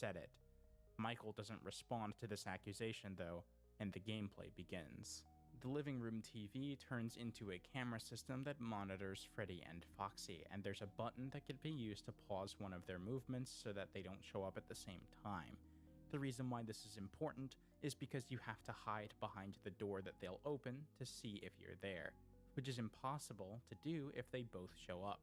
said it. Michael doesn't respond to this accusation though, and the gameplay begins. The living room TV turns into a camera system that monitors Freddy and Foxy, and there's a button that can be used to pause one of their movements so that they don't show up at the same time. The reason why this is important is because you have to hide behind the door that they'll open to see if you're there, which is impossible to do if they both show up.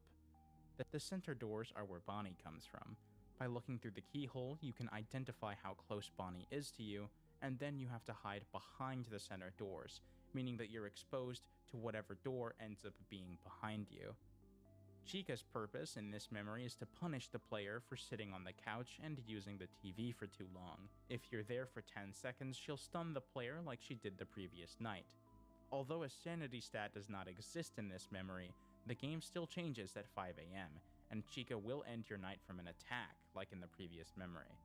The center doors are where Bonnie comes from. By looking through the keyhole, you can identify how close Bonnie is to you, and then you have to hide behind the center doors, meaning that you're exposed to whatever door ends up being behind you. Chica's purpose in this memory is to punish the player for sitting on the couch and using the TV for too long. If you're there for 10 seconds, she'll stun the player like she did the previous night. Although a sanity stat does not exist in this memory, the game still changes at 5 AM, and Chica will end your night from an attack, like in the previous memory.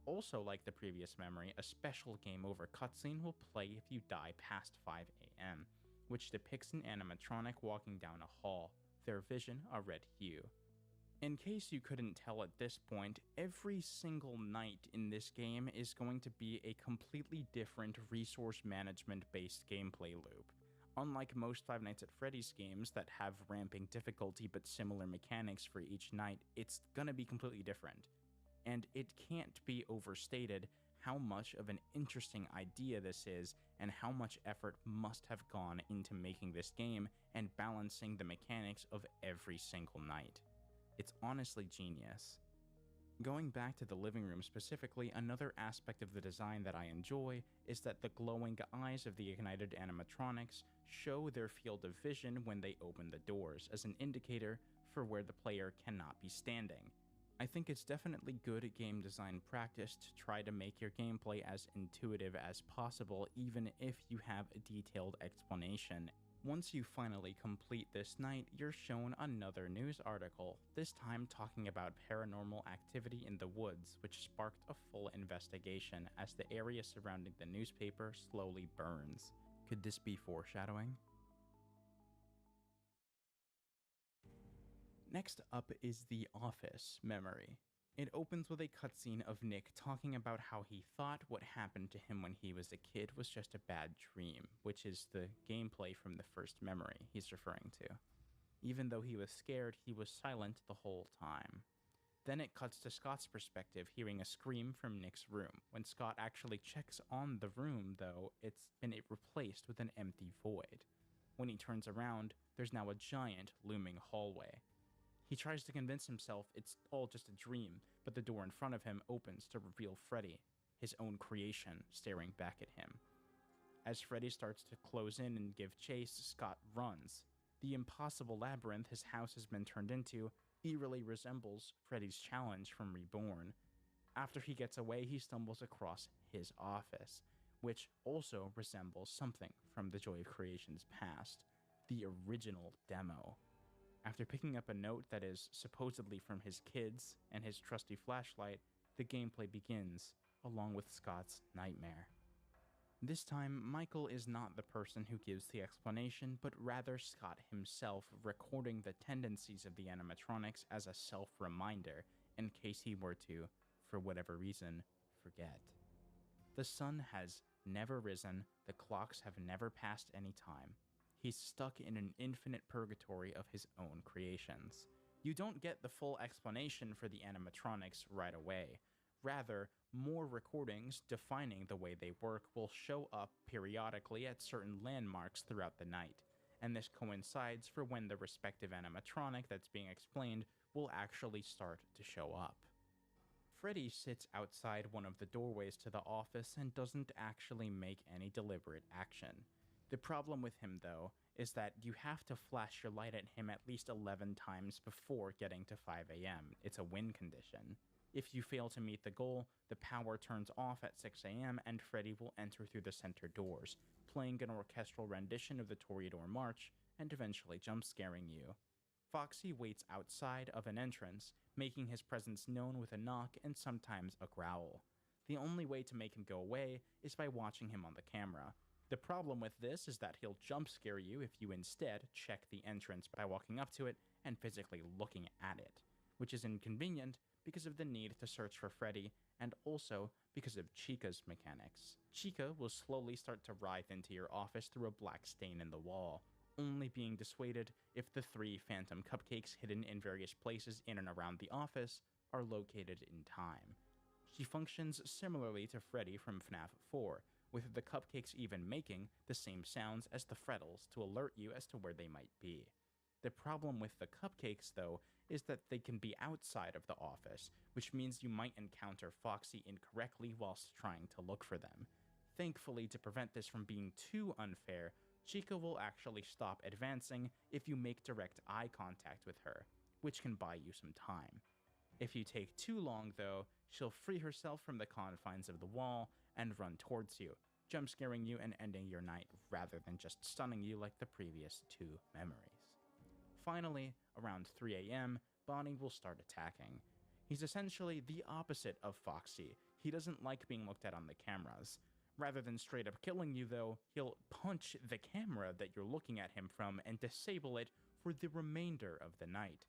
Also like the previous memory, a special game over cutscene will play if you die past 5 AM, which depicts an animatronic walking down a hall, their vision a red hue. In case you couldn't tell at this point, every single night in this game is going to be a completely different resource management based gameplay loop. Unlike most Five Nights at Freddy's games that have ramping difficulty but similar mechanics for each night, it's gonna be completely different. And it can't be overstated how much of an interesting idea this is and how much effort must have gone into making this game and balancing the mechanics of every single night. It's honestly genius. Going back to the living room specifically, another aspect of the design that I enjoy is that the glowing eyes of the ignited animatronics show their field of vision when they open the doors as an indicator for where the player cannot be standing. I think it's definitely good game design practice to try to make your gameplay as intuitive as possible even if you have a detailed explanation. Once you finally complete this night, you're shown another news article, this time talking about paranormal activity in the woods, which sparked a full investigation as the area surrounding the newspaper slowly burns. Could this be foreshadowing? Next up is the Office memory. It opens with a cutscene of Nick talking about how he thought what happened to him when he was a kid was just a bad dream, which is the gameplay from the first memory he's referring to. Even though he was scared, he was silent the whole time. Then it cuts to Scott's perspective, hearing a scream from Nick's room. When Scott actually checks on the room, though, it's been replaced with an empty void. When he turns around, there's now a giant looming hallway. He tries to convince himself it's all just a dream, but the door in front of him opens to reveal Freddy, his own creation, staring back at him. As Freddy starts to close in and give chase, Scott runs. The impossible labyrinth his house has been turned into eerily resembles Freddy's challenge from Reborn. After he gets away, he stumbles across his office, which also resembles something from the Joy of Creation's past, the original demo. After picking up a note that is supposedly from his kids and his trusty flashlight, the gameplay begins, along with Scott's nightmare. This time, Michael is not the person who gives the explanation, but rather Scott himself, recording the tendencies of the animatronics as a self-reminder in case he were to, for whatever reason, forget. The sun has never risen, the clocks have never passed any time. He's stuck in an infinite purgatory of his own creations. You don't get the full explanation for the animatronics right away. Rather, more recordings defining the way they work will show up periodically at certain landmarks throughout the night, and this coincides for when the respective animatronic that's being explained will actually start to show up. Freddy sits outside one of the doorways to the office and doesn't actually make any deliberate action. The problem with him, though, is that you have to flash your light at him at least 11 times before getting to 5 AM. It's a win condition. If you fail to meet the goal, the power turns off at 6 AM and Freddy will enter through the center doors, playing an orchestral rendition of the Toreador March and eventually jump-scaring you. Foxy waits outside of an entrance, making his presence known with a knock and sometimes a growl. The only way to make him go away is by watching him on the camera. The problem with this is that he'll jump scare you if you instead check the entrance by walking up to it and physically looking at it, which is inconvenient, because of the need to search for Freddy, and also because of Chica's mechanics. Chica will slowly start to writhe into your office through a black stain in the wall, only being dissuaded if the 3 phantom cupcakes hidden in various places in and around the office are located in time. She functions similarly to Freddy from FNAF 4, with the cupcakes even making the same sounds as the frettles to alert you as to where they might be. The problem with the cupcakes, though, is that they can be outside of the office, which means you might encounter Foxy incorrectly whilst trying to look for them. Thankfully, to prevent this from being too unfair, Chica will actually stop advancing if you make direct eye contact with her, which can buy you some time. If you take too long, though, she'll free herself from the confines of the wall and run towards you, jump scaring you and ending your night rather than just stunning you like the previous 2 memories. Finally, around 3 a.m., Bonnie will start attacking. He's essentially the opposite of Foxy. He doesn't like being looked at on the cameras. Rather than straight up killing you, though, he'll punch the camera that you're looking at him from and disable it for the remainder of the night.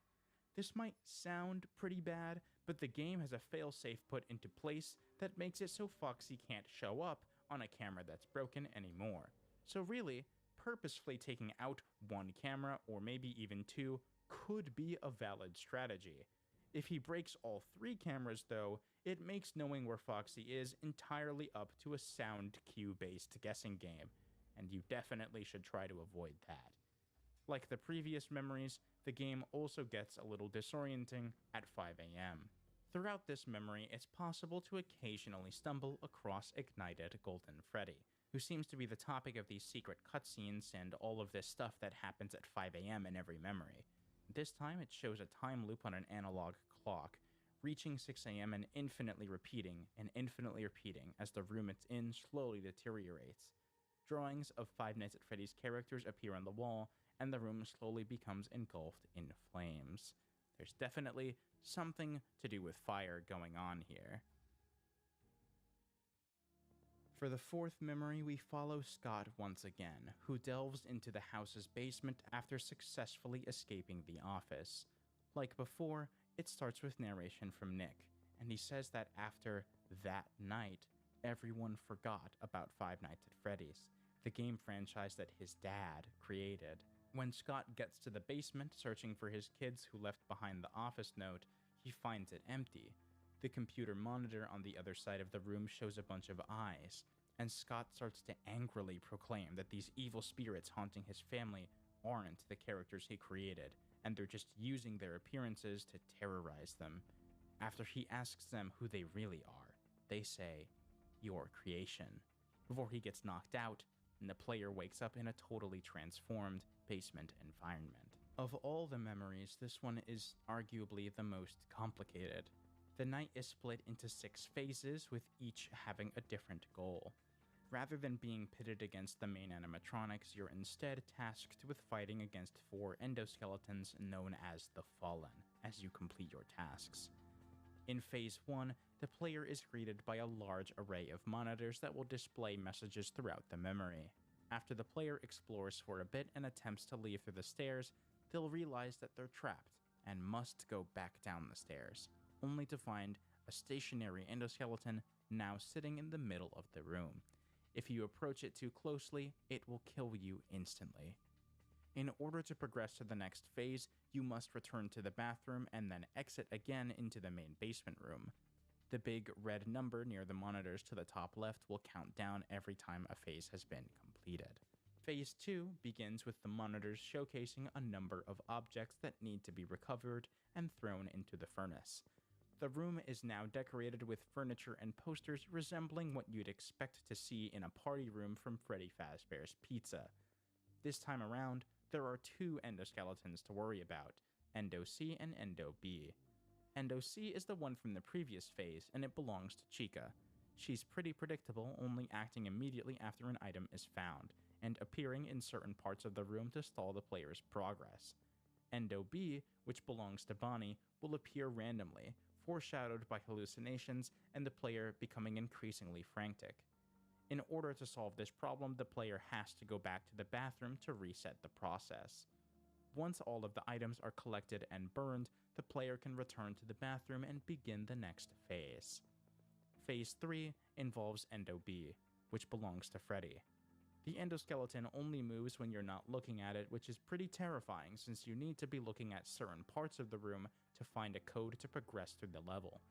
This might sound pretty bad, but the game has a failsafe put into place that makes it so Foxy can't show up on a camera that's broken anymore. So really, purposefully taking out 1 camera, or maybe even 2, could be a valid strategy. If he breaks all 3 cameras, though, it makes knowing where Foxy is entirely up to a sound cue-based guessing game, and you definitely should try to avoid that. Like the previous memories, the game also gets a little disorienting at 5 a.m. Throughout this memory, it's possible to occasionally stumble across Ignited Golden Freddy, who seems to be the topic of these secret cutscenes and all of this stuff that happens at 5 a.m. in every memory. This time it shows a time loop on an analog clock, reaching 6 a.m. and infinitely repeating as the room it's in slowly deteriorates. Drawings of Five Nights at Freddy's characters appear on the wall, and the room slowly becomes engulfed in flames. There's definitely something to do with fire going on here. For the 4th memory, we follow Scott once again, who delves into the house's basement after successfully escaping the office. Like before, it starts with narration from Nick, and he says that after that night, everyone forgot about Five Nights at Freddy's, the game franchise that his dad created. When Scott gets to the basement searching for his kids who left behind the office note, he finds it empty. The computer monitor on the other side of the room shows a bunch of eyes, and Scott starts to angrily proclaim that these evil spirits haunting his family aren't the characters he created, and they're just using their appearances to terrorize them. After he asks them who they really are, they say, "Your creation," before he gets knocked out, and the player wakes up in a totally transformed basement environment. Of all the memories, this one is arguably the most complicated. The night is split into 6 phases, with each having a different goal. Rather than being pitted against the main animatronics, you're instead tasked with fighting against 4 endoskeletons known as the Fallen, as you complete your tasks. In Phase 1, the player is greeted by a large array of monitors that will display messages throughout the memory. After the player explores for a bit and attempts to leave through the stairs, they'll realize that they're trapped and must go back down the stairs, only to find a stationary endoskeleton now sitting in the middle of the room. If you approach it too closely, it will kill you instantly. In order to progress to the next phase, you must return to the bathroom and then exit again into the main basement room. The big red number near the monitors to the top left will count down every time a phase has been completed. Phase 2 begins with the monitors showcasing a number of objects that need to be recovered and thrown into the furnace. The room is now decorated with furniture and posters resembling what you'd expect to see in a party room from Freddy Fazbear's Pizza. This time around, there are 2 endoskeletons to worry about, Endo C and Endo B. Endo C is the one from the previous phase, and it belongs to Chica. She's pretty predictable, only acting immediately after an item is found, and appearing in certain parts of the room to stall the player's progress. Endo B, which belongs to Bonnie, will appear randomly, foreshadowed by hallucinations and the player becoming increasingly frantic. In order to solve this problem, the player has to go back to the bathroom to reset the process. Once all of the items are collected and burned, the player can return to the bathroom and begin the next phase. Phase 3 involves Endo B, which belongs to Freddy. The endoskeleton only moves when you're not looking at it, which is pretty terrifying since you need to be looking at certain parts of the room to find a code to progress through the level.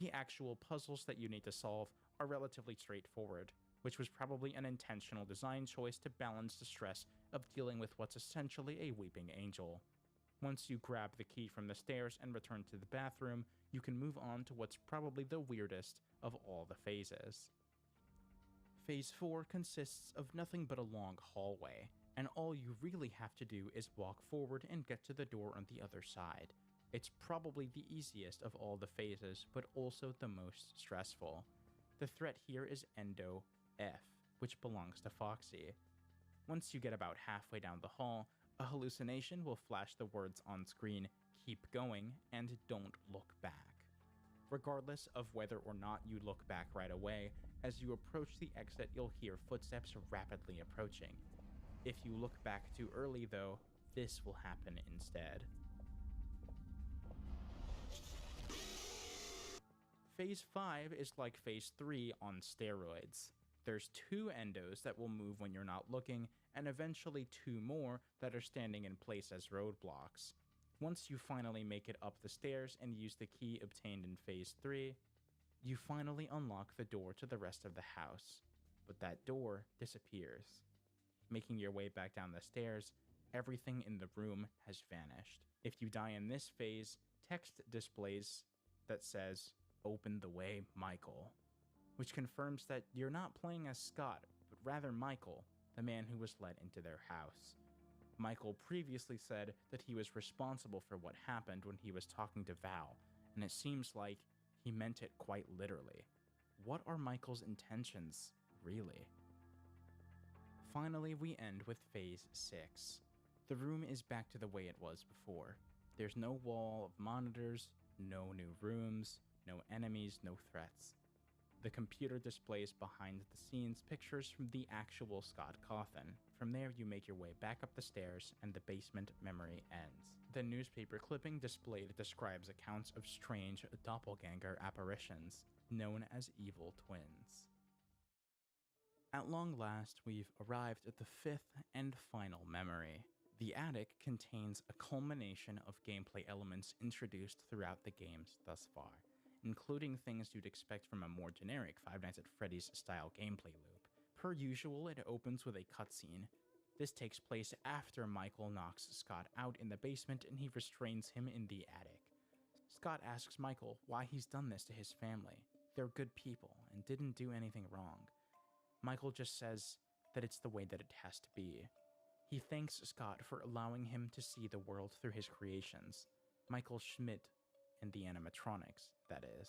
The actual puzzles that you need to solve are relatively straightforward, which was probably an intentional design choice to balance the stress of dealing with what's essentially a weeping angel. Once you grab the key from the stairs and return to the bathroom, you can move on to what's probably the weirdest of all the phases. Phase 4 consists of nothing but a long hallway, and all you really have to do is walk forward and get to the door on the other side. It's probably the easiest of all the phases, but also the most stressful. The threat here is Endo F, which belongs to Foxy. Once you get about halfway down the hall, a hallucination will flash the words on screen, "Keep going," and "Don't look back." Regardless of whether or not you look back right away, as you approach the exit you'll hear footsteps rapidly approaching. If you look back too early though, this will happen instead. Phase 5 is like Phase 3 on steroids. There's 2 endos that will move when you're not looking, and eventually 2 more that are standing in place as roadblocks. Once you finally make it up the stairs and use the key obtained in Phase 3, you finally unlock the door to the rest of the house. But that door disappears. Making your way back down the stairs, everything in the room has vanished. If you die in this phase, text displays that says, "Open the way, Michael," which confirms that you're not playing as Scott, but rather Michael, the man who was let into their house. Michael previously said that he was responsible for what happened when he was talking to Val, and it seems like he meant it quite literally. What are Michael's intentions, really? Finally, we end with Phase 6. The room is back to the way it was before. There's no wall of monitors, no new rooms, no enemies, no threats. The computer displays behind the scenes pictures from the actual Scott Cawthon. From there, you make your way back up the stairs, and the basement memory ends. The newspaper clipping displayed describes accounts of strange doppelganger apparitions, known as evil twins. At long last, we've arrived at the 5th and final memory. The attic contains a culmination of gameplay elements introduced throughout the games thus far, including things you'd expect from a more generic Five Nights at Freddy's style gameplay loop. Per usual, it opens with a cutscene. This takes place after Michael knocks Scott out in the basement and he restrains him in the attic. Scott asks Michael why he's done this to his family. They're good people and didn't do anything wrong. Michael just says that it's the way that it has to be. He thanks Scott for allowing him to see the world through his creations. Michael Schmidt and the animatronics, that is.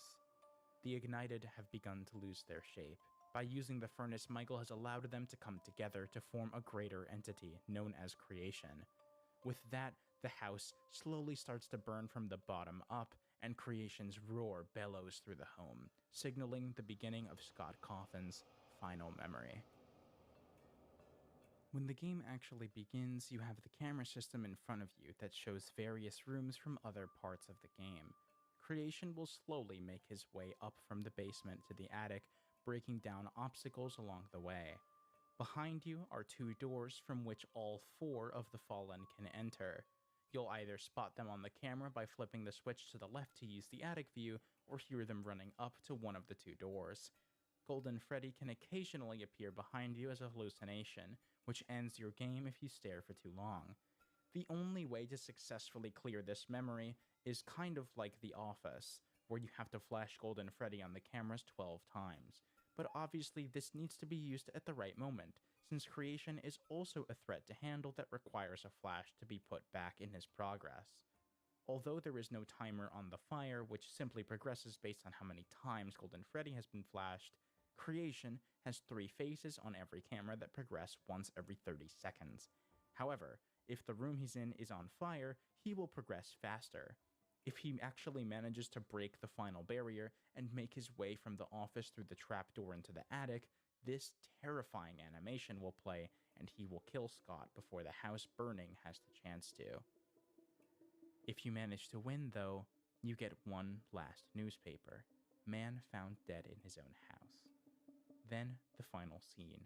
The Ignited have begun to lose their shape. By using the furnace, Michael has allowed them to come together to form a greater entity known as Creation. With that, the house slowly starts to burn from the bottom up, and Creation's roar bellows through the home, signaling the beginning of Scott Cawthon's final memory. When the game actually begins, you have the camera system in front of you that shows various rooms from other parts of the game. Creation will slowly make his way up from the basement to the attic, breaking down obstacles along the way. Behind you are 2 doors from which all 4 of the Fallen can enter. You'll either spot them on the camera by flipping the switch to the left to use the attic view, or hear them running up to one of the 2 doors. Golden Freddy can occasionally appear behind you as a hallucination, which ends your game if you stare for too long. The only way to successfully clear this memory is kind of like The Office, where you have to flash Golden Freddy on the cameras 12 times. But obviously this needs to be used at the right moment, since Creation is also a threat to handle that requires a flash to be put back in his progress. Although there is no timer on the fire, which simply progresses based on how many times Golden Freddy has been flashed, Creation has 3 faces on every camera that progress once every 30 seconds. However, if the room he's in is on fire, he will progress faster. If he actually manages to break the final barrier and make his way from the office through the trapdoor into the attic, this terrifying animation will play and he will kill Scott before the house burning has the chance to. If you manage to win, though, you get one last newspaper: man found dead in his own house. Then the final scene.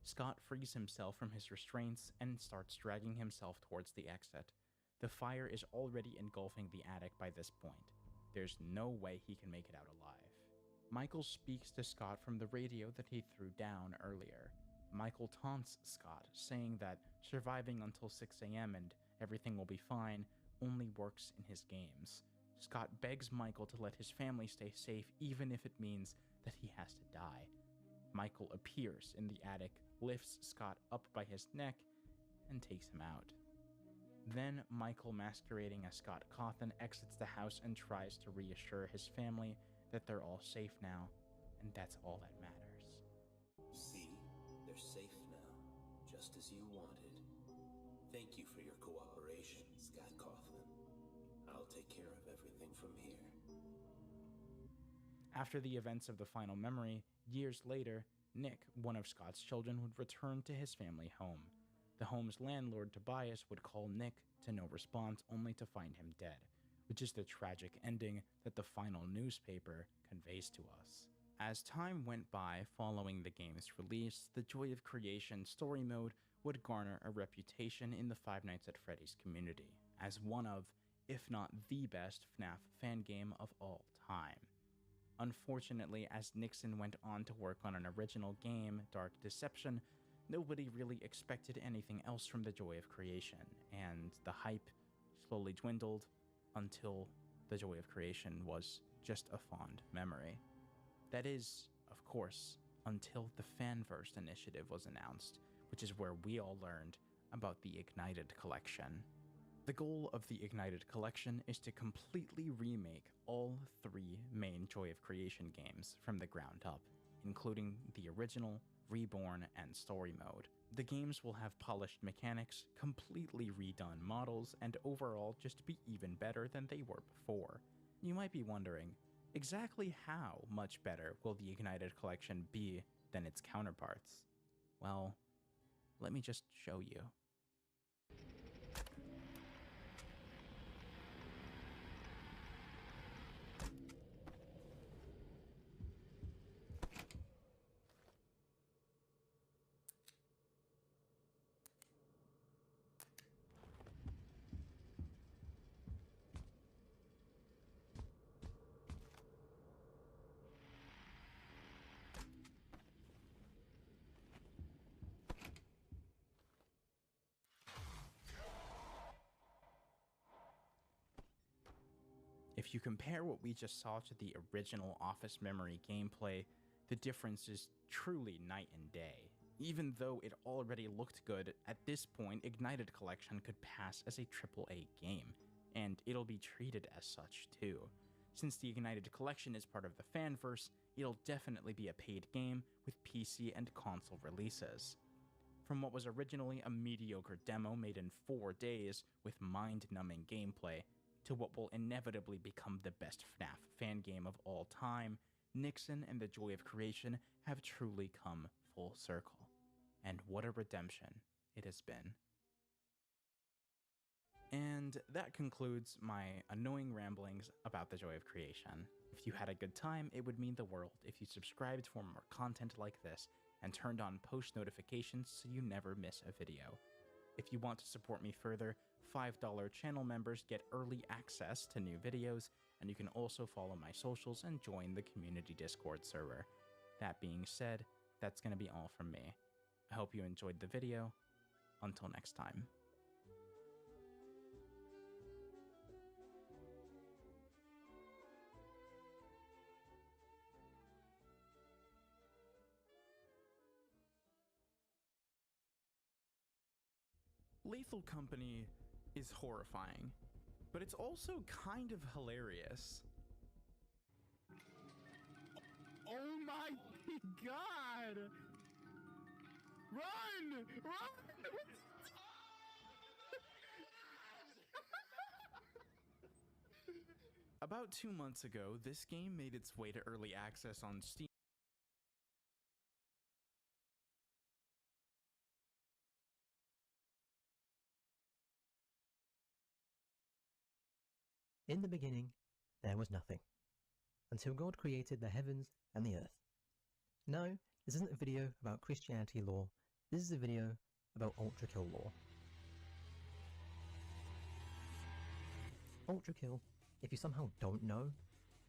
Scott frees himself from his restraints and starts dragging himself towards the exit. The fire is already engulfing the attic by this point. There's no way he can make it out alive. Michael speaks to Scott from the radio that he threw down earlier. Michael taunts Scott, saying that surviving until 6 a.m. and everything will be fine only works in his games. Scott begs Michael to let his family stay safe even if it means that he has to die. Michael appears in the attic, lifts Scott up by his neck, and takes him out. Then Michael, masquerading as Scott Cawthon, exits the house and tries to reassure his family that they're all safe now, and that's all that matters. See, they're safe now, just as you wanted. Thank you for your cooperation, Scott Cawthon. I'll take care of everything from here. After the events of the final memory, years later, Nick, one of Scott's children, would return to his family home. The home's landlord, Tobias, would call Nick to no response, only to find him dead, which is the tragic ending that the final newspaper conveys to us. As time went by following the game's release, the Joy of Creation story mode would garner a reputation in the Five Nights at Freddy's community as one of, if not the best, FNAF fan game of all time. Unfortunately, as Nixon went on to work on an original game, Dark Deception, nobody really expected anything else from the Joy of Creation, and the hype slowly dwindled until the Joy of Creation was just a fond memory. That is, of course, until the Fanverse initiative was announced, which is where we all learned about the Ignited Collection. The goal of the Ignited Collection is to completely remake all 3 main Joy of Creation games from the ground up, including the original, Reborn, and Story Mode. The games will have polished mechanics, completely redone models, and overall just be even better than they were before. You might be wondering, exactly how much better will the Ignited Collection be than its counterparts? Well, let me just show you. If you compare what we just saw to the original Office Memory gameplay, the difference is truly night and day. Even though it already looked good, at this point Ignited Collection could pass as a AAA game, and it'll be treated as such too. Since the Ignited Collection is part of the Fanverse, it'll definitely be a paid game with PC and console releases. From what was originally a mediocre demo made in 4 days with mind-numbing gameplay, to what will inevitably become the best FNAF fan game of all time, Nixon and the Joy of Creation have truly come full circle. And what a redemption it has been. And that concludes my annoying ramblings about the Joy of Creation. If you had a good time, it would mean the world if you subscribed for more content like this and turned on post notifications so you never miss a video. If you want to support me further, $5 channel members get early access to new videos, and you can also follow my socials and join the community Discord server. That being said, that's going to be all from me. I hope you enjoyed the video. Until next time. Lethal Company is horrifying, but it's also kind of hilarious. Oh my god! Run! Run! About 2 months ago, this game made its way to early access on Steam. In the beginning, there was nothing, until God created the heavens and the earth. No, this isn't a video about Christianity lore, this is a video about Ultra Kill lore. Ultra Kill, if you somehow don't know,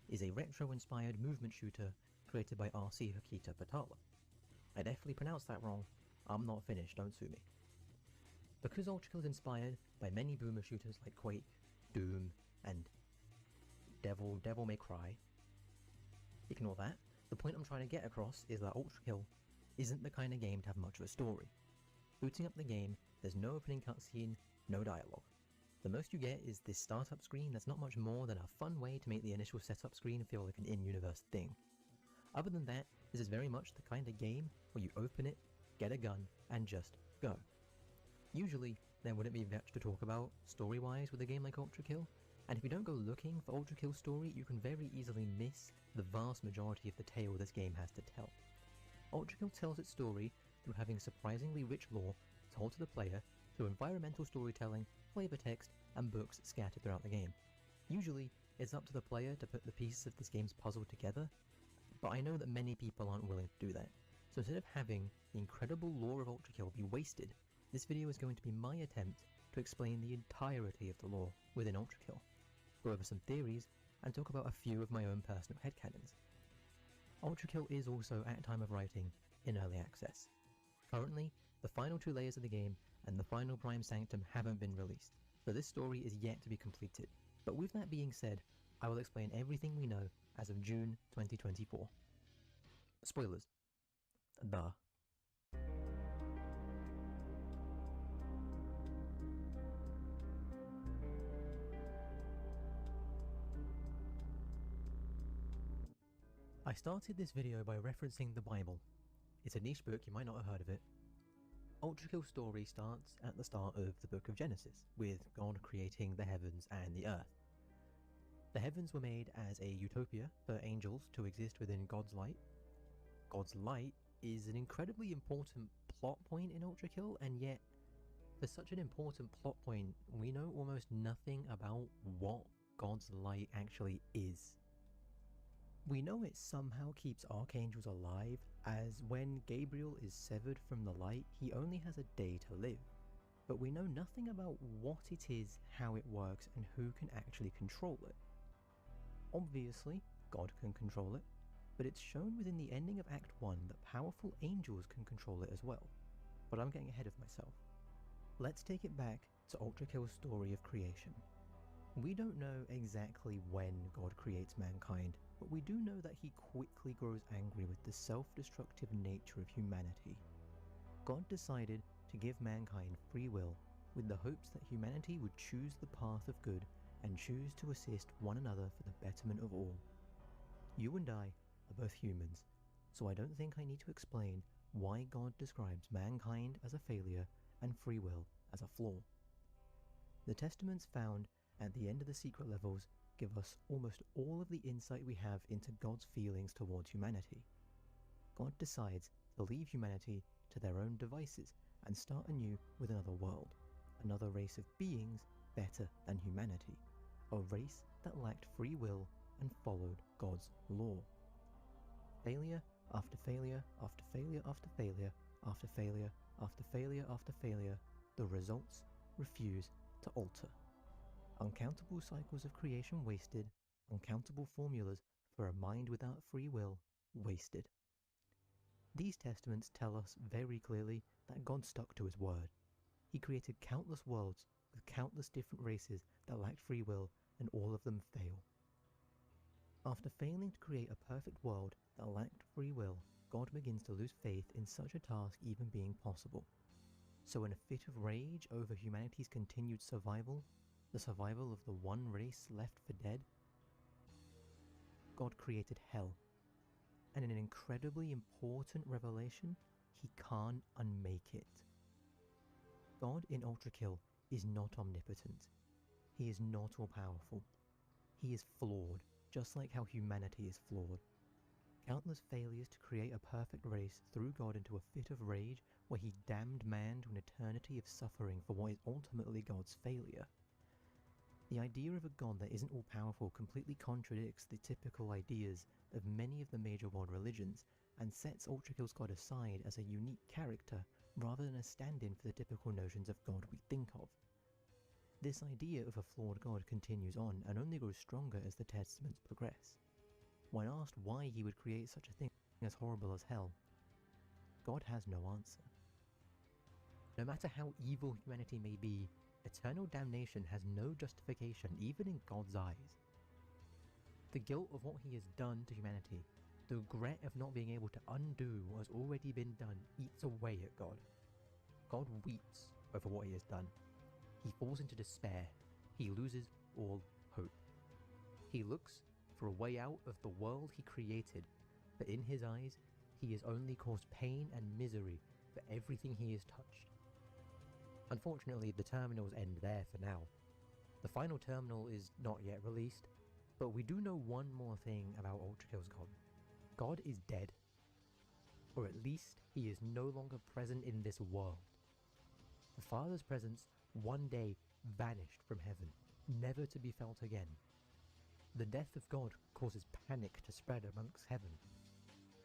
is a retro-inspired movement shooter created by R.C. Hokita Patala. I definitely pronounced that wrong. I'm not finished, don't sue me. Because Ultra Kill is inspired by many boomer shooters like Quake, Doom, and Devil May Cry, ignore that. The point I'm trying to get across is that Ultra Kill isn't the kind of game to have much of a story. Booting up the game, there's no opening cutscene, no dialogue. The most you get is this startup screen that's not much more than a fun way to make the initial setup screen feel like an in-universe thing. Other than that, this is very much the kind of game where you open it, get a gun, and just go. Usually, there wouldn't be much to talk about story-wise with a game like Ultra Kill, and if you don't go looking for Ultra Kill's story, you can very easily miss the vast majority of the tale this game has to tell. Ultra Kill tells its story through having surprisingly rich lore told to the player through environmental storytelling, flavor text, and books scattered throughout the game. Usually, it's up to the player to put the pieces of this game's puzzle together, but I know that many people aren't willing to do that. So instead of having the incredible lore of Ultra Kill be wasted, this video is going to be my attempt to explain the entirety of the lore within Ultra Kill, go over some theories, and talk about a few of my own personal headcanons. Ultra Kill is also, at time of writing, in early access. Currently, the final 2 layers of the game and the final Prime Sanctum haven't been released, so this story is yet to be completed. But with that being said, I will explain everything we know as of June 2024. Spoilers. Duh. I started this video by referencing the Bible. It's a niche book, you might not have heard of it. Ultra Kill's story starts at the start of the book of Genesis, with God creating the heavens and the earth. The heavens were made as a utopia for angels to exist within God's light. God's light is an incredibly important plot point in Ultra Kill, and yet, for such an important plot point, we know almost nothing about what God's light actually is. We know it somehow keeps archangels alive, as when Gabriel is severed from the light, he only has a day to live. But we know nothing about what it is, how it works, and who can actually control it. Obviously, God can control it, but it's shown within the ending of Act 1 that powerful angels can control it as well. But I'm getting ahead of myself. Let's take it back to Ultra Kill's story of creation. We don't know exactly when God creates mankind, but we do know that he quickly grows angry with the self-destructive nature of humanity. God decided to give mankind free will with the hopes that humanity would choose the path of good and choose to assist one another for the betterment of all. You and I are both humans, so I don't think I need to explain why God describes mankind as a failure and free will as a flaw. The testaments found at the end of the secret levels give us almost all of the insight we have into God's feelings towards humanity. God decides to leave humanity to their own devices and start anew with another world, another race of beings better than humanity, a race that lacked free will and followed God's law. Failure after failure after failure after failure after failure after failure after failure, the results refuse to alter. Uncountable cycles of creation wasted, uncountable formulas for a mind without free will wasted. These testaments tell us very clearly that God stuck to his word. He created countless worlds with countless different races that lacked free will, and all of them fail. After failing to create a perfect world that lacked free will, God begins to lose faith in such a task even being possible. So in a fit of rage over humanity's continued survival, the survival of the one race left for dead, God created hell. And in an incredibly important revelation, he can't unmake it. God in Ultra Kill is not omnipotent. He is not all-powerful. He is flawed, just like how humanity is flawed. Countless failures to create a perfect race threw God into a fit of rage where he damned man to an eternity of suffering for what is ultimately God's failure. The idea of a god that isn't all-powerful completely contradicts the typical ideas of many of the major world religions and sets Ultrakill's god aside as a unique character rather than a stand-in for the typical notions of god we think of. This idea of a flawed god continues on and only grows stronger as the testaments progress. When asked why he would create such a thing as horrible as hell, God has no answer. No matter how evil humanity may be, eternal damnation has no justification even in God's eyes. The guilt of what he has done to humanity, the regret of not being able to undo what has already been done, eats away at God. God weeps over what he has done. He falls into despair. He loses all hope. He looks for a way out of the world he created, but in his eyes, he has only caused pain and misery for everything he has touched. Unfortunately, the terminals end there for now. The final terminal is not yet released, but we do know one more thing about Ultrakill's god. God is dead. Or at least, he is no longer present in this world. The Father's presence one day vanished from heaven, never to be felt again. The death of God causes panic to spread amongst heaven.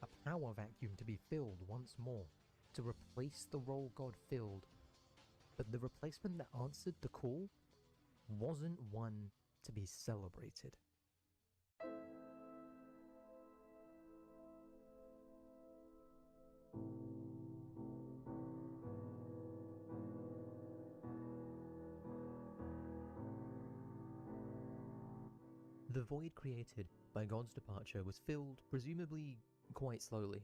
A power vacuum to be filled once more, to replace the role God filled. But the replacement that answered the call wasn't one to be celebrated. The void created by God's departure was filled, presumably quite slowly,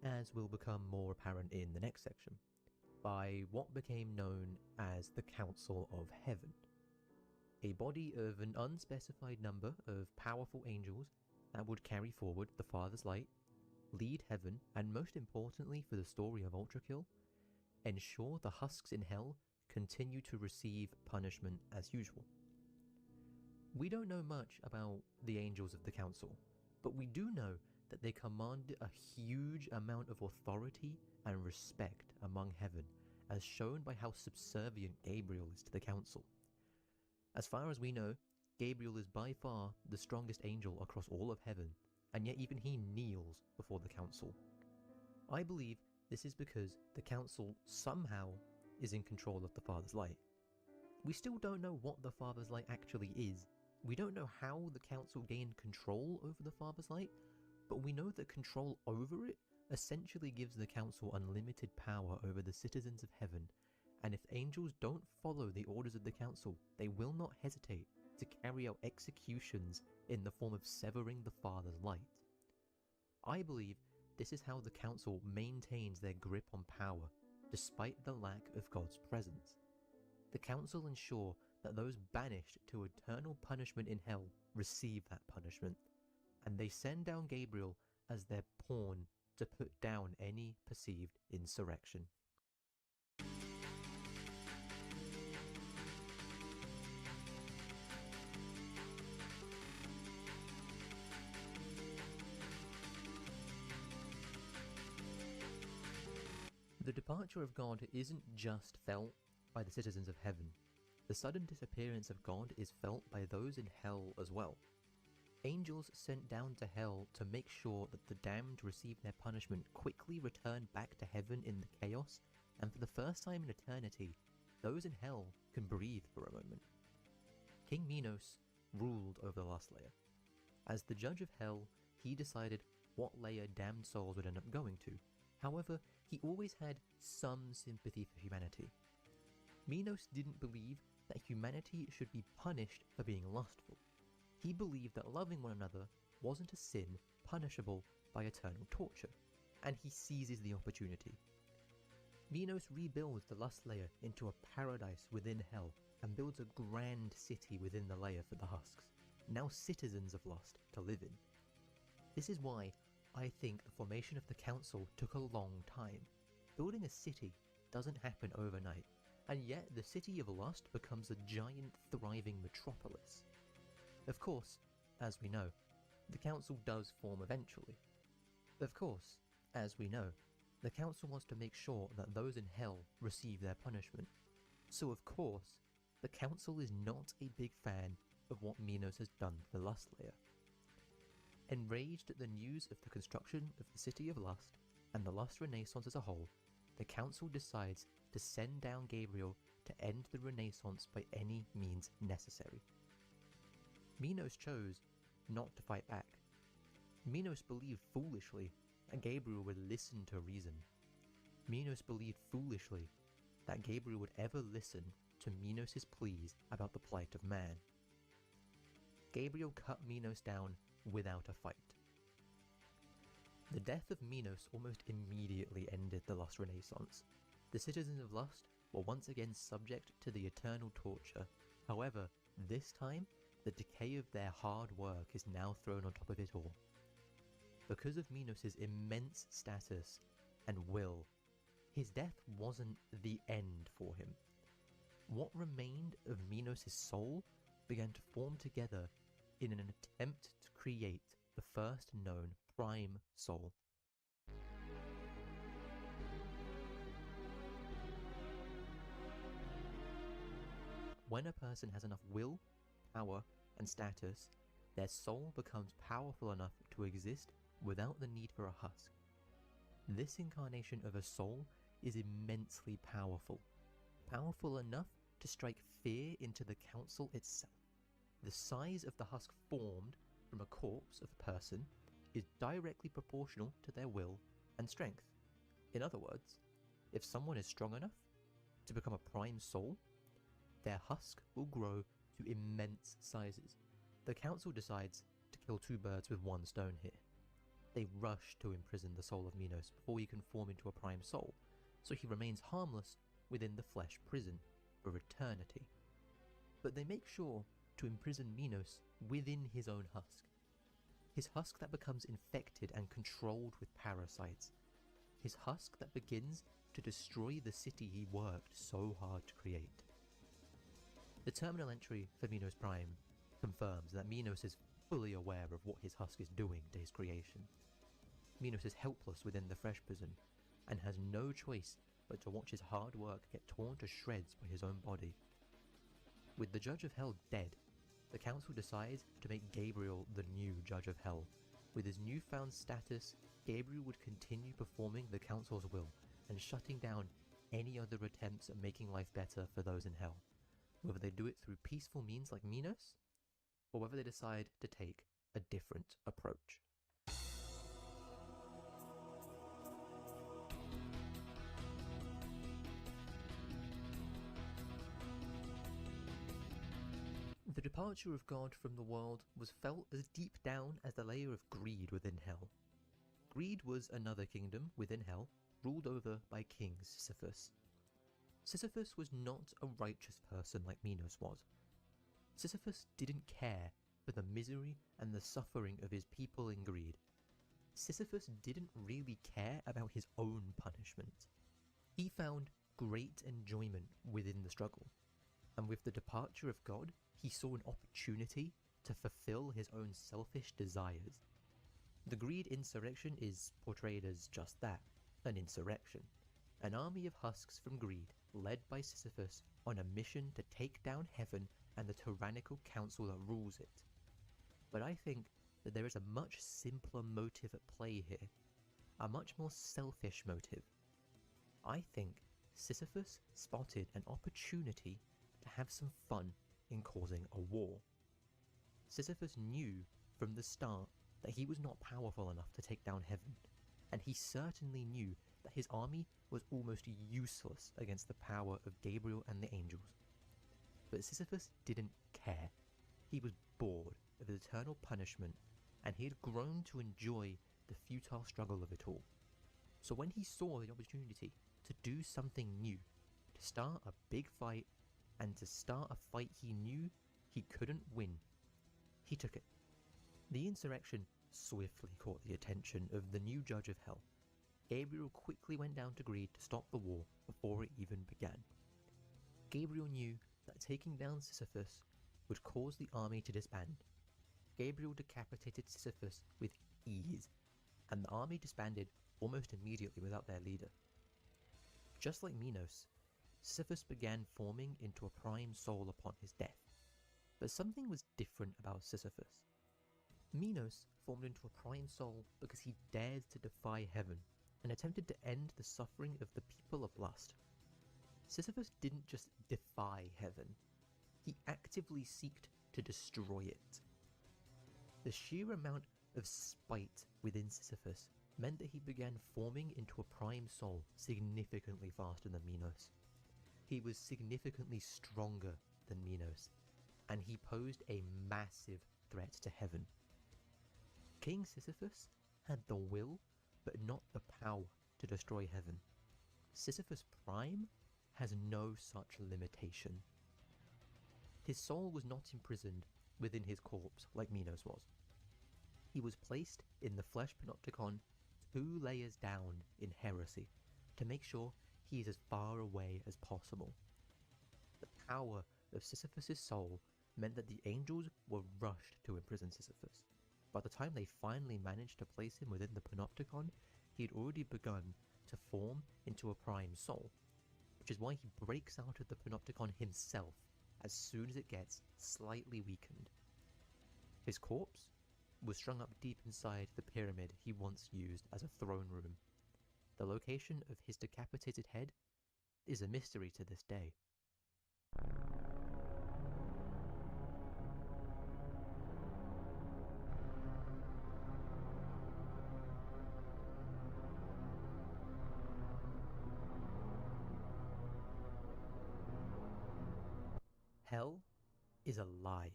as will become more apparent in the next section, by what became known as the Council of Heaven, a body of an unspecified number of powerful angels that would carry forward the Father's light, lead heaven, and most importantly for the story of Ultrakill, ensure the husks in hell continue to receive punishment as usual. We don't know much about the angels of the council, but we do know that they command a huge amount of authority and respect among heaven, as shown by how subservient Gabriel is to the council. As far as we know, Gabriel is by far the strongest angel across all of heaven, and yet even he kneels before the council. I believe this is because the council somehow is in control of the Father's light. We still don't know what the Father's light actually is. We don't know how the council gained control over the Father's light, but we know that control over it essentially gives the council unlimited power over the citizens of heaven, and if angels don't follow the orders of the council, they will not hesitate to carry out executions in the form of severing the Father's light. I believe this is how the council maintains their grip on power, despite the lack of God's presence. The council ensure that those banished to eternal punishment in hell receive that punishment, and they send down Gabriel as their pawn to put down any perceived insurrection. The departure of God isn't just felt by the citizens of heaven. The sudden disappearance of God is felt by those in hell as well. Angels sent down to hell to make sure that the damned receive their punishment quickly return back to heaven in the chaos, and for the first time in eternity, those in hell can breathe for a moment. King Minos ruled over the last layer. As the judge of hell, he decided what layer damned souls would end up going to. However, he always had some sympathy for humanity. Minos didn't believe that humanity should be punished for being lustful. He believed that loving one another wasn't a sin punishable by eternal torture, and he seizes the opportunity. Minos rebuilds the lust layer into a paradise within hell and builds a grand city within the layer for the husks, now citizens of lust to live in. This is why I think the formation of the council took a long time. Building a city doesn't happen overnight, and yet the city of lust becomes a giant thriving metropolis. Of course, as we know, the council does form eventually. Of course, as we know, the council wants to make sure that those in hell receive their punishment. So of course, the council is not a big fan of what Minos has done to the Lust Layer. Enraged at the news of the construction of the City of Lust and the Lust Renaissance as a whole, the council decides to send down Gabriel to end the Renaissance by any means necessary. Minos chose not to fight back. Minos believed foolishly that Gabriel would listen to reason. Minos believed foolishly that Gabriel would ever listen to Minos' pleas about the plight of man. Gabriel cut Minos down without a fight. The death of Minos almost immediately ended the Lust Renaissance. The citizens of Lust were once again subject to the eternal torture. However, this time, the decay of their hard work is now thrown on top of it all. Because of Minos' immense status and will, his death wasn't the end for him. What remained of Minos' soul began to form together in an attempt to create the first known prime soul. When a person has enough will, power, and status, their soul becomes powerful enough to exist without the need for a husk. This incarnation of a soul is immensely powerful. Powerful enough to strike fear into the council itself. The size of the husk formed from a corpse of a person is directly proportional to their will and strength. In other words, if someone is strong enough to become a prime soul, their husk will grow to immense sizes. The council decides to kill two birds with one stone here. They rush to imprison the soul of Minos before he can form into a prime soul, so he remains harmless within the flesh prison for eternity. But they make sure to imprison Minos within his own husk. His husk that becomes infected and controlled with parasites. His husk that begins to destroy the city he worked so hard to create. The terminal entry for Minos Prime confirms that Minos is fully aware of what his husk is doing to his creation. Minos is helpless within the flesh prison and has no choice but to watch his hard work get torn to shreds by his own body. With the Judge of Hell dead, the council decides to make Gabriel the new Judge of Hell. With his newfound status, Gabriel would continue performing the council's will and shutting down any other attempts at making life better for those in hell, whether they do it through peaceful means like Minos, or whether they decide to take a different approach. The departure of God from the world was felt as deep down as the layer of greed within hell. Greed was another kingdom within hell, ruled over by King Sisyphus. Sisyphus was not a righteous person like Minos was. Sisyphus didn't care for the misery and the suffering of his people in greed. Sisyphus didn't really care about his own punishment. He found great enjoyment within the struggle, and with the departure of God, he saw an opportunity to fulfill his own selfish desires. The greed insurrection is portrayed as just that, an insurrection. An army of husks from greed, led by Sisyphus on a mission to take down heaven and the tyrannical council that rules it. But I think that there is a much simpler motive at play here, a much more selfish motive. I think Sisyphus spotted an opportunity to have some fun in causing a war. Sisyphus knew from the start that he was not powerful enough to take down heaven, and he certainly knew that his army was almost useless against the power of Gabriel and the angels. But Sisyphus didn't care. He was bored of his eternal punishment, and he had grown to enjoy the futile struggle of it all. So when he saw the opportunity to do something new, to start a big fight, and to start a fight he knew he couldn't win, he took it. The insurrection swiftly caught the attention of the new Judge of Hell. Gabriel quickly went down to Greed to stop the war before it even began. Gabriel knew that taking down Sisyphus would cause the army to disband. Gabriel decapitated Sisyphus with ease, and the army disbanded almost immediately without their leader. Just like Minos, Sisyphus began forming into a prime soul upon his death. But something was different about Sisyphus. Minos formed into a prime soul because he dared to defy heaven and attempted to end the suffering of the people of lust. Sisyphus didn't just defy heaven, he actively sought to destroy it. The sheer amount of spite within Sisyphus meant that he began forming into a prime soul significantly faster than Minos. He was significantly stronger than Minos, and he posed a massive threat to heaven. King Sisyphus had the will, but not the power to destroy heaven. Sisyphus Prime has no such limitation. His soul was not imprisoned within his corpse like Minos was. He was placed in the flesh panopticon 2 layers down in heresy to make sure he is as far away as possible. The power of Sisyphus' soul meant that the angels were rushed to imprison Sisyphus. By the time they finally managed to place him within the panopticon, he had already begun to form into a prime soul, which is why he breaks out of the panopticon himself as soon as it gets slightly weakened. His corpse was strung up deep inside the pyramid he once used as a throne room. The location of his decapitated head is a mystery to this day. Hell is alive.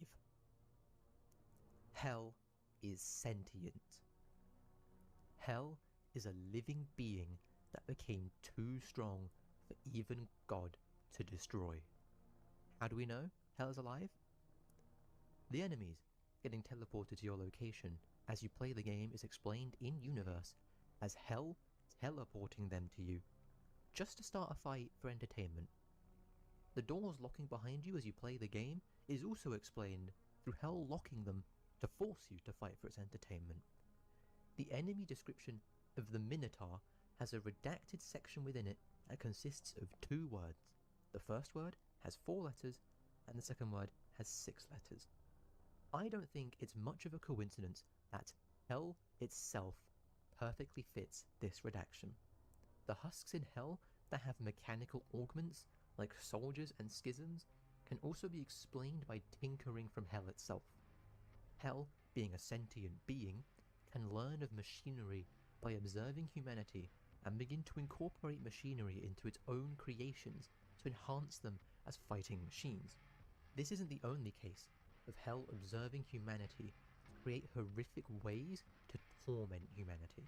Hell is sentient. Hell is a living being that became too strong for even God to destroy. How do we know Hell is alive? The enemies getting teleported to your location as you play the game is explained in-universe as Hell teleporting them to you, just to start a fight for entertainment. The doors locking behind you as you play the game is also explained through Hell locking them to force you to fight for its entertainment. The enemy description of the Minotaur has a redacted section within it that consists of 2 words. The first word has 4 letters and the second word has 6 letters. I don't think it's much of a coincidence that Hell itself perfectly fits this redaction. The husks in Hell that have mechanical augments like soldiers and schisms can also be explained by tinkering from Hell itself. Hell, being a sentient being, can learn of machinery by observing humanity and begin to incorporate machinery into its own creations to enhance them as fighting machines. This isn't the only case of Hell observing humanity to create horrific ways to torment humanity.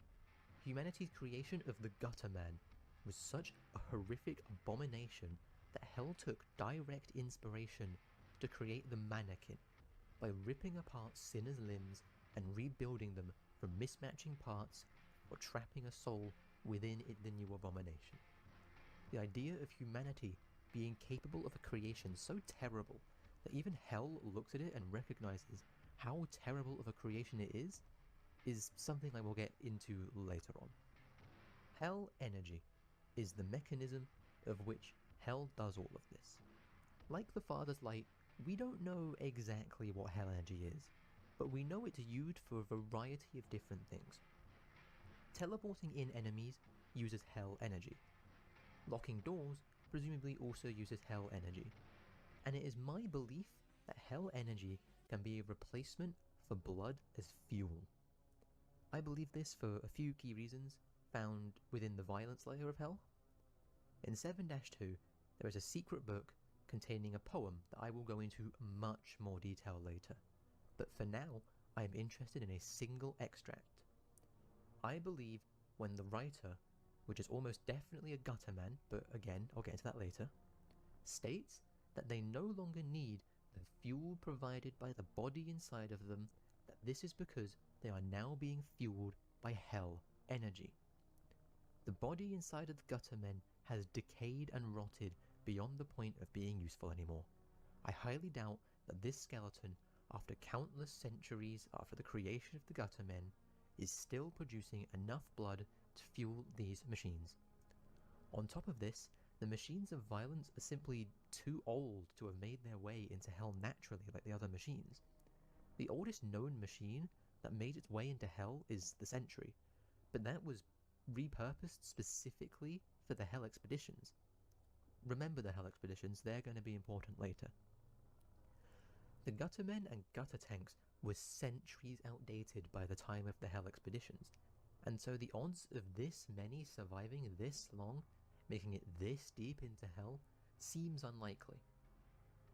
Humanity's creation of the Gutter Man was such a horrific abomination that Hell took direct inspiration to create the Mannequin by ripping apart sinners' limbs and rebuilding them from mismatching parts or trapping a soul within the new abomination. The idea of humanity being capable of a creation so terrible that even Hell looks at it and recognizes how terrible of a creation it is something I will get into later on. Hell energy is the mechanism of which Hell does all of this. Like the Father's Light, we don't know exactly what Hell energy is, but we know it's used for a variety of different things. Teleporting in enemies uses Hell energy. Locking doors presumably also uses Hell energy. And it is my belief that Hell energy can be a replacement for blood as fuel. I believe this for a few key reasons found within the violence layer of Hell. In 7-2, there is a secret book containing a poem that I will go into much more detail later, but for now I am interested in a single extract. I believe when the writer, which is almost definitely a gutter man, but again I'll get into that later, states that they no longer need the fuel provided by the body inside of them, that this is because they are now being fueled by Hell energy. The body inside of the gutter men has decayed and rotted beyond the point of being useful anymore. I highly doubt that this skeleton, after countless centuries after the creation of the gutter men, is still producing enough blood to fuel these machines. On top of this, The machines of violence are simply too old to have made their way into hell naturally like the other machines. The oldest known machine that made its way into hell is the Sentry, but that was repurposed specifically for the Hell Expeditions. Remember the Hell Expeditions, they're going to be important later. The Guttermen and Gutter Tanks were centuries outdated by the time of the Hell Expeditions, and so the odds of this many surviving this long, making it this deep into hell, seems unlikely.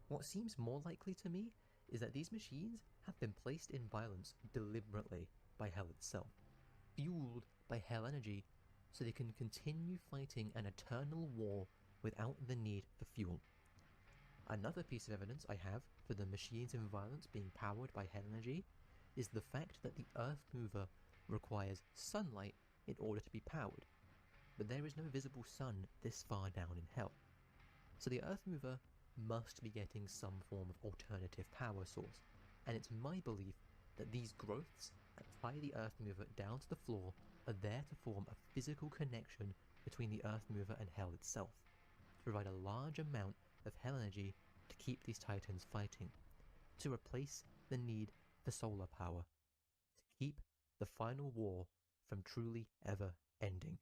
What seems more likely to me is that these machines have been placed in violence deliberately by hell itself, fueled by hell energy, so they can continue fighting an eternal war without the need for fuel. Another piece of evidence I have for the machines in violence being powered by hell energy is the fact that the Earth Mover requires sunlight in order to be powered, but there is no visible sun this far down in hell. So the Earth Mover must be getting some form of alternative power source, and it's my belief that these growths that tie the Earth Mover down to the floor are there to form a physical connection between the Earth Mover and hell itself, to provide a large amount of hell energy to keep these titans fighting, to replace the need for solar power, to keep the final war from truly ever ending.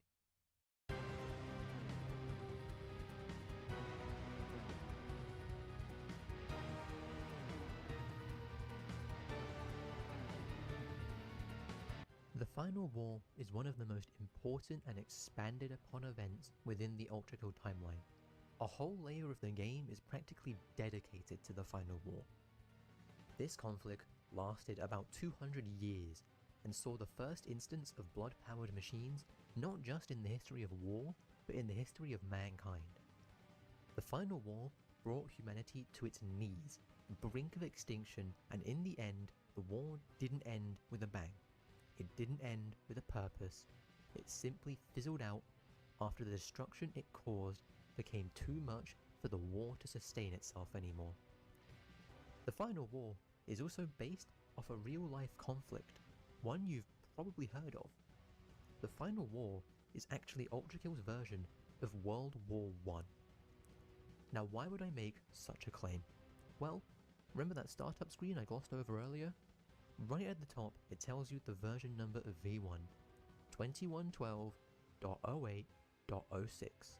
The Final War is one of the most important and expanded upon events within the Ultrakill timeline. A whole layer of the game is practically dedicated to the Final War. This conflict lasted about 200 years and saw the first instance of blood-powered machines not just in the history of war, but in the history of mankind. The Final War brought humanity to its knees, brink of extinction, and in the end, the war didn't end with a bang. It didn't end with a purpose, it simply fizzled out after the destruction it caused became too much for the war to sustain itself anymore. The Final War is also based off a real-life conflict, one you've probably heard of. The Final War is actually Ultrakill's version of World War I. Now why would I make such a claim? Well, remember that startup screen I glossed over earlier? Right at the top, it tells you the version number of V1, 2112.08.06.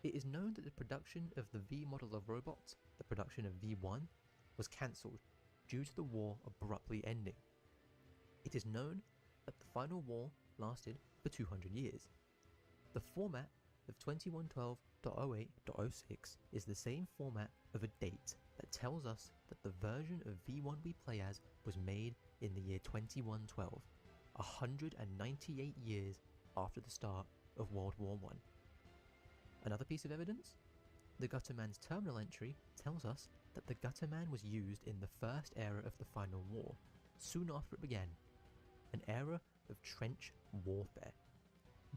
It is known that the production of the V model of robots, the production of V1, was cancelled due to the war abruptly ending. It is known that the Final War lasted for 200 years. The format of 2112.08.06 is the same format of a date that tells us that the version of V1 we play as was made in the year 2112, 198 years after the start of World War I. Another piece of evidence? The Gutterman's terminal entry tells us that the Gutterman was used in the first era of the Final War, soon after it began, an era of trench warfare.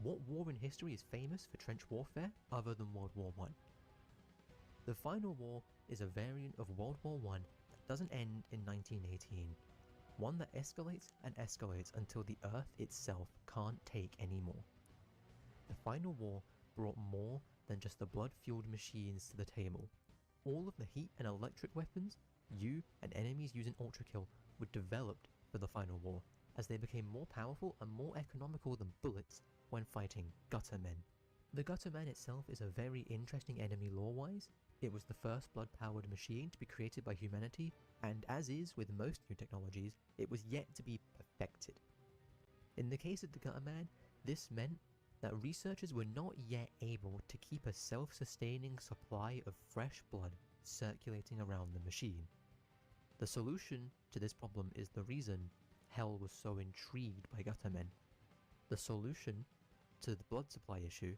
What war in history is famous for trench warfare other than World War I? The Final War is a variant of World War I that doesn't end in 1918, one that escalates and escalates until the Earth itself can't take anymore. The Final War brought more than just the blood-fueled machines to the table. All of the heat and electric weapons you and enemies using Ultrakill were developed for the Final War, as they became more powerful and more economical than bullets when fighting Guttermen. The Gutterman itself is a very interesting enemy lore-wise. It was the first blood-powered machine to be created by humanity, and as is with most new technologies, it was yet to be perfected. In the case of the Gutterman, this meant that researchers were not yet able to keep a self-sustaining supply of fresh blood circulating around the machine. The solution to this problem is the reason Hell was so intrigued by Guttermen. The solution to the blood supply issue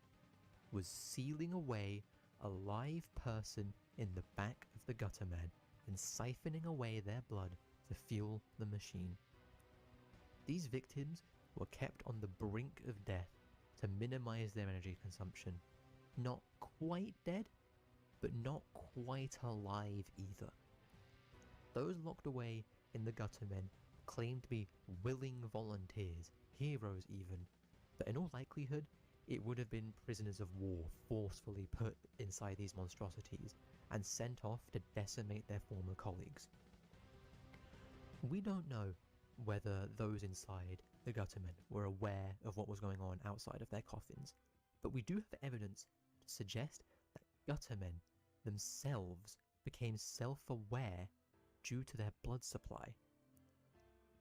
was sealing away a live person in the back of the Gutterman and siphoning away their blood to fuel the machine. These victims were kept on the brink of death to minimize their energy consumption. Not quite dead, but not quite alive either. Those locked away in the Guttermen claimed to be willing volunteers, heroes even, but in all likelihood, it would have been prisoners of war forcefully put inside these monstrosities and sent off to decimate their former colleagues. We don't know whether those inside the Guttermen were aware of what was going on outside of their coffins, but we do have evidence to suggest that Guttermen themselves became self-aware due to their blood supply.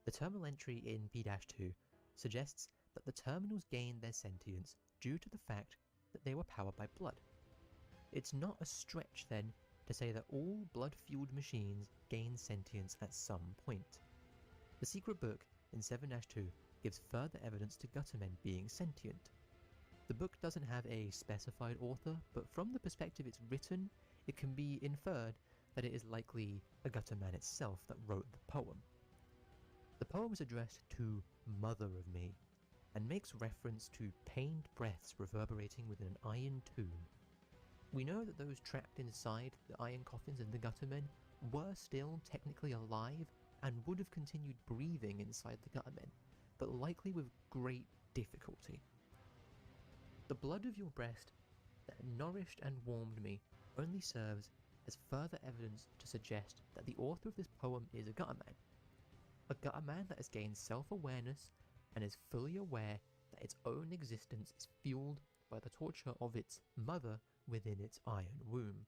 The terminal entry in P-2 suggests that the terminals gained their sentience due to the fact that they were powered by blood. It's not a stretch then to say that all blood-fueled machines gain sentience at some point. The secret book in 7-2 gives further evidence to Guttermen being sentient. The book doesn't have a specified author, but from the perspective it's written, it can be inferred that it is likely a Gutterman itself that wrote the poem. The poem is addressed to Mother of Me, and makes reference to pained breaths reverberating within an iron tomb. We know that those trapped inside the iron coffins in the Guttermen were still technically alive and would have continued breathing inside the Guttermen, but likely with great difficulty. The blood of your breast that nourished and warmed me only serves as further evidence to suggest that the author of this poem is a Gutterman. A Gutterman that has gained self-awareness and is fully aware that its own existence is fueled by the torture of its mother within its iron womb.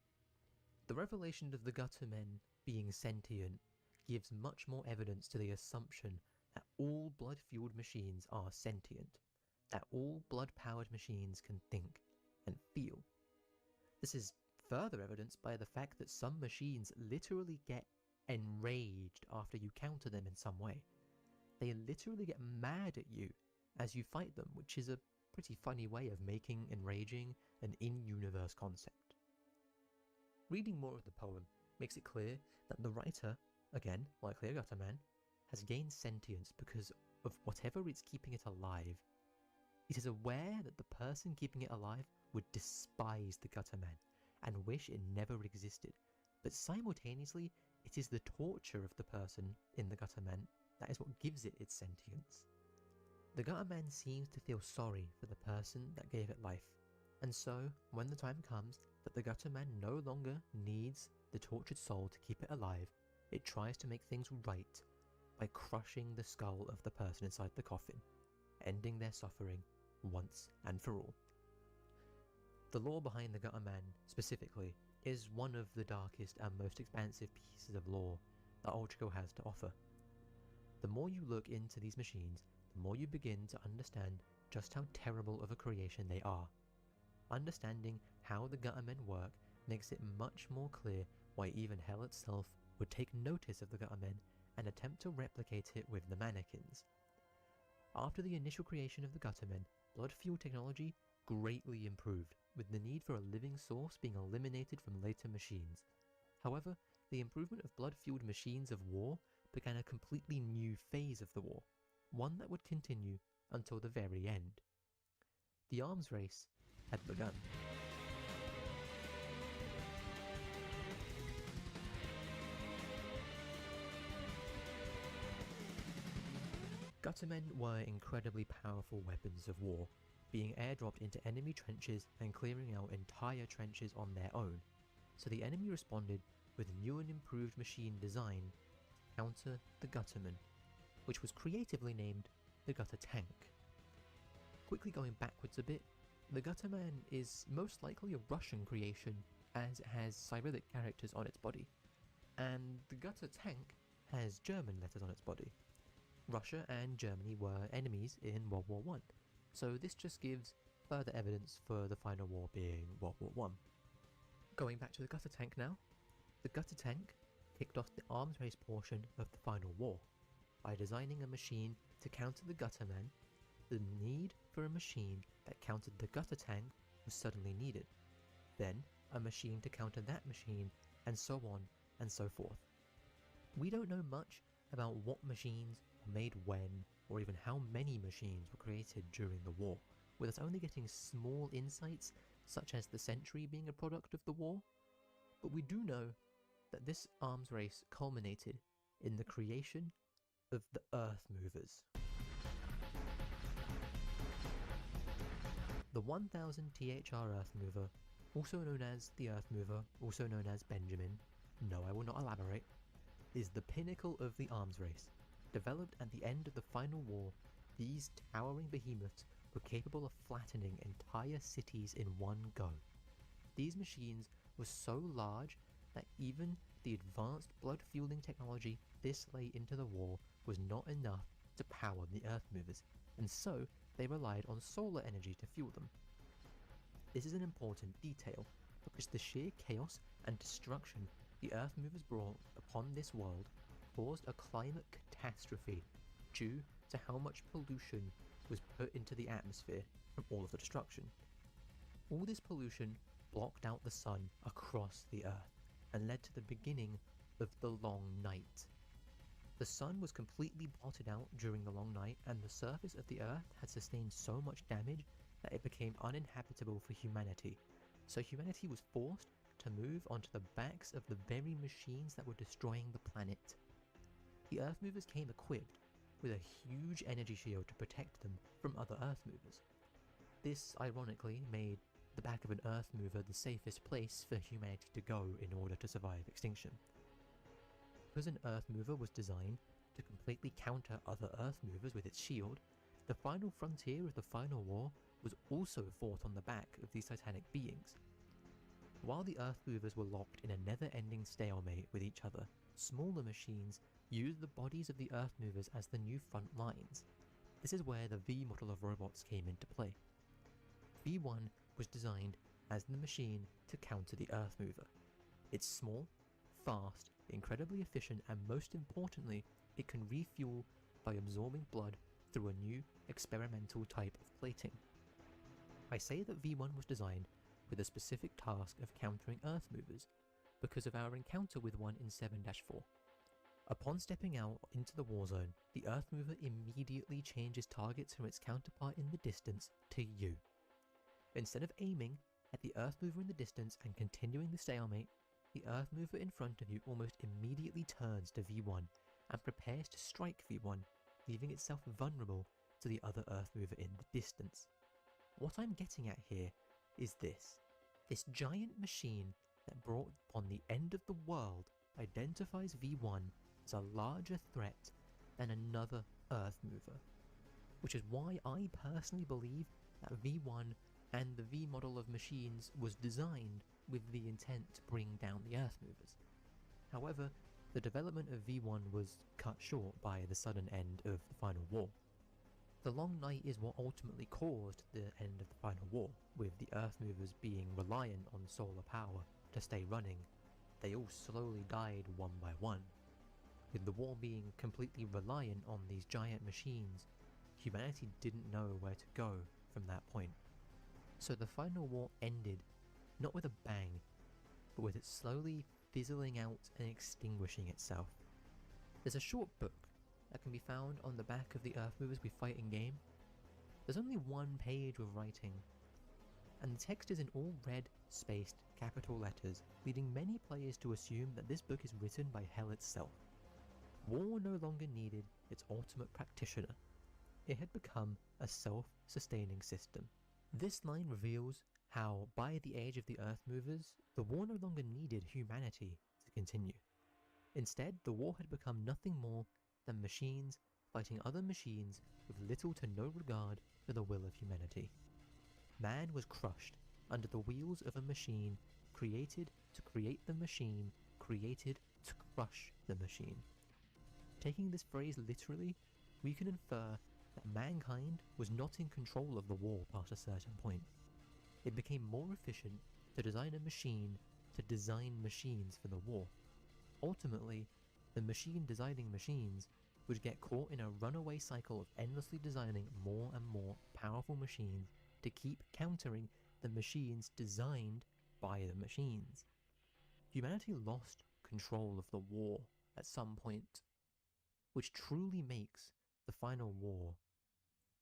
The revelation of the Guttermen being sentient gives much more evidence to the assumption that all blood-fueled machines are sentient, that all blood-powered machines can think and feel. This is further evidenced by the fact that some machines literally get enraged after you counter them in some way. They literally get mad at you as you fight them, which is a pretty funny way of making enraging an in-universe concept. Reading more of the poem makes it clear that the writer, again, likely a Gutterman, has gained sentience because of whatever it's keeping it alive. It is aware that the person keeping it alive would despise the Gutterman and wish it never existed, but simultaneously it is the torture of the person in the Gutterman that is what gives it its sentience. The Gutterman seems to feel sorry for the person that gave it life, and so when the time comes that the Gutterman no longer needs the tortured soul to keep it alive, it tries to make things right by crushing the skull of the person inside the coffin, ending their suffering once and for all. The lore behind the Gutterman, specifically, is one of the darkest and most expansive pieces of lore that Ultrakill has to offer. The more you look into these machines, the more you begin to understand just how terrible of a creation they are. Understanding how the Guttermen work makes it much more clear why even Hell itself would take notice of the Guttermen and attempt to replicate it with the mannequins. After the initial creation of the Guttermen, blood fuel technology greatly improved, with the need for a living source being eliminated from later machines. However, the improvement of blood-fueled machines of war began a completely new phase of the war, one that would continue until the very end. The arms race had begun. Guttermen were incredibly powerful weapons of war, being airdropped into enemy trenches and clearing out entire trenches on their own, so the enemy responded with new and improved machine design to counter the Gutterman, which was creatively named the Gutter Tank. Quickly going backwards a bit, the Gutterman is most likely a Russian creation as it has Cyrillic characters on its body, and the Gutter Tank has German letters on its body. Russia and Germany were enemies in World War I, so this just gives further evidence for the final war being World War I. Going back to the Gutter Tank now, the Gutter Tank kicked off the arms race portion of the final war. By designing a machine to counter the Gutterman, the need for a machine that countered the Gutter Tank was suddenly needed. Then, a machine to counter that machine, and so on and so forth. We don't know much about what machines were made when, or even how many machines were created during the war, with us only getting small insights such as the Sentry being a product of the war. But we do know that this arms race culminated in the creation of the Earth Movers. The 1000 THR Earth Mover, also known as the Earth Mover, also known as Benjamin, no I will not elaborate, is the pinnacle of the arms race. Developed at the end of the Final War, these towering behemoths were capable of flattening entire cities in one go. These machines were so large that even the advanced blood fueling technology this late into the war was not enough to power the Earth Movers, and so they relied on solar energy to fuel them. This is an important detail because the sheer chaos and destruction the Earth Movers brought upon this world caused a climate catastrophe due to how much pollution was put into the atmosphere from all of the destruction. All this pollution blocked out the sun across the Earth and led to the beginning of the Long Night. The sun was completely blotted out during the Long Night, and the surface of the Earth had sustained so much damage that it became uninhabitable for humanity. So humanity was forced to move onto the backs of the very machines that were destroying the planet. The Earth Movers came equipped with a huge energy shield to protect them from other Earth Movers. This, ironically, made the back of an Earth Mover the safest place for humanity to go in order to survive extinction. Because an Earth Mover was designed to completely counter other Earth Movers with its shield, the final frontier of the Final War was also fought on the back of these titanic beings. While the Earth Movers were locked in a never-ending stalemate with each other, smaller machines used the bodies of the Earth Movers as the new front lines. This is where the V model of robots came into play. V1 was designed as the machine to counter the Earth Mover. It's small, fast, incredibly efficient, and most importantly, it can refuel by absorbing blood through a new experimental type of plating. I say that V1 was designed with a specific task of countering Earth Movers because of our encounter with one in 7-4. Upon stepping out into the war zone, the Earth Mover immediately changes targets from its counterpart in the distance to you. Instead of aiming at the Earth Mover in the distance and continuing the stalemate, the Earth Mover in front of you almost immediately turns to V1 and prepares to strike V1, leaving itself vulnerable to the other Earth Mover in the distance. What I'm getting at here is this. This giant machine that brought upon the end of the world identifies V1 as a larger threat than another Earth Mover, which is why I personally believe that V1 and the V model of machines was designed with the intent to bring down the Earth Movers. However, the development of V1 was cut short by the sudden end of the Final War. The Long Night is what ultimately caused the end of the Final War, with the Earth Movers being reliant on solar power to stay running. They all slowly died one by one. With the war being completely reliant on these giant machines, humanity didn't know where to go from that point. So the Final War ended not with a bang, but with it slowly fizzling out and extinguishing itself. There's a short book that can be found on the back of the Earth Movers We Fight in game. There's only one page of writing, and the text is in all red, spaced, capital letters, leading many players to assume that this book is written by hell itself. War no longer needed its ultimate practitioner. It had become a self-sustaining system. This line reveals how, by the age of the Earth Movers, the war no longer needed humanity to continue. Instead, the war had become nothing more than machines fighting other machines with little to no regard for the will of humanity. Man was crushed under the wheels of a machine created to create the machine created to crush the machine. Taking this phrase literally, we can infer that mankind was not in control of the war past a certain point. It became more efficient to design a machine to design machines for the war. Ultimately, the machine designing machines would get caught in a runaway cycle of endlessly designing more and more powerful machines to keep countering the machines designed by the machines. Humanity lost control of the war at some point, which truly makes the Final War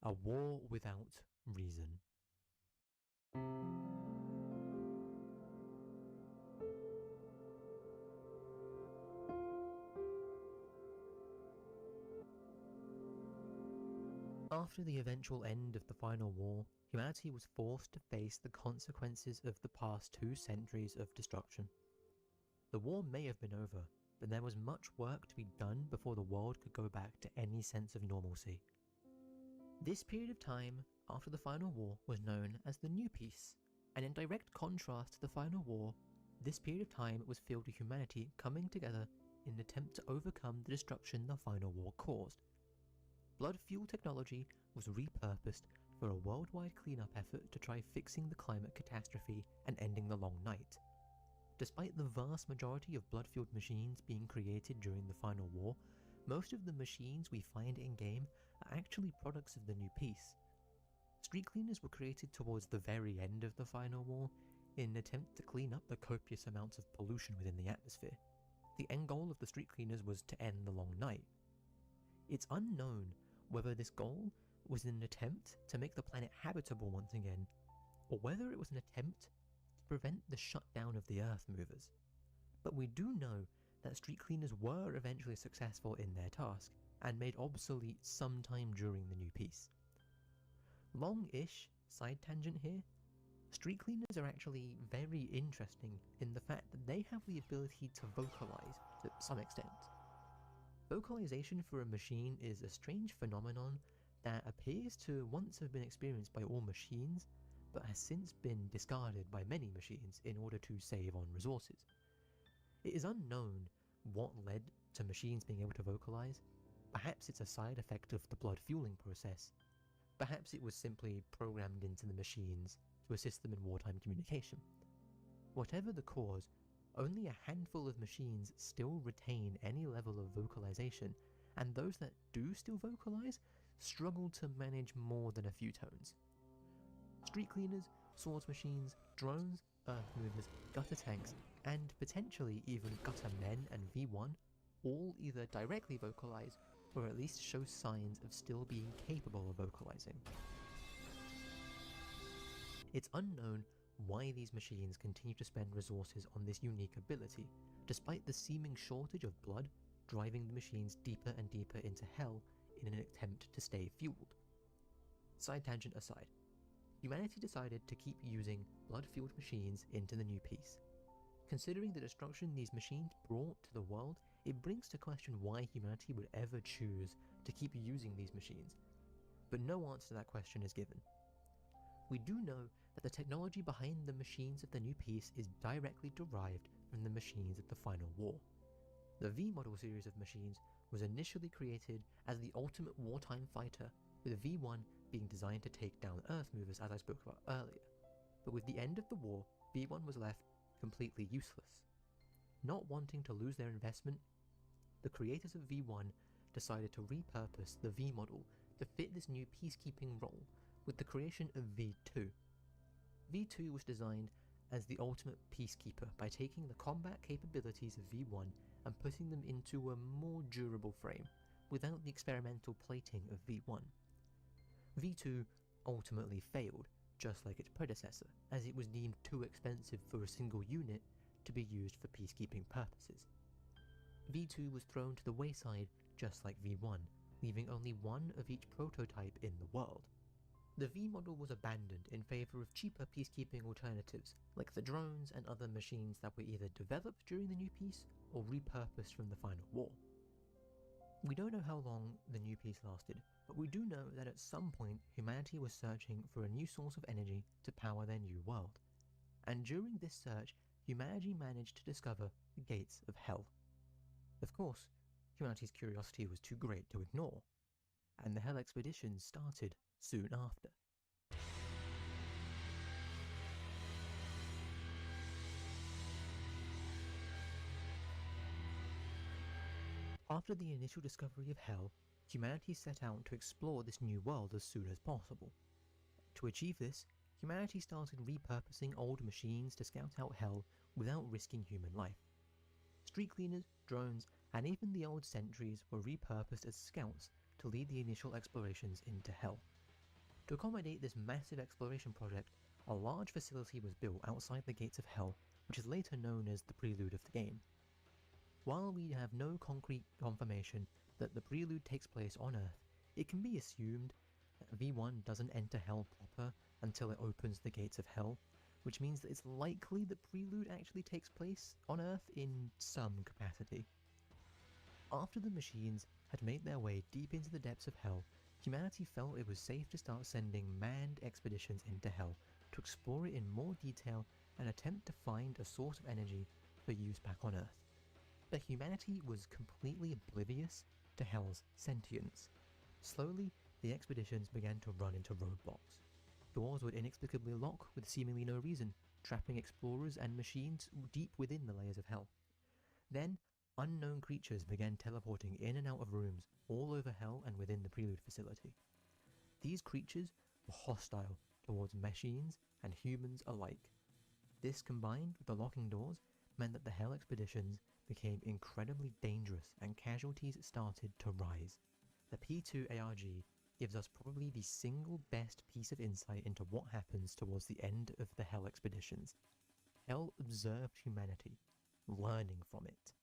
a war without reason. After the eventual end of the Final War, humanity was forced to face the consequences of the past 2 centuries of destruction. The war may have been over, but there was much work to be done before the world could go back to any sense of normalcy. This period of time after the final war was known as the New Peace, and in direct contrast to the final war, this period of time was filled with humanity coming together in an attempt to overcome the destruction the final war caused. Blood fuel technology was repurposed for a worldwide cleanup effort to try fixing the climate catastrophe and ending the long night. Despite the vast majority of blood-fueled machines being created during the final war, most of the machines we find in-game are actually products of the New Peace. Street cleaners were created towards the very end of the final war in an attempt to clean up the copious amounts of pollution within the atmosphere. The end goal of the street cleaners was to end the long night. It's unknown whether this goal was an attempt to make the planet habitable once again, or whether it was an attempt to prevent the shutdown of the Earth movers. But we do know that street cleaners were eventually successful in their task, and made obsolete sometime during the New Peace. Long-ish side tangent here, street cleaners are actually very interesting in the fact that they have the ability to vocalize to some extent. Vocalization for a machine is a strange phenomenon that appears to once have been experienced by all machines, but has since been discarded by many machines in order to save on resources. It is unknown what led to machines being able to vocalize. Perhaps it's a side effect of the blood fueling process. Perhaps it was simply programmed into the machines to assist them in wartime communication. Whatever the cause, only a handful of machines still retain any level of vocalization, and those that do still vocalize struggle to manage more than a few tones. Street cleaners, swords machines, drones, earth movers, gutter tanks, and potentially even gutter men and V1 all either directly vocalize or at least show signs of still being capable of vocalizing. It's unknown why these machines continue to spend resources on this unique ability, despite the seeming shortage of blood driving the machines deeper and deeper into hell in an attempt to stay fueled. Side tangent aside, humanity decided to keep using blood-fueled machines into the New Peace. Considering the destruction these machines brought to the world, it brings to question why humanity would ever choose to keep using these machines, but no answer to that question is given. We do know that the technology behind the machines of the New Peace is directly derived from the machines of the Final War. The V-model series of machines was initially created as the ultimate wartime fighter, with V1 being designed to take down Earth movers as I spoke about earlier. But with the end of the war, V1 was left completely useless. Not wanting to lose their investment, the creators of V1 decided to repurpose the V model to fit this new peacekeeping role with the creation of V2. V2 was designed as the ultimate peacekeeper by taking the combat capabilities of V1 and putting them into a more durable frame, without the experimental plating of V1. V2 ultimately failed, just like its predecessor, as it was deemed too expensive for a single unit to be used for peacekeeping purposes. V2 was thrown to the wayside just like V1, leaving only one of each prototype in the world. The V model was abandoned in favour of cheaper peacekeeping alternatives, like the drones and other machines that were either developed during the New Peace or repurposed from the Final War. We don't know how long the New Peace lasted, but we do know that at some point humanity was searching for a new source of energy to power their new world. And during this search, humanity managed to discover the gates of hell. Of course, humanity's curiosity was too great to ignore, and the Hell expedition started soon after. After the initial discovery of Hell, humanity set out to explore this new world as soon as possible. To achieve this, humanity started repurposing old machines to scout out Hell without risking human life. Street cleaners, drones, and even the old sentries were repurposed as scouts to lead the initial explorations into Hell. To accommodate this massive exploration project, a large facility was built outside the gates of Hell, which is later known as the Prelude of the game. While we have no concrete confirmation that the Prelude takes place on Earth, it can be assumed that V1 doesn't enter Hell proper and until it opens the gates of hell, which means that it's likely the prelude actually takes place on Earth in some capacity. After the machines had made their way deep into the depths of hell, humanity felt it was safe to start sending manned expeditions into hell to explore it in more detail and attempt to find a source of energy for use back on Earth. But humanity was completely oblivious to hell's sentience. Slowly, the expeditions began to run into roadblocks. Doors would inexplicably lock with seemingly no reason, trapping explorers and machines deep within the layers of hell. Then, unknown creatures began teleporting in and out of rooms all over hell and within the Prelude facility. These creatures were hostile towards machines and humans alike. This, combined with the locking doors, meant that the hell expeditions became incredibly dangerous and casualties started to rise. The P2 ARG gives us probably the single best piece of insight into what happens towards the end of the hell expeditions. Hell observed humanity, learning from it.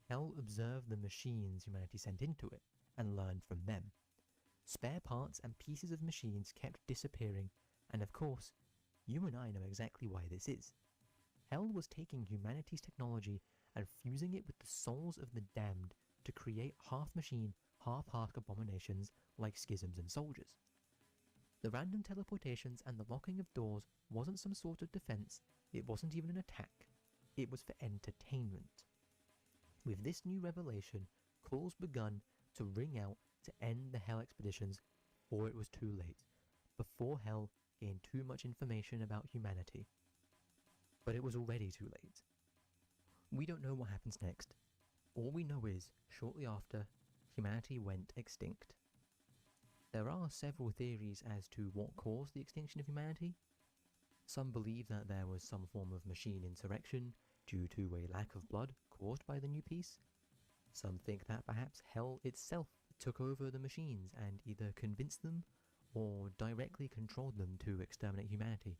Hell observed the machines humanity sent into it, and learned from them. Spare parts and pieces of machines kept disappearing, and of course, you and I know exactly why this is. Hell was taking humanity's technology and fusing it with the souls of the damned to create half-machine, half-heart abominations like schisms and soldiers. The random teleportations and the locking of doors wasn't some sort of defense, it wasn't even an attack, it was for entertainment. With this new revelation, calls begun to ring out to end the Hell expeditions before it was too late, before Hell gained too much information about humanity. But it was already too late. We don't know what happens next. All we know is, shortly after, humanity went extinct. There are several theories as to what caused the extinction of humanity. Some believe that there was some form of machine insurrection due to a lack of blood caused by the new peace. Some think that perhaps Hell itself took over the machines and either convinced them or directly controlled them to exterminate humanity.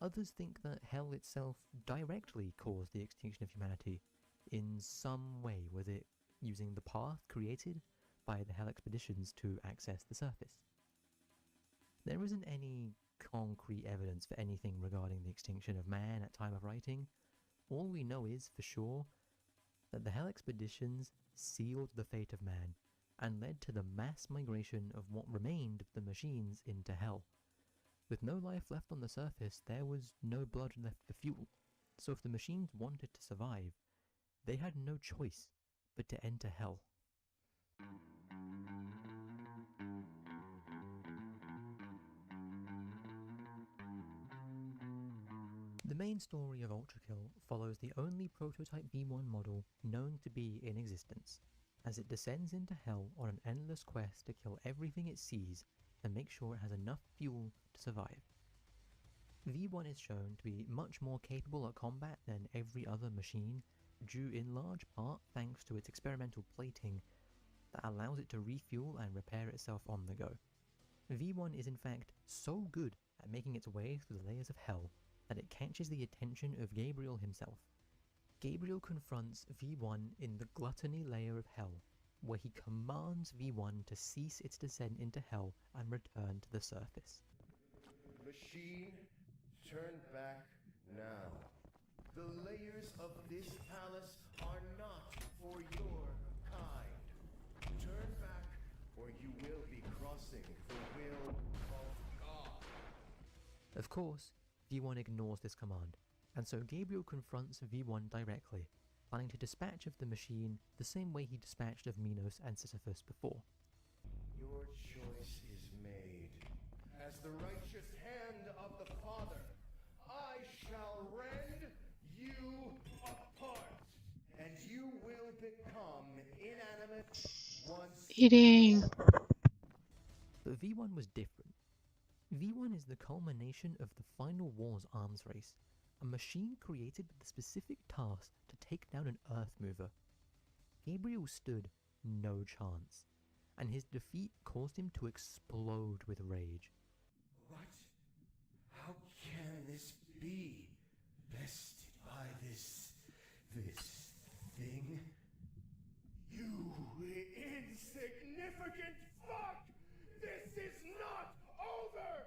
Others think that Hell itself directly caused the extinction of humanity in some way, with it using the path created by the Hell expeditions to access the surface. There isn't any concrete evidence for anything regarding the extinction of man at time of writing. All we know is, for sure, that the Hell expeditions sealed the fate of man and led to the mass migration of what remained of the machines into Hell. With no life left on the surface, there was no blood left for fuel, so if the machines wanted to survive, they had no choice but to enter Hell. The main story of Ultrakill follows the only prototype V1 model known to be in existence, as it descends into Hell on an endless quest to kill everything it sees and make sure it has enough fuel to survive. V1 is shown to be much more capable at combat than every other machine, due in large part thanks to its experimental plating that allows it to refuel and repair itself on the go. V1 is in fact so good at making its way through the layers of Hell that it catches the attention of Gabriel himself. Gabriel confronts V1 in the Gluttony layer of Hell, where he commands V1 to cease its descent into Hell and return to the surface. Machine, turn back now. The layers of this palace are not for your kind. Turn back, or you will be crossing the will of God. Of course, V1 ignores this command, and so Gabriel confronts V1 directly, planning to dispatch of the machine the same way he dispatched of Minos and Sisyphus before. Your choice is made. As the righteous hand of the Father, I shall rend you apart, and you will become inanimate once Eating. But V1 was different. V1 is the culmination of the Final War's arms race, a machine created with the specific task to take down an Earth mover. Gabriel stood no chance, and his defeat caused him to explode with rage. What? How can this be? Bested by this thing? You insignificant fuck! This is not over!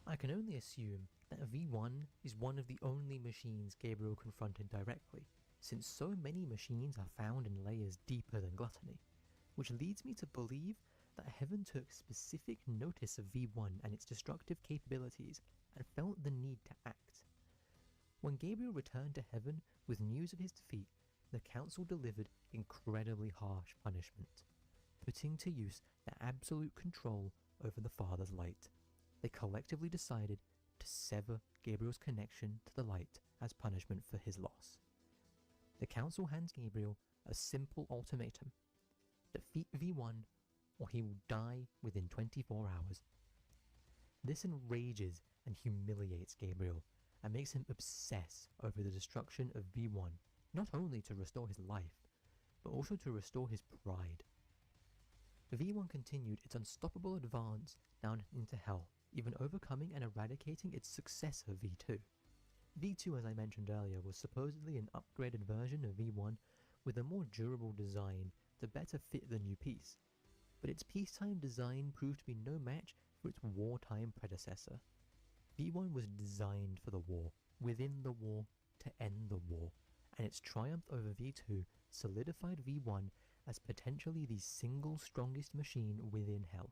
I can only assume that V1 is one of the only machines Gabriel confronted directly, since so many machines are found in layers deeper than Gluttony, which leads me to believe that Heaven took specific notice of V1 and its destructive capabilities and felt the need to act. When Gabriel returned to Heaven with news of his defeat, the Council delivered incredibly harsh punishment, putting to use their absolute control over the Father's light. They collectively decided to sever Gabriel's connection to the light as punishment for his loss. The Council hands Gabriel a simple ultimatum: defeat V1 or he will die within 24 hours. This enrages and humiliates Gabriel and makes him obsess over the destruction of V1, not only to restore his life, but also to restore his pride. V1 continued its unstoppable advance down into Hell, even overcoming and eradicating its successor V2. V2, as I mentioned earlier, was supposedly an upgraded version of V1 with a more durable design to better fit the new piece, but its peacetime design proved to be no match for its wartime predecessor. V1 was designed for the war, within the war, to end the war, and its triumph over V2 solidified V1 as potentially the single strongest machine within Hell.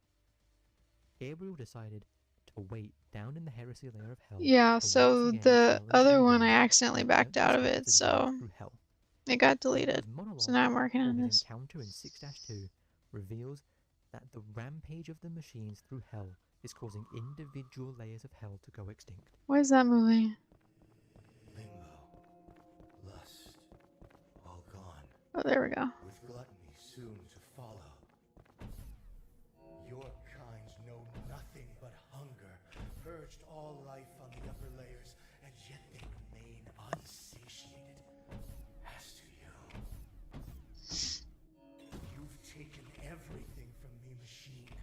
Gabriel decided to wait down in the heresy layer of Hell. Yeah, to so once again the challenge other one V1 I accidentally and backed out of attempt it, his journey so through Hell. it got deleted. Gabriel's monologue, So now I'm working or on his this. encounter in 6-2, reveals that the rampage of the machines through Hell is causing individual layers of Hell to go extinct. Why is that moving? Limbo, lust, all gone, Oh, there we go. with gluttony soon to follow. Your kinds know nothing but hunger, purged all life on the upper layers, and yet they remain unsatiated. As to you, you've taken everything from me, machine,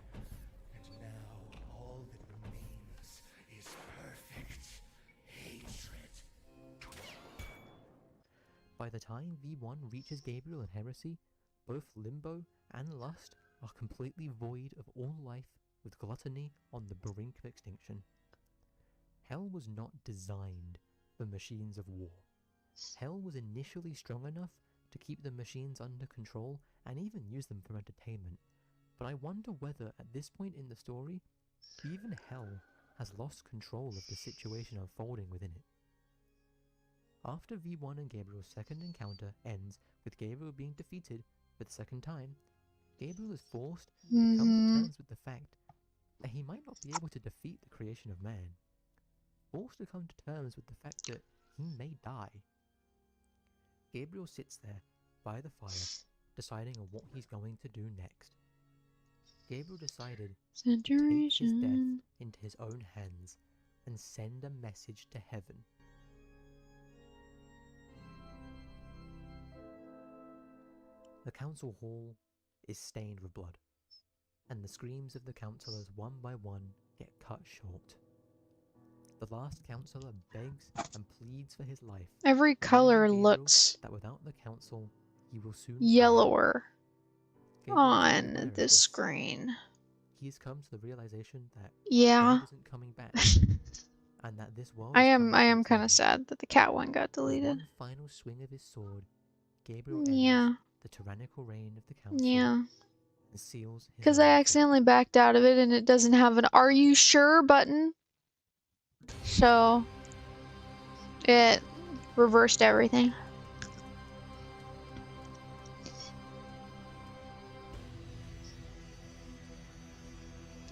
and now all that remains is perfect hatred. By the time V1 reaches Gabriel and Heresy, both Limbo and Lust are completely void of all life, with gluttony on the brink of extinction. Hell was not designed for machines of war. Hell was initially strong enough to keep the machines under control and even use them for entertainment, but I wonder whether at this point in the story, even Hell has lost control of the situation unfolding within it. After V1 and Gabriel's second encounter ends with Gabriel being defeated for the second time, Gabriel is forced to come to terms with the fact that he might not be able to defeat the creation of man. Forced to come to terms with the fact that he may die. Gabriel sits there by the fire, deciding on what he's going to do next. Gabriel decided to take his death into his own hands and send a message to heaven. The council hall is stained with blood, and the screams of the councillors one by one get cut short. The last councillor begs and pleads for his life. Every color Gabriel looks that without the council, he will soon yellower fail. Gabriel is aware on of the this. screen. He has come to the realization that Yeah. God isn't coming back, and that this world I is am coming to its kind end. of sad that the cat one got With deleted. one final swing of his sword, Gabriel Yeah. ends the tyrannical reign of the council Yeah. and seals his Because own I fate. accidentally backed out of it and it doesn't have an "Are you sure?" button. So it reversed everything.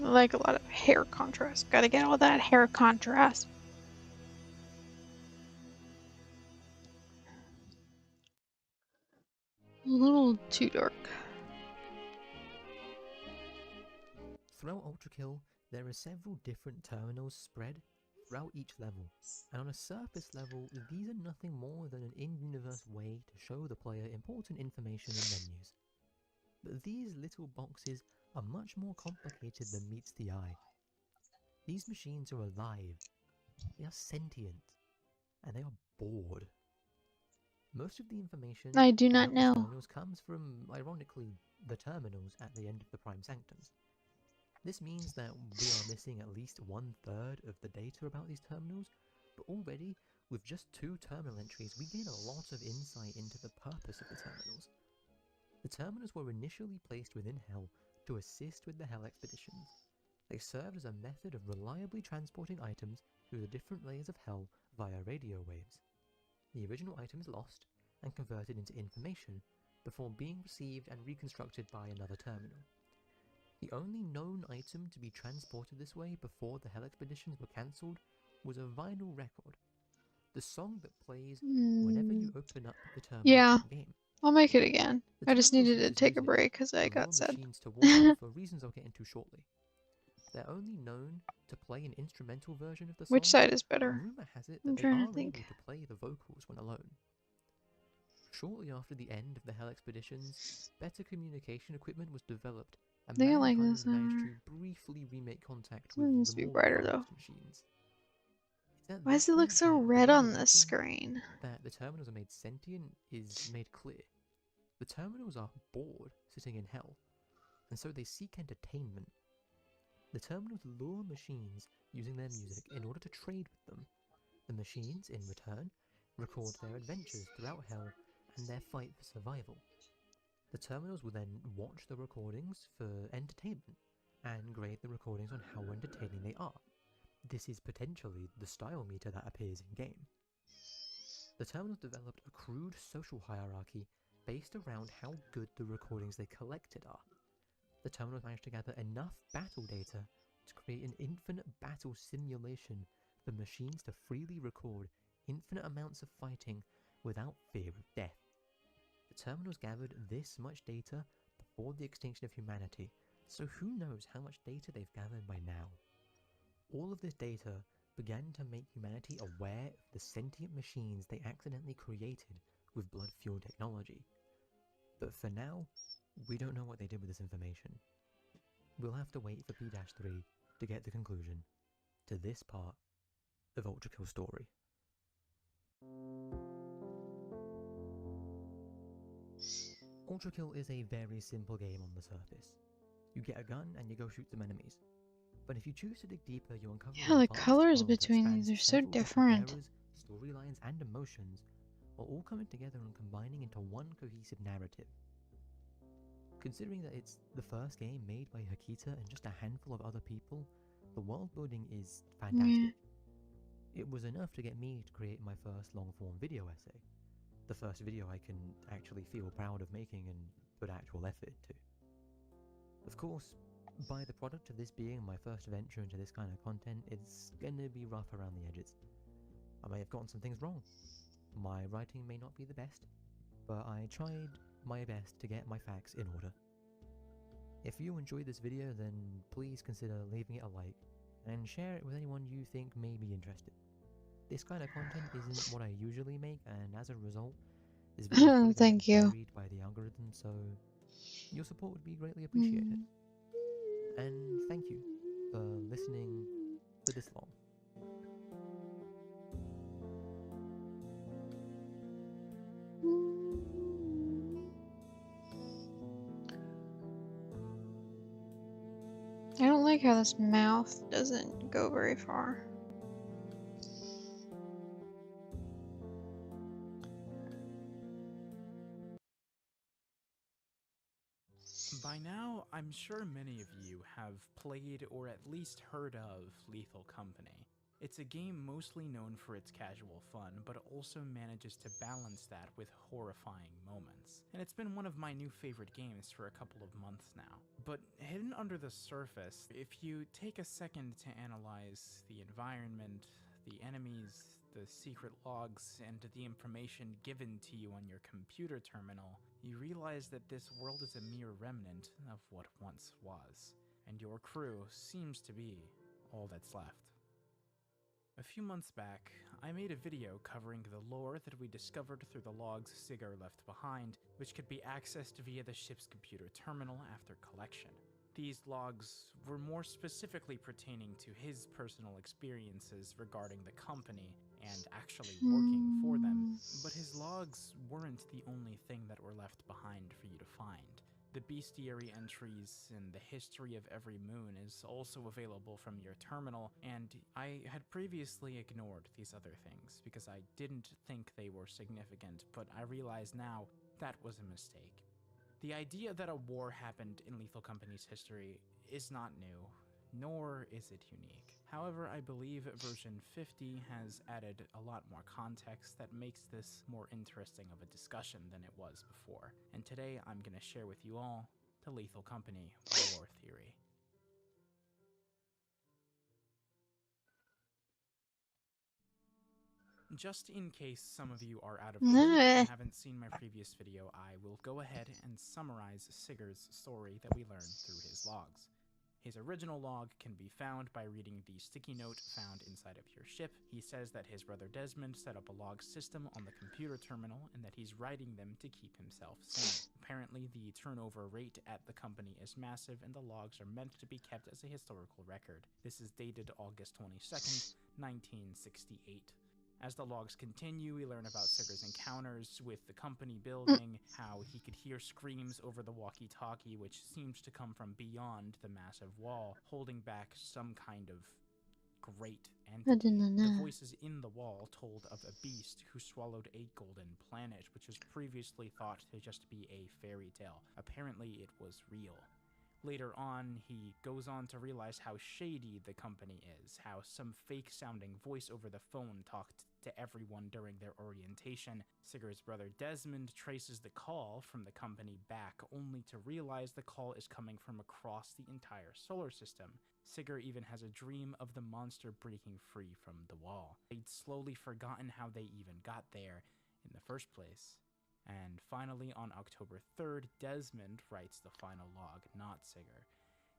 I like a lot of hair contrast. Gotta get all that hair contrast. A little too dark. Throughout Ultrakill, there are several different terminals spread throughout each level, and on a surface level, these are nothing more than an in-universe way to show the player important information and menus. But these little boxes are much more complicated than meets the eye. These machines are alive, they are sentient, and they are bored. Most of the information I do not about these know. terminals comes from, ironically, the terminals at the end of the Prime Sanctums. This means that we are missing at least 1/3 of the data about these terminals, but already, with just 2 terminal entries, we gain a lot of insight into the purpose of the terminals. The terminals were initially placed within Hell to assist with the Hell expeditions. They served as a method of reliably transporting items through the different layers of Hell via radio waves. The original item is lost and converted into information before being received and reconstructed by another terminal. The only known item to be transported this way before the Hell expeditions were cancelled was a vinyl record, the song that plays whenever you open up the terminal Yeah. in-game. I'll make it again. The I just terminals needed to use take a music break because I to lure got sad. machines to water for reasons I'll get into shortly. They're only known to play an instrumental version of the song. Which side is But better? rumor has it I'm that they trying are to think. able to play the vocals when alone. Shortly after the end of the Hell expeditions, better communication equipment was developed, and I think I like mankind this managed better. to briefly remake contact This with one needs the to be more brighter, advanced though. machines. It's at Why this does it look point so that red the on very this reason screen? that the terminals are made sentient is made clear. The terminals are bored sitting in Hell, and so they seek entertainment. The terminals lure machines using their music in order to trade with them. The machines, in return, record their adventures throughout Hell and their fight for survival. The terminals will then watch the recordings for entertainment and grade the recordings on how entertaining they are. This is potentially the style meter that appears in-game. The terminals developed a crude social hierarchy based around how good the recordings they collected are. The terminals managed to gather enough battle data to create an infinite battle simulation for machines to freely record infinite amounts of fighting without fear of death. The terminals gathered this much data before the extinction of humanity, so who knows how much data they've gathered by now. All of this data began to make humanity aware of the sentient machines they accidentally created with blood-fueled technology. But for now, we don't know what they did with this information. We'll have to wait for P-3 to get the conclusion to this part of Ultrakill's story. Ultrakill is a very simple game on the surface. You get a gun and you go shoot some enemies. But if you choose to dig deeper, you uncover Yeah, a the vast colors world that between spans these are so several different different. eras, storylines, and emotions, while all coming together and combining into one cohesive narrative. Considering that it's the first game made by Hakita and just a handful of other people, the world building is fantastic. It was enough to get me to create my first long-form video essay. The first video I can actually feel proud of making and put actual effort into. Of course, by the product of this being my first venture into this kind of content, it's gonna be rough around the edges. I may have gotten some things wrong. My writing may not be the best, but I tried my best to get my facts in order. If you enjoyed this video, then please consider leaving it a like, and share it with anyone you think may be interested. This kind of content isn't what I usually make, and as a result, this video is probably gonna Thank get you. buried by the algorithm, so your support would be greatly appreciated. And thank you for listening for this long. I don't like how this mouth doesn't go very far. By now, I'm sure many of you have played or at least heard of Lethal Company. It's a game mostly known for its casual fun, but also manages to balance that with horrifying moments. And it's been one of my new favorite games for a couple of months now. But hidden under the surface, if you take a second to analyze the environment, the enemies, the secret logs, and the information given to you on your computer terminal, you realize that this world is a mere remnant of what once was, and your crew seems to be all that's left. A few months back, I made a video covering the lore that we discovered through the logs Sigar left behind, which could be accessed via the ship's computer terminal after collection. These logs were more specifically pertaining to his personal experiences regarding the company and actually working for them, but his logs weren't the only thing that were left behind for you to find. The bestiary entries and the history of every moon is also available from your terminal, and I had previously ignored these other things because I didn't think they were significant, but I realize now that was a mistake. The idea that a war happened in Lethal Company's history is not new, nor is it unique. However, I believe version 50 has added a lot more context that makes this more interesting of a discussion than it was before. And today I'm going to share with you all the Lethal Company war theory. Just in case some of you are out of the loop and haven't seen my previous video, I will go ahead and summarize Sigurd's story that we learned through his logs. His original log can be found by reading the sticky note found inside of your ship. He says that his brother Desmond set up a log system on the computer terminal and that he's writing them to keep himself sane. Apparently, the turnover rate at the company is massive and the logs are meant to be kept as a historical record. This is dated August 22nd, 1968. As the logs continue, we learn about Sigurd's encounters with the company building, how he could hear screams over the walkie-talkie, which seemed to come from beyond the massive wall, holding back some kind of great entity. The voices in the wall told of a beast who swallowed a golden planet, which was previously thought to just be a fairy tale. Apparently, it was real. Later on, he goes on to realize how shady the company is, how some fake-sounding voice over the phone talked to everyone during their orientation. Sigurd's brother Desmond traces the call from the company back, only to realize the call is coming from across the entire solar system. Sigurd even has a dream of the monster breaking free from the wall. They'd slowly forgotten how they even got there in the first place. And finally, on October 3rd, Desmond writes the final log, not Sigurd.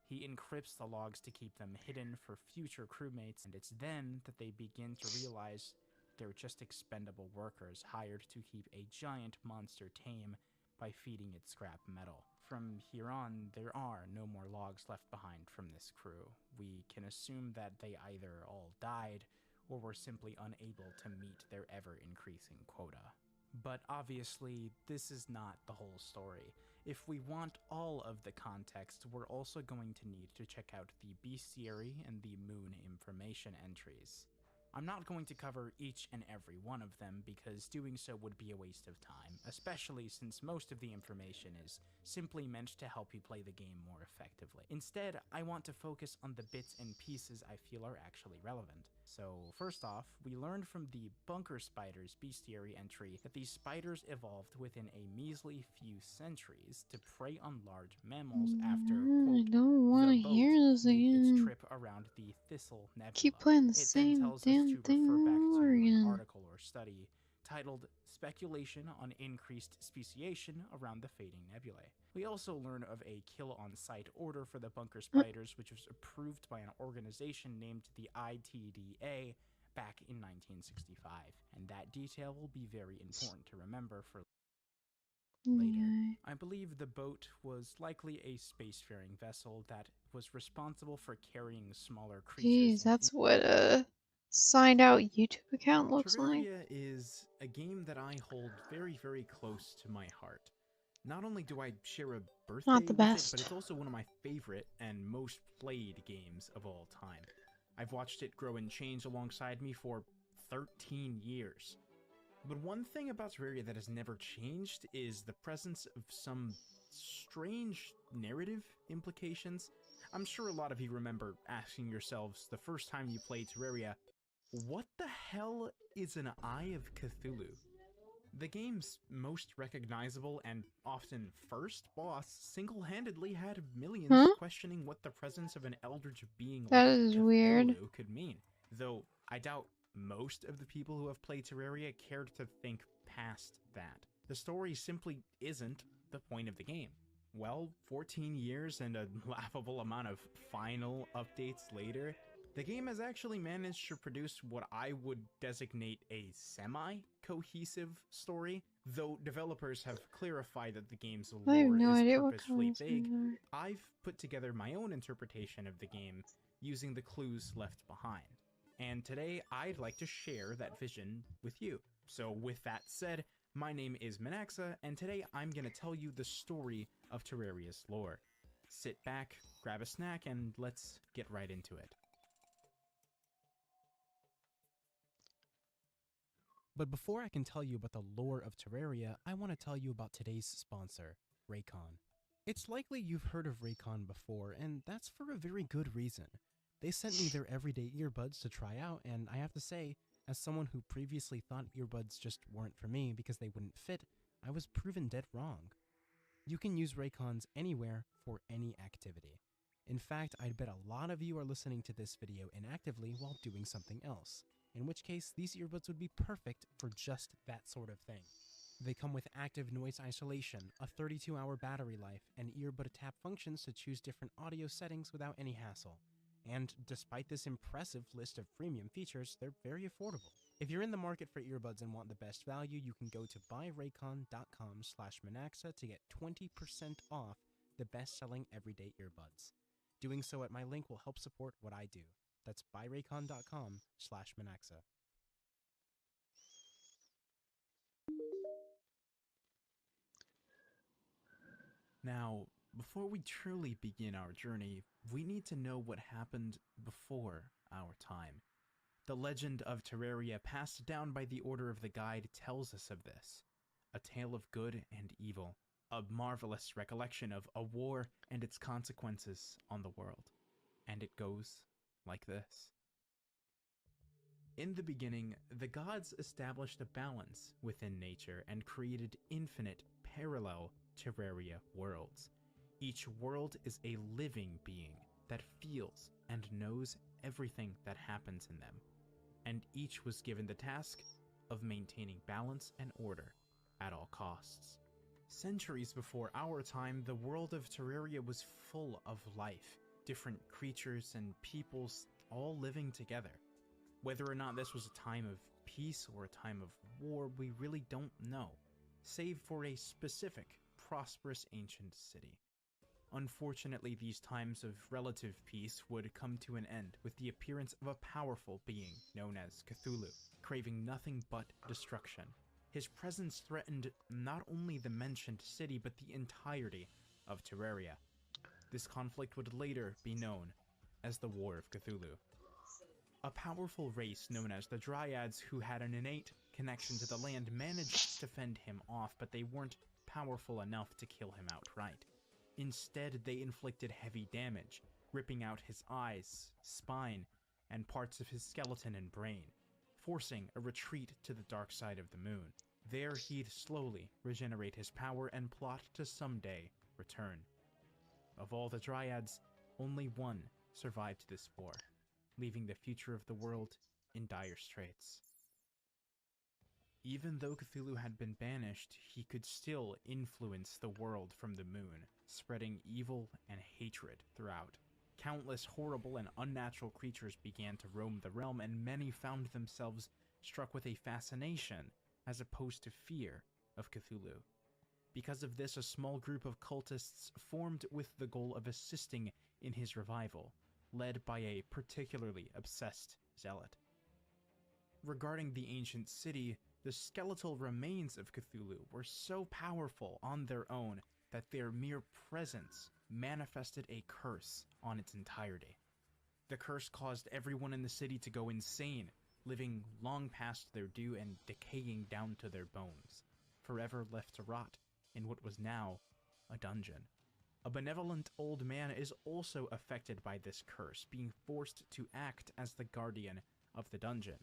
He encrypts the logs to keep them hidden for future crewmates, and it's then that they begin to realize they're just expendable workers hired to keep a giant monster tame by feeding it scrap metal. From here on, there are no more logs left behind from this crew. We can assume that they either all died or were simply unable to meet their ever-increasing quota. But obviously, this is not the whole story. If we want all of the context, we're also going to need to check out the bestiary and the moon information entries. I'm not going to cover each and every one of them because doing so would be a waste of time, especially since most of the information is simply meant to help you play the game more effectively. Instead, I want to focus on the bits and pieces I feel are actually relevant. So first off, we learned from the bunker spiders bestiary entry that these spiders evolved within a measly few centuries to prey on large mammals after, quote, I don't want to the boat hear this made its again. trip around the Thistle Nebula. Keep playing the It then same tells us damn to thing refer back to over an again. article or study titled Speculation on Increased Speciation Around the Fading Nebulae. We also learn of a kill-on-site order for the bunker spiders, which was approved by an organization named the ITDA back in 1965, and that detail will be very important to remember for later. I believe the boat was likely a spacefaring vessel that was responsible for carrying smaller creatures. Jeez, that's what a signed out YouTube account looks like. Terraria is a game that I hold very, very close to my heart. Not only do I share a birthday Not the with best. it, but it's also one of my favorite and most played games of all time. I've watched it grow and change alongside me for 13 years. But one thing about Terraria that has never changed is the presence of some strange narrative implications. I'm sure a lot of you remember asking yourselves the first time you played Terraria, what the hell is an Eye of Cthulhu? The game's most recognizable and often first boss single-handedly had millions questioning what the presence of an eldritch being like Cthulhu weird. could mean. Though I doubt most of the people who have played Terraria cared to think past that. The story simply isn't the point of the game. Well, 14 years and a laughable amount of final updates later, the game has actually managed to produce what I would designate a semi-cohesive story. Though developers have clarified that the game's I have lore no is idea what purposefully colors vague, these are. I've put together my own interpretation of the game using the clues left behind. And today, I'd like to share that vision with you. So with that said, My name is Manaxa, and today I'm going to tell you the story of Terraria's lore. Sit back, grab a snack, and let's get right into it. But before I can tell you about the lore of Terraria, I want to tell you about today's sponsor, Raycon. It's likely you've heard of Raycon before, and that's for a very good reason. They sent me their everyday earbuds to try out, and I have to say, as someone who previously thought earbuds just weren't for me because they wouldn't fit, I was proven dead wrong. You can use Raycons anywhere for any activity. In fact, I'd bet a lot of you are listening to this video inactively while doing something else, in which case these earbuds would be perfect for just that sort of thing. They come with active noise isolation, a 32-hour battery life, and earbud tap functions to choose different audio settings without any hassle. And despite this impressive list of premium features, they're very affordable. If you're in the market for earbuds and want the best value, you can go to buyraycon.com/Manaxa to get 20% off the best-selling everyday earbuds. Doing so at my link will help support what I do. That's buyraycon.com/Manaxa. Now, before we truly begin our journey, we need to know what happened before our time. The legend of Terraria passed down by the Order of the Guide tells us of this. A tale of good and evil, a marvelous recollection of a war and its consequences on the world. And it goes like this. In the beginning, the gods established a balance within nature and created infinite, parallel Terraria worlds. Each world is a living being that feels and knows everything that happens in them, and each was given the task of maintaining balance and order at all costs. Centuries before our time, the world of Terraria was full of life, different creatures and peoples all living together. Whether or not this was a time of peace or a time of war, we really don't know, save for a specific, prosperous ancient city. Unfortunately, these times of relative peace would come to an end with the appearance of a powerful being known as Cthulhu, craving nothing but destruction. His presence threatened not only the mentioned city, but the entirety of Terraria. This conflict would later be known as the War of Cthulhu. A powerful race known as the Dryads, who had an innate connection to the land, managed to fend him off, but they weren't powerful enough to kill him outright. Instead, they inflicted heavy damage, ripping out his eyes, spine, and parts of his skeleton and brain, forcing a retreat to the dark side of the moon. There he'd slowly regenerate his power and plot to someday return. Of all the Dryads, only one survived this war, leaving the future of the world in dire straits. Even though Cthulhu had been banished, he could still influence the world from the moon, spreading evil and hatred throughout. Countless horrible and unnatural creatures began to roam the realm, and many found themselves struck with a fascination, as opposed to fear, of Cthulhu. Because of this, a small group of cultists formed with the goal of assisting in his revival, led by a particularly obsessed zealot. Regarding the ancient city, the skeletal remains of Cthulhu were so powerful on their own that their mere presence manifested a curse on its entirety. The curse caused everyone in the city to go insane, living long past their due and decaying down to their bones, forever left to rot in what was now a dungeon. A benevolent old man is also affected by this curse, being forced to act as the guardian of the dungeon.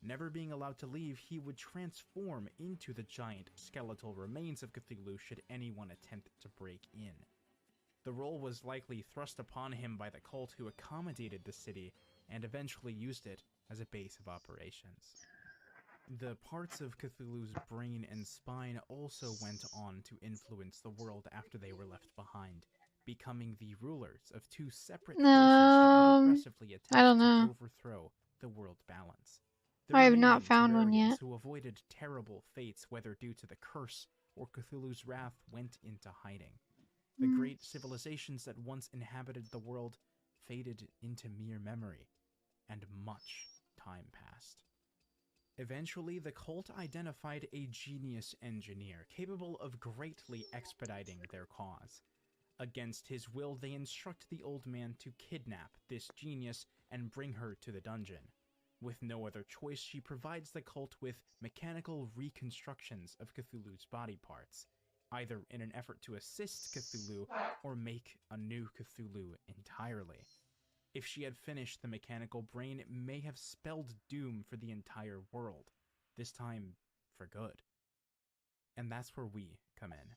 Never being allowed to leave, he would transform into the giant skeletal remains of Cthulhu should anyone attempt to break in. The role was likely thrust upon him by the cult, who accommodated the city and eventually used it as a base of operations. The parts of Cthulhu's brain and spine also went on to influence the world after they were left behind, becoming the rulers of two separate forces that would aggressively I don't attempt to know. overthrow the world balance. The I have not remaining found one Terrarians yet. who avoided terrible fates, whether due to the curse or Cthulhu's wrath, went into hiding. The great civilizations that once inhabited the world faded into mere memory, and much time passed. Eventually, the cult identified a genius engineer capable of greatly expediting their cause. Against his will, they instruct the old man to kidnap this genius and bring her to the dungeon. With no other choice, she provides the cult with mechanical reconstructions of Cthulhu's body parts, either in an effort to assist Cthulhu or make a new Cthulhu entirely. If she had finished the mechanical brain, it may have spelled doom for the entire world, this time for good. And that's where we come in.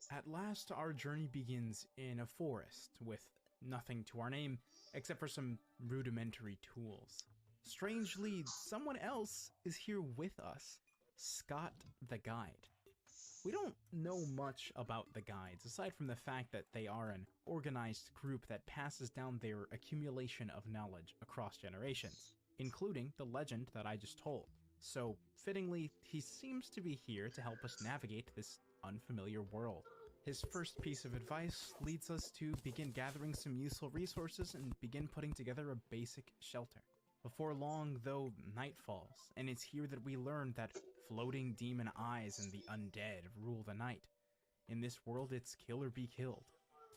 At last, our journey begins in a forest with nothing to our name except for some rudimentary tools. Strangely, someone else is here with us, Scott the Guide. We don't know much about the guides, aside from the fact that they are an organized group that passes down their accumulation of knowledge across generations, including the legend that I just told. So, fittingly, he seems to be here to help us navigate this unfamiliar world. His first piece of advice leads us to begin gathering some useful resources and begin putting together a basic shelter. Before long, though, night falls, and it's here that we learn that floating demon eyes and the undead rule the night. In this world, it's kill or be killed.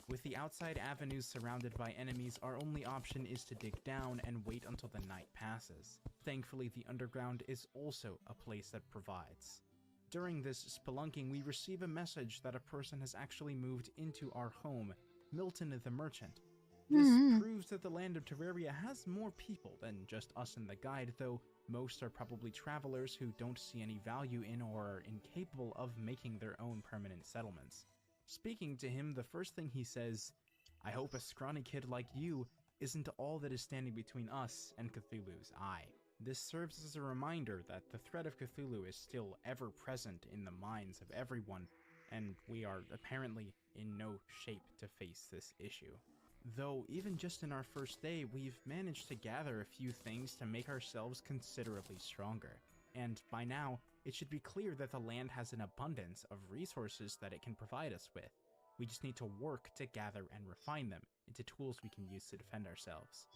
With the outside avenues surrounded by enemies, our only option is to dig down and wait until the night passes. Thankfully, the underground is also a place that provides. During this spelunking, we receive a message that a person has actually moved into our home, Milton the Merchant. This proves that the land of Terraria has more people than just us and the guide, though most are probably travelers who don't see any value in or are incapable of making their own permanent settlements. Speaking to him, the first thing he says, "I hope a scrawny kid like you isn't all that is standing between us and Cthulhu's eye." This serves as a reminder that the threat of Cthulhu is still ever present in the minds of everyone, and we are apparently in no shape to face this issue. Though, even just in our first day, we've managed to gather a few things to make ourselves considerably stronger. And by now, it should be clear that the land has an abundance of resources that it can provide us with. We just need to work to gather and refine them into tools we can use to defend ourselves.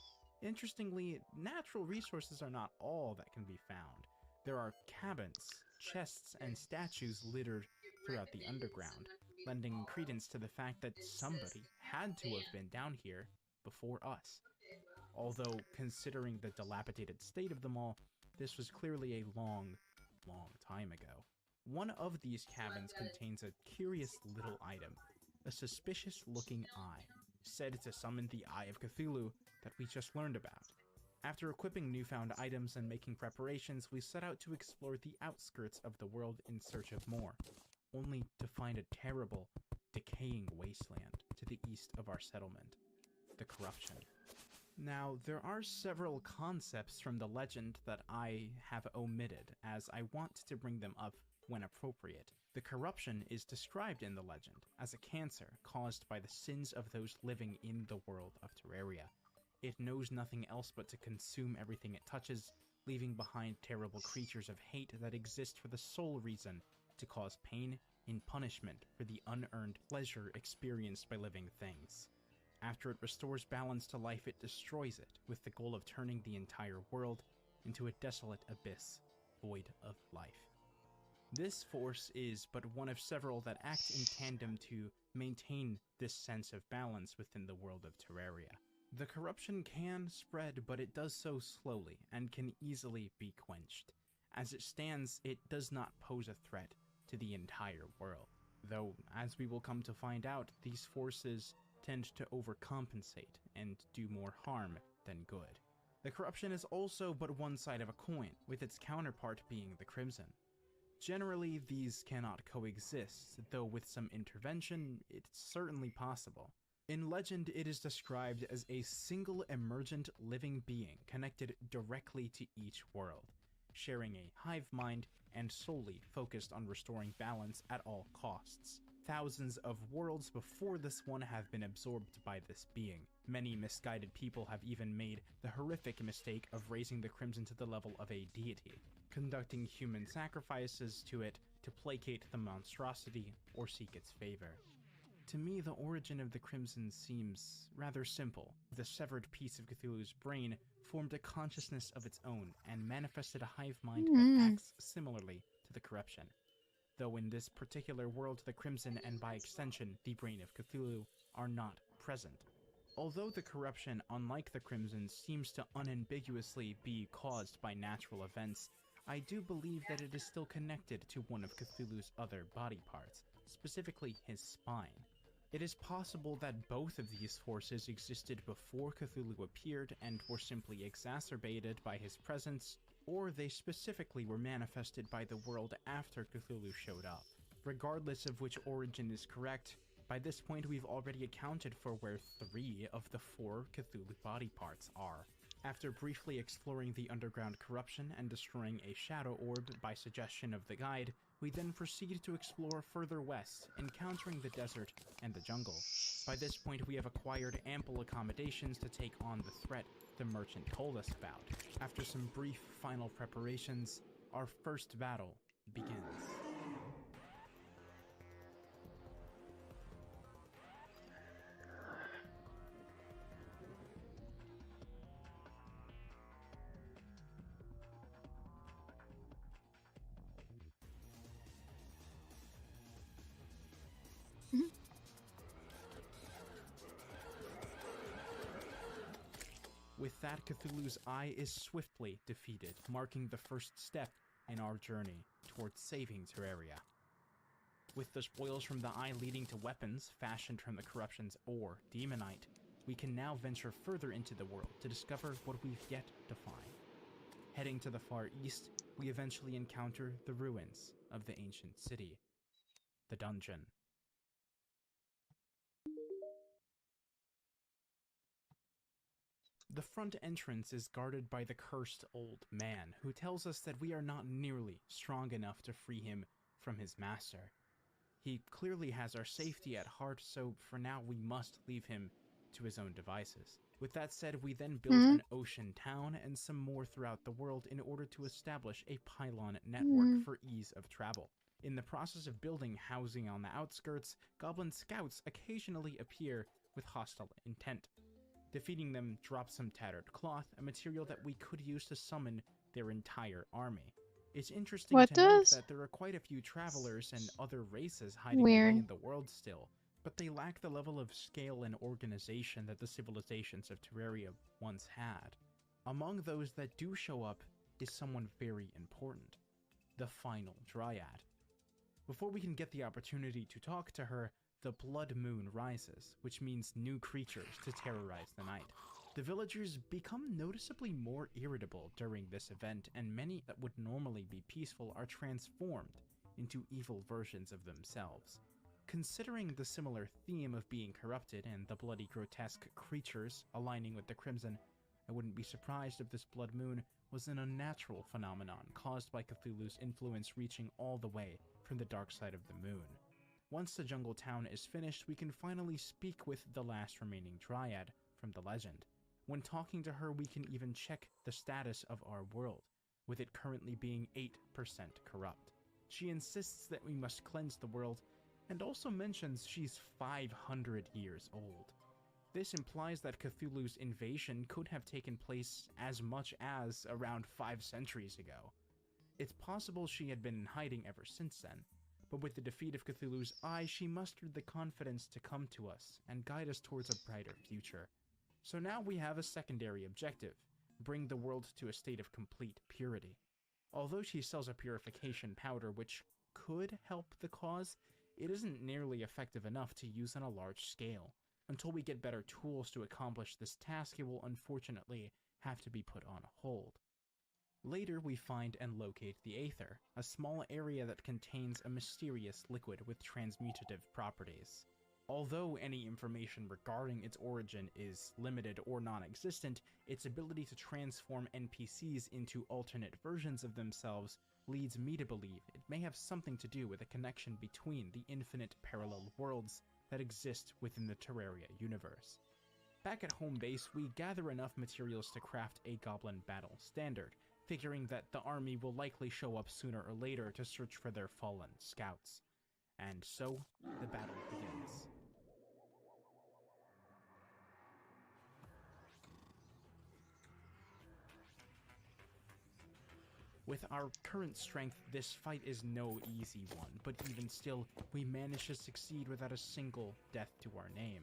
Interestingly, natural resources are not all that can be found. There are cabins, chests, and statues littered throughout the underground, lending credence to the fact that somebody had to have been down here before us. Although, considering the dilapidated state of them all, this was clearly a long, long time ago. One of these cabins contains a curious little item, a suspicious-looking eye, said to summon the Eye of Cthulhu that we just learned about. After equipping newfound items and making preparations, we set out to explore the outskirts of the world in search of more, only to find a terrible, decaying wasteland to the east of our settlement, the Corruption. Now, there are several concepts from the legend that I have omitted, as I want to bring them up when appropriate. The Corruption is described in the legend as a cancer caused by the sins of those living in the world of Terraria. It knows nothing else but to consume everything it touches, leaving behind terrible creatures of hate that exist for the sole reason to cause pain in punishment for the unearned pleasure experienced by living things. After it restores balance to life, it destroys it, with the goal of turning the entire world into a desolate abyss, void of life. This force is but one of several that act in tandem to maintain this sense of balance within the world of Terraria. The corruption can spread, but it does so slowly, and can easily be quenched. As it stands, it does not pose a threat to the entire world. Though, as we will come to find out, these forces tend to overcompensate and do more harm than good. The corruption is also but one side of a coin, with its counterpart being the crimson. Generally, these cannot coexist, though with some intervention, it's certainly possible. In legend, it is described as a single emergent living being connected directly to each world, sharing a hive mind and solely focused on restoring balance at all costs. Thousands of worlds before this one have been absorbed by this being. Many misguided people have even made the horrific mistake of raising the Crimson to the level of a deity, conducting human sacrifices to it to placate the monstrosity or seek its favor. To me, the origin of the Crimson seems rather simple. The severed piece of Cthulhu's brain formed a consciousness of its own and manifested a hive mind that acts similarly to the corruption. Though in this particular world, the Crimson and by extension, the brain of Cthulhu, are not present. Although the corruption, unlike the Crimson, seems to unambiguously be caused by natural events, I do believe that it is still connected to one of Cthulhu's other body parts, specifically his spine. It is possible that both of these forces existed before Cthulhu appeared and were simply exacerbated by his presence, or they specifically were manifested by the world after Cthulhu showed up. Regardless of which origin is correct, by this point we've already accounted for where 3 of the 4 Cthulhu body parts are. After briefly exploring the underground corruption and destroying a shadow orb by suggestion of the guide, we then proceed to explore further west, encountering the desert and the jungle. By this point we have acquired ample accommodations to take on the threat the merchant told us about. After some brief final preparations, our first battle begins. With that, Cthulhu's eye is swiftly defeated, marking the first step in our journey towards saving Terraria. With the spoils from the eye leading to weapons fashioned from the corruption's ore, Demonite, we can now venture further into the world to discover what we've yet to find. Heading to the far east, we eventually encounter the ruins of the ancient city, the dungeon. The front entrance is guarded by the cursed old man, who tells us that we are not nearly strong enough to free him from his master. He clearly has our safety at heart, so for now we must leave him to his own devices. With that said, we then build an ocean town and some more throughout the world in order to establish a pylon network for ease of travel. In the process of building housing on the outskirts, goblin scouts occasionally appear with hostile intent. Defeating them drops some tattered cloth, a material that we could use to summon their entire army. It's interesting to note that there are quite a few travelers and other races hiding away in the world still, but they lack the level of scale and organization that the civilizations of Terraria once had. Among those that do show up is someone very important, the Final Dryad. Before we can get the opportunity to talk to her, the blood moon rises, which means new creatures to terrorize the night. The villagers become noticeably more irritable during this event, and many that would normally be peaceful are transformed into evil versions of themselves. Considering the similar theme of being corrupted and the bloody grotesque creatures aligning with the Crimson, I wouldn't be surprised if this blood moon was an unnatural phenomenon caused by Cthulhu's influence reaching all the way from the dark side of the moon. Once the jungle town is finished, we can finally speak with the last remaining Dryad from the legend. When talking to her, we can even check the status of our world, with it currently being 8% corrupt. She insists that we must cleanse the world, and also mentions she's 500 years old. This implies that Cthulhu's invasion could have taken place as much as around 5 centuries ago. It's possible she had been in hiding ever since then, but with the defeat of Cthulhu's eye, she mustered the confidence to come to us and guide us towards a brighter future. So now we have a secondary objective: bring the world to a state of complete purity. Although she sells a purification powder which could help the cause, it isn't nearly effective enough to use on a large scale. Until we get better tools to accomplish this task, it will unfortunately have to be put on hold. Later, we find and locate the Aether, a small area that contains a mysterious liquid with transmutative properties. Although any information regarding its origin is limited or non-existent, its ability to transform NPCs into alternate versions of themselves leads me to believe it may have something to do with a connection between the infinite parallel worlds that exist within the Terraria universe. Back at home base, we gather enough materials to craft a goblin battle standard, figuring that the army will likely show up sooner or later to search for their fallen scouts. And so, the battle begins. With our current strength, this fight is no easy one, but even still, we manage to succeed without a single death to our name,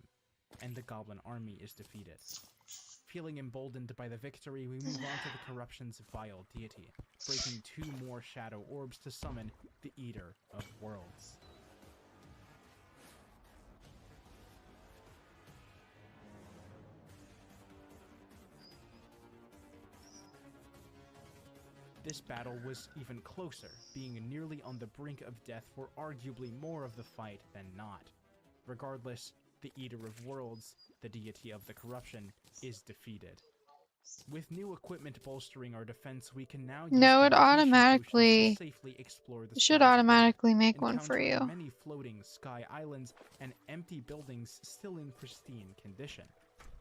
and the goblin army is defeated. Feeling emboldened by the victory, we move on to the corruption's vile deity, breaking 2 more shadow orbs to summon the Eater of Worlds. This battle was even closer, being nearly on the brink of death for arguably more of the fight than not. Regardless, the Eater of Worlds, the deity of the corruption, is defeated. With new equipment bolstering our defense, we can now use No, it levitation potions to safely explore the should skies above, automatically make one for encountering you. many floating sky islands and empty buildings still in pristine condition.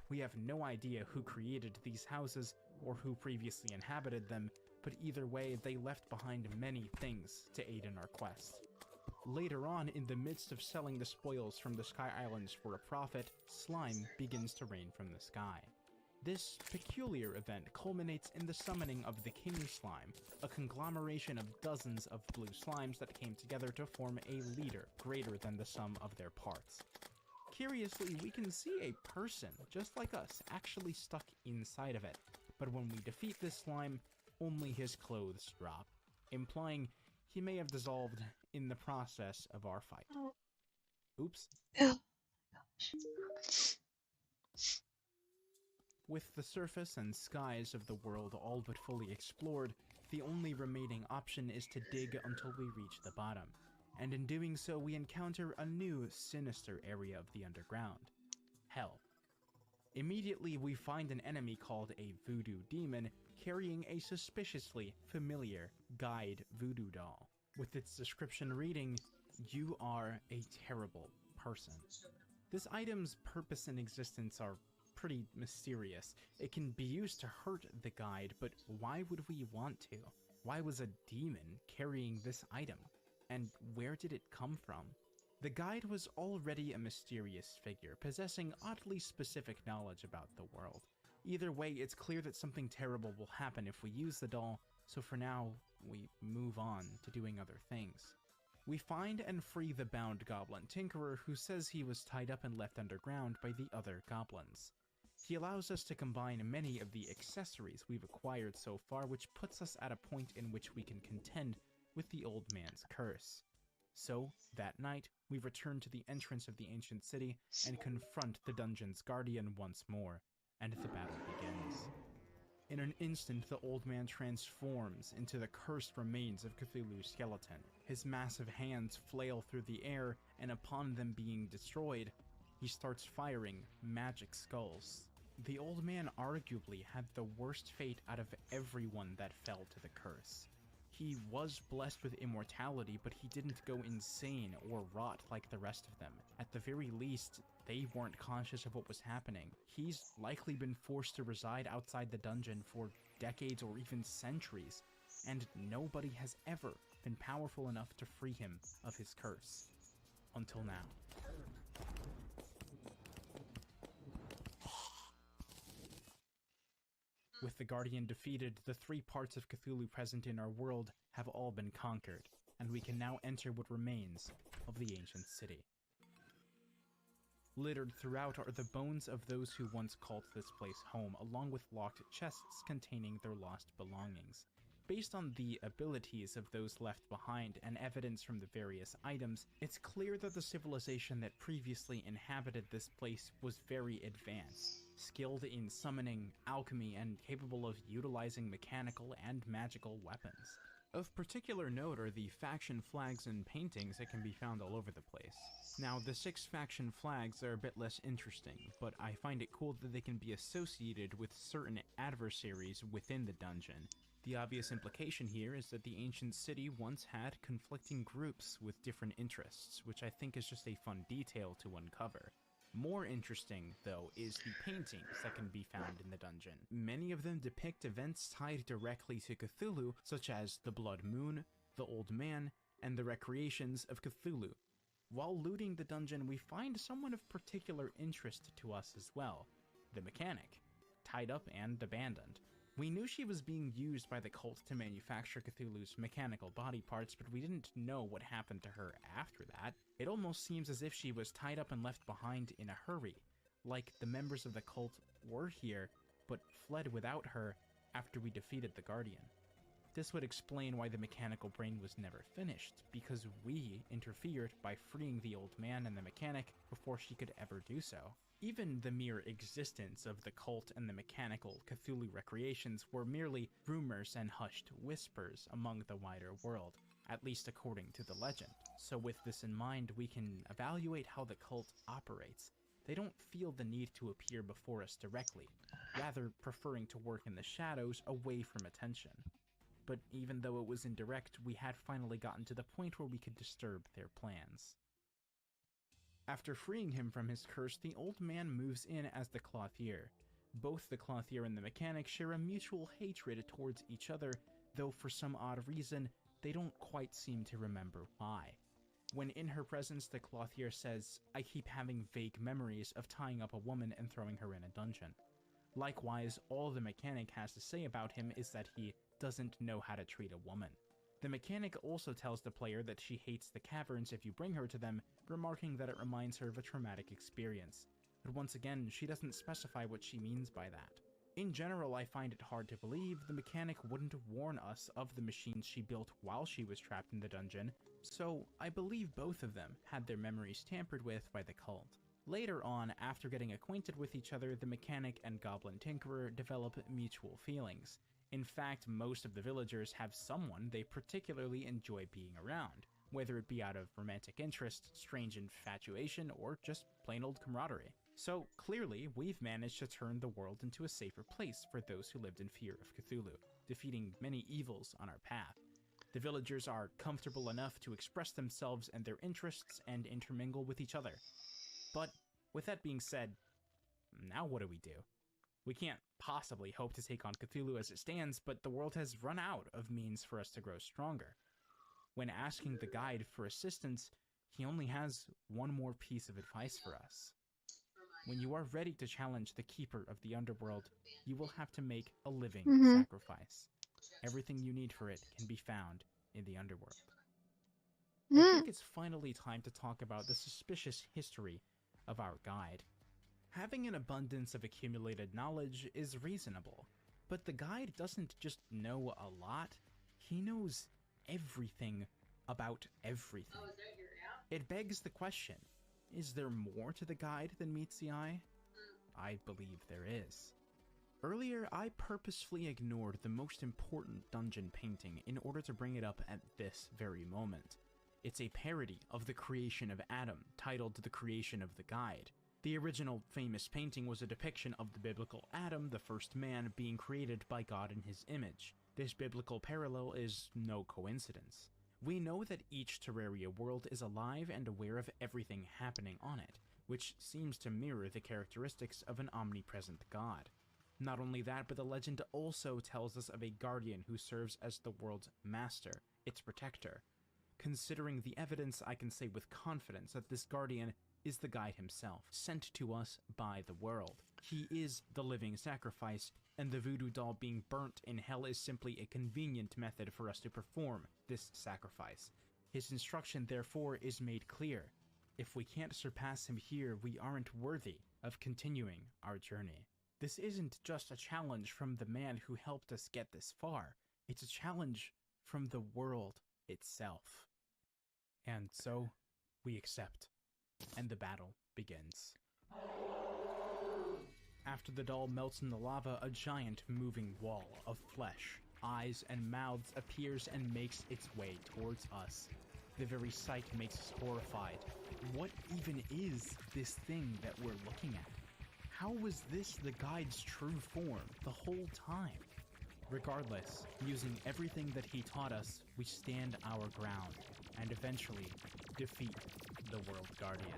We have no idea who created these houses or who previously inhabited them, but either way, they left behind many things to aid in our quest. Later on, in the midst of selling the spoils from the Sky Islands for a profit, slime begins to rain from the sky. This peculiar event culminates in the summoning of the King Slime, a conglomeration of dozens of blue slimes that came together to form a leader greater than the sum of their parts. Curiously, we can see a person, just like us, actually stuck inside of it, but when we defeat this slime, only his clothes drop, implying he may have dissolved in the process of our fight. Oops. With the surface and skies of the world all but fully explored, the only remaining option is to dig until we reach the bottom, and in doing so we encounter a new, sinister area of the underground: Hell. Immediately we find an enemy called a voodoo demon carrying a suspiciously familiar guide voodoo doll, with its description reading, "You are a terrible person." This item's purpose and existence are pretty mysterious. It can be used to hurt the guide, but why would we want to? Why was a demon carrying this item? And where did it come from? The guide was already a mysterious figure, possessing oddly specific knowledge about the world. Either way, it's clear that something terrible will happen if we use the doll, so for now, we move on to doing other things. We find and free the bound goblin tinkerer, who says he was tied up and left underground by the other goblins. He allows us to combine many of the accessories we've acquired so far, which puts us at a point in which we can contend with the old man's curse. So, that night, we return to the entrance of the ancient city and confront the dungeon's guardian once more, and the battle begins. In an instant, the old man transforms into the cursed remains of Cthulhu's skeleton. His massive hands flail through the air, and upon them being destroyed, he starts firing magic skulls. The old man arguably had the worst fate out of everyone that fell to the curse. He was blessed with immortality, but he didn't go insane or rot like the rest of them. At the very least, they weren't conscious of what was happening. He's likely been forced to reside outside the dungeon for decades or even centuries, and nobody has ever been powerful enough to free him of his curse. Until now. With the Guardian defeated, the 3 parts of Cthulhu present in our world have all been conquered, and we can now enter what remains of the ancient city. Littered throughout are the bones of those who once called this place home, along with locked chests containing their lost belongings. Based on the abilities of those left behind and evidence from the various items, it's clear that the civilization that previously inhabited this place was very advanced, skilled in summoning, alchemy, and capable of utilizing mechanical and magical weapons. Of particular note are the faction flags and paintings that can be found all over the place. Now, the 6 faction flags are a bit less interesting, but I find it cool that they can be associated with certain adversaries within the dungeon. The obvious implication here is that the ancient city once had conflicting groups with different interests, which I think is just a fun detail to uncover. More interesting, though, is the paintings that can be found in the dungeon. Many of them depict events tied directly to Cthulhu, such as the Blood Moon, the Old Man, and the recreations of Cthulhu. While looting the dungeon, we find someone of particular interest to us as well, the mechanic, tied up and abandoned. We knew she was being used by the cult to manufacture Cthulhu's mechanical body parts, but we didn't know what happened to her after that. It almost seems as if she was tied up and left behind in a hurry, like the members of the cult were here, but fled without her after we defeated the Guardian. This would explain why the mechanical brain was never finished, because we interfered by freeing the old man and the mechanic before she could ever do so. Even the mere existence of the cult and the mechanical Cthulhu recreations were merely rumors and hushed whispers among the wider world, at least according to the legend. So with this in mind, we can evaluate how the cult operates. They don't feel the need to appear before us directly, rather preferring to work in the shadows away from attention. But even though it was indirect, we had finally gotten to the point where we could disturb their plans. After freeing him from his curse, the old man moves in as the Clothier. Both the Clothier and the mechanic share a mutual hatred towards each other, though for some odd reason, they don't quite seem to remember why. When in her presence, the Clothier says, "I keep having vague memories of tying up a woman and throwing her in a dungeon." Likewise, all the mechanic has to say about him is that he doesn't know how to treat a woman. The mechanic also tells the player that she hates the caverns if you bring her to them, remarking that it reminds her of a traumatic experience. But once again, she doesn't specify what she means by that. In general, I find it hard to believe the mechanic wouldn't warn us of the machines she built while she was trapped in the dungeon, so I believe both of them had their memories tampered with by the cult. Later on, after getting acquainted with each other, the mechanic and Goblin Tinkerer develop mutual feelings. In fact, most of the villagers have someone they particularly enjoy being around, whether it be out of romantic interest, strange infatuation, or just plain old camaraderie. So clearly, we've managed to turn the world into a safer place for those who lived in fear of Cthulhu, defeating many evils on our path. The villagers are comfortable enough to express themselves and their interests and intermingle with each other. But with that being said, now what do we do? We can't possibly hope to take on Cthulhu as it stands, but the world has run out of means for us to grow stronger. When asking the guide for assistance, he only has one more piece of advice for us. When you are ready to challenge the Keeper of the Underworld, you will have to make a living sacrifice. Everything you need for it can be found in the Underworld. I think it's finally time to talk about the suspicious history of our guide. Having an abundance of accumulated knowledge is reasonable, but the guide doesn't just know a lot, he knows everything about everything. It begs the question, is there more to the guide than meets the eye? I believe there is. Earlier, I purposefully ignored the most important dungeon painting in order to bring it up at this very moment. It's a parody of the creation of Adam, titled The Creation of the Guide. The original famous painting was a depiction of the biblical Adam, the first man, being created by God in his image. This biblical parallel is no coincidence. We know that each Terraria world is alive and aware of everything happening on it, which seems to mirror the characteristics of an omnipresent God. Not only that, but the legend also tells us of a guardian who serves as the world's master, its protector. Considering the evidence, I can say with confidence that this guardian is the guide himself, sent to us by the world. He is the living sacrifice, and the voodoo doll being burnt in hell is simply a convenient method for us to perform this sacrifice. His instruction, therefore, is made clear. If we can't surpass him here, we aren't worthy of continuing our journey. This isn't just a challenge from the man who helped us get this far. It's a challenge from the world itself. And so, we accept. And the battle begins. After the doll melts in the lava, a giant moving wall of flesh, eyes, and mouths appears and makes its way towards us. The very sight makes us horrified. What even is this thing that we're looking at? How was this the guide's true form the whole time? Regardless, using everything that he taught us, we stand our ground and eventually defeat the World Guardian.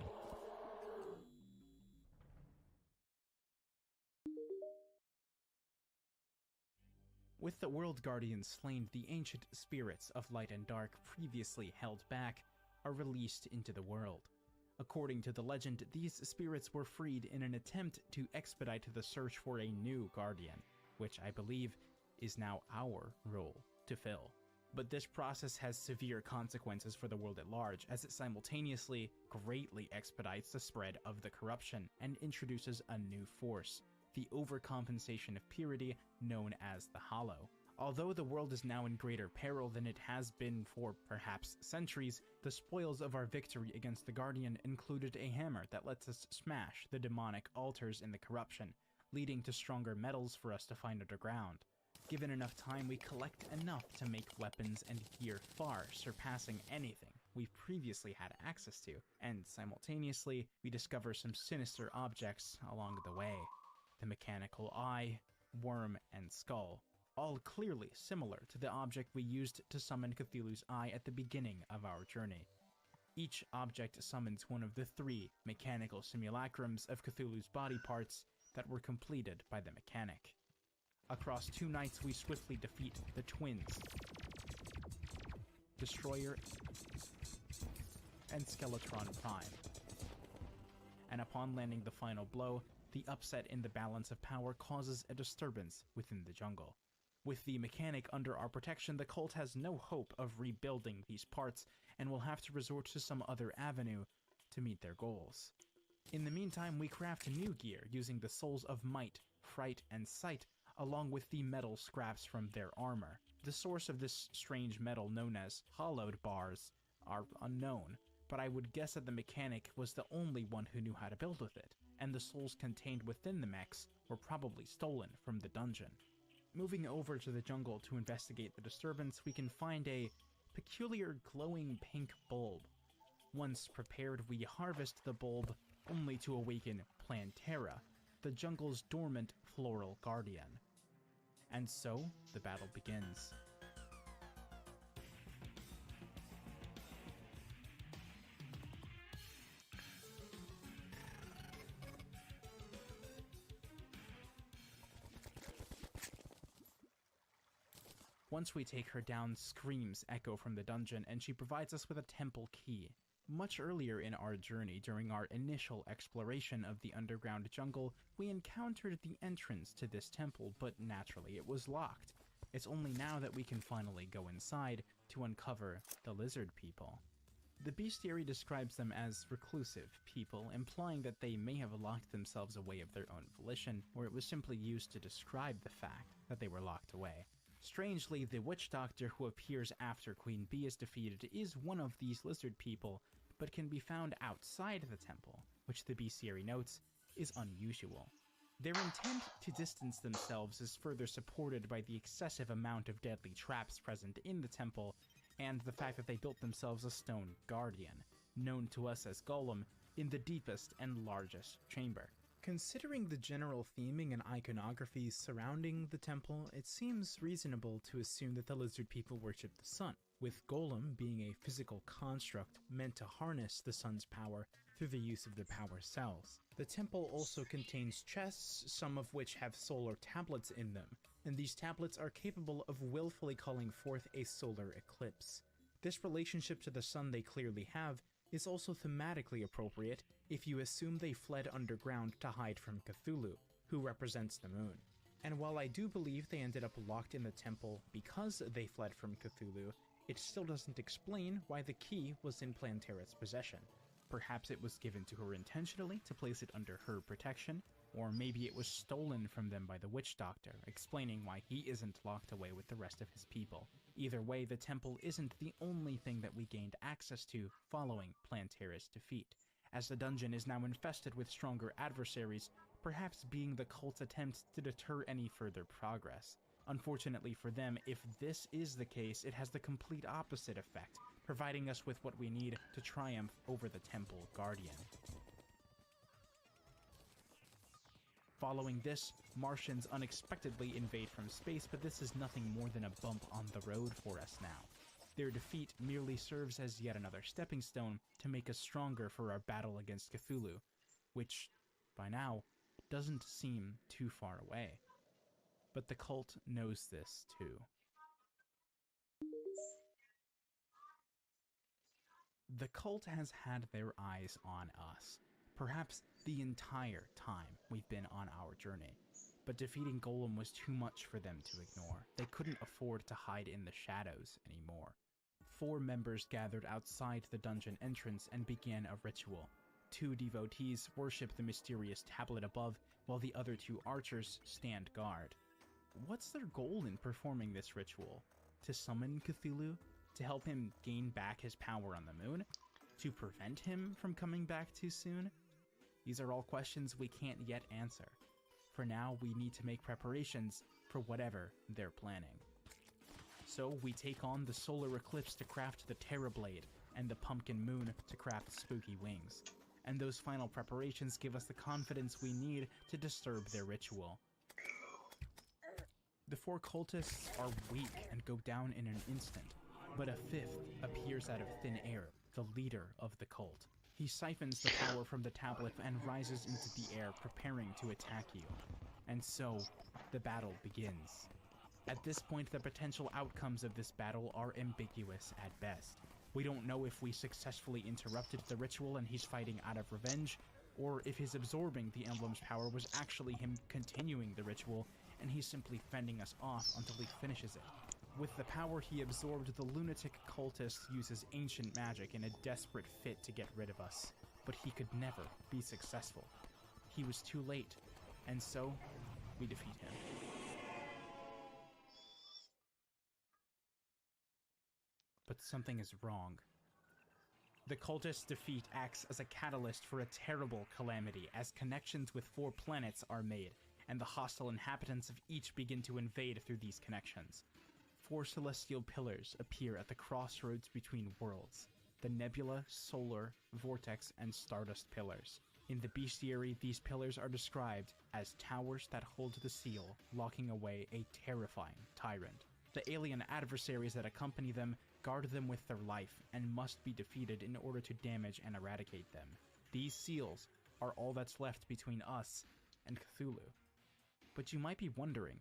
With the World Guardian slain, the ancient spirits of light and dark previously held back are released into the world. According to the legend, these spirits were freed in an attempt to expedite the search for a new guardian, which I believe is now our role to fill. But this process has severe consequences for the world at large, as it simultaneously greatly expedites the spread of the corruption and introduces a new force, the overcompensation of purity known as the Hollow. Although the world is now in greater peril than it has been for perhaps centuries, the spoils of our victory against the Guardian included a hammer that lets us smash the demonic altars in the corruption, leading to stronger metals for us to find underground. Given enough time, we collect enough to make weapons and gear far surpassing anything we've previously had access to, and simultaneously, we discover some sinister objects along the way. The mechanical eye, worm, and skull, all clearly similar to the object we used to summon Cthulhu's eye at the beginning of our journey. Each object summons one of the 3 mechanical simulacrums of Cthulhu's body parts that were completed by the mechanic. Across 2 nights, we swiftly defeat the twins, Destroyer and Skeletron Prime. And upon landing the final blow, the upset in the balance of power causes a disturbance within the jungle. With the mechanic under our protection, the cult has no hope of rebuilding these parts and will have to resort to some other avenue to meet their goals. In the meantime, we craft new gear using the souls of Might, Fright, and Sight, along with the metal scraps from their armor. The source of this strange metal, known as hollowed bars, are unknown, but I would guess that the mechanic was the only one who knew how to build with it, and the souls contained within the mechs were probably stolen from the dungeon. Moving over to the jungle to investigate the disturbance, we can find a peculiar glowing pink bulb. Once prepared, we harvest the bulb, only to awaken Plantera, the jungle's dormant floral guardian. And so, the battle begins. Once we take her down, screams echo from the dungeon, and she provides us with a temple key. Much earlier in our journey, during our initial exploration of the underground jungle, we encountered the entrance to this temple, but naturally it was locked. It's only now that we can finally go inside to uncover the lizard people. The bestiary describes them as reclusive people, implying that they may have locked themselves away of their own volition, or it was simply used to describe the fact that they were locked away. Strangely, the witch doctor who appears after Queen Bee is defeated is one of these lizard people, but can be found outside the temple, which the bestiary notes is unusual. Their intent to distance themselves is further supported by the excessive amount of deadly traps present in the temple, and the fact that they built themselves a stone guardian, known to us as Golem, in the deepest and largest chamber. Considering the general theming and iconography surrounding the temple, it seems reasonable to assume that the lizard people worship the sun, with Golem being a physical construct meant to harness the sun's power through the use of the power cells. The temple also contains chests, some of which have solar tablets in them, and these tablets are capable of willfully calling forth a solar eclipse. This relationship to the sun they clearly have is also thematically appropriate if you assume they fled underground to hide from Cthulhu, who represents the moon. And while I do believe they ended up locked in the temple because they fled from Cthulhu, it still doesn't explain why the key was in Plantera's possession. Perhaps it was given to her intentionally to place it under her protection, or maybe it was stolen from them by the witch doctor, explaining why he isn't locked away with the rest of his people. Either way, the temple isn't the only thing that we gained access to following Plantera's defeat, as the dungeon is now infested with stronger adversaries, perhaps being the cult's attempt to deter any further progress. Unfortunately for them, if this is the case, it has the complete opposite effect, providing us with what we need to triumph over the Temple Guardian. Following this, Martians unexpectedly invade from space, but this is nothing more than a bump on the road for us now. Their defeat merely serves as yet another stepping stone to make us stronger for our battle against Cthulhu, which, by now, doesn't seem too far away. But the cult knows this too. The cult has had their eyes on us, perhaps the entire time we've been on our journey. But defeating Golem was too much for them to ignore. They couldn't afford to hide in the shadows anymore. 4 members gathered outside the dungeon entrance and began a ritual. 2 devotees worship the mysterious tablet above, while the other 2 archers stand guard. What's their goal in performing this ritual? To summon Cthulhu? To help him gain back his power on the moon? To prevent him from coming back too soon? These are all questions we can't yet answer. For now, we need to make preparations for whatever they're planning. So we take on the solar eclipse to craft the Terrorblade, and the pumpkin moon to craft spooky wings. And those final preparations give us the confidence we need to disturb their ritual. The 4 cultists are weak and go down in an instant, but a 5th appears out of thin air, the leader of the cult. He siphons the power from the tablet and rises into the air, preparing to attack you. And so, the battle begins. At this point, the potential outcomes of this battle are ambiguous at best. We don't know if we successfully interrupted the ritual and he's fighting out of revenge, or if his absorbing the emblem's power was actually him continuing the ritual and he's simply fending us off until he finishes it. With the power he absorbed, the lunatic cultist uses ancient magic in a desperate fit to get rid of us, but he could never be successful. He was too late, and so we defeat him. But something is wrong. The cultist's defeat acts as a catalyst for a terrible calamity as connections with 4 planets are made, and the hostile inhabitants of each begin to invade through these connections. 4 celestial pillars appear at the crossroads between worlds, the Nebula, Solar, Vortex, and Stardust pillars. In the bestiary, these pillars are described as towers that hold the seal, locking away a terrifying tyrant. The alien adversaries that accompany them guard them with their life and must be defeated in order to damage and eradicate them. These seals are all that's left between us and Cthulhu. But you might be wondering,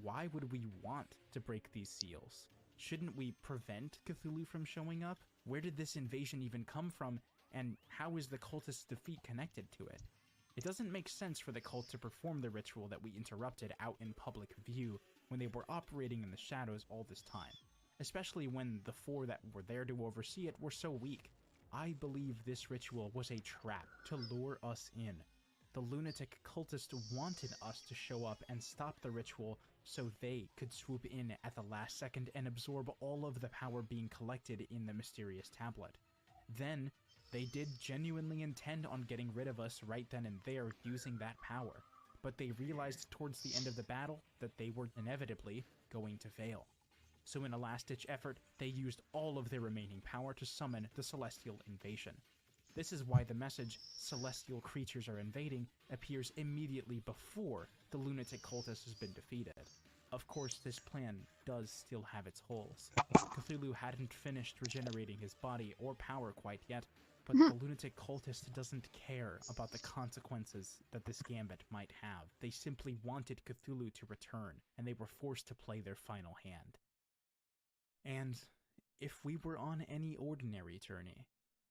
why would we want to break these seals? Shouldn't we prevent Cthulhu from showing up? Where did this invasion even come from, and how is the cultist's defeat connected to it? It doesn't make sense for the cult to perform the ritual that we interrupted out in public view when they were operating in the shadows all this time, especially when the 4 that were there to oversee it were so weak. I believe this ritual was a trap to lure us in. The lunatic cultist wanted us to show up and stop the ritual so they could swoop in at the last second and absorb all of the power being collected in the mysterious tablet. Then, they did genuinely intend on getting rid of us right then and there using that power, but they realized towards the end of the battle that they were inevitably going to fail. So in a last-ditch effort, they used all of their remaining power to summon the celestial invasion. This is why the message, "Celestial creatures are invading," appears immediately before the lunatic cultist has been defeated. Of course, this plan does still have its holes. Cthulhu hadn't finished regenerating his body or power quite yet, but the lunatic cultist doesn't care about the consequences that this gambit might have. They simply wanted Cthulhu to return, and they were forced to play their final hand. And if we were on any ordinary journey,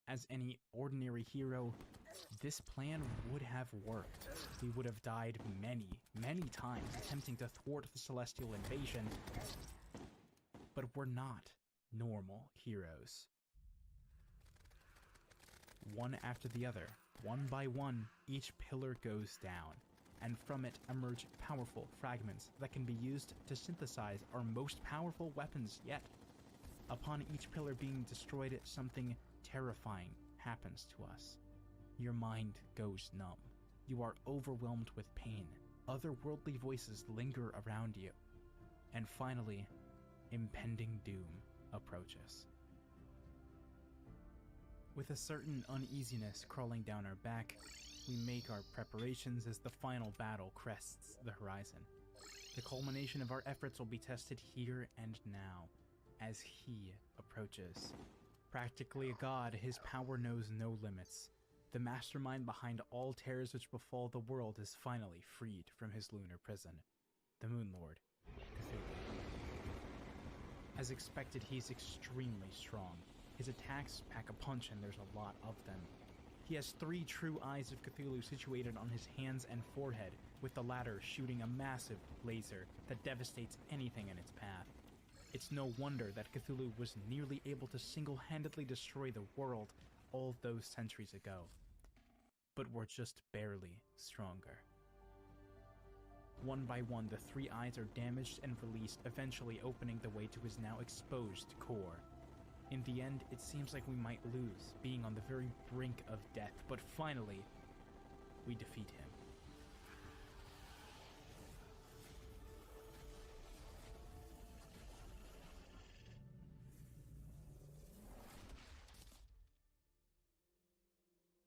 as any ordinary hero, this plan would have worked. We would have died many, many times attempting to thwart the celestial invasion, but we're not normal heroes. One after the other, one by one, each pillar goes down, and from it emerge powerful fragments that can be used to synthesize our most powerful weapons yet. Upon each pillar being destroyed, something terrifying happens to us. Your mind goes numb. You are overwhelmed with pain. Otherworldly voices linger around you. And finally, impending doom approaches. With a certain uneasiness crawling down our back, we make our preparations as the final battle crests the horizon. The culmination of our efforts will be tested here and now, as he approaches. Practically a god, his power knows no limits. The mastermind behind all terrors which befall the world is finally freed from his lunar prison. The Moon Lord, Cthulhu. As expected, he's extremely strong. His attacks pack a punch and there's a lot of them. He has 3 true eyes of Cthulhu situated on his hands and forehead, with the latter shooting a massive laser that devastates anything in its path. It's no wonder that Cthulhu was nearly able to single-handedly destroy the world all those centuries ago. But we're just barely stronger. One by one, the 3 eyes are damaged and released, eventually opening the way to his now exposed core. In the end, it seems like we might lose, being on the very brink of death, but finally, we defeat him.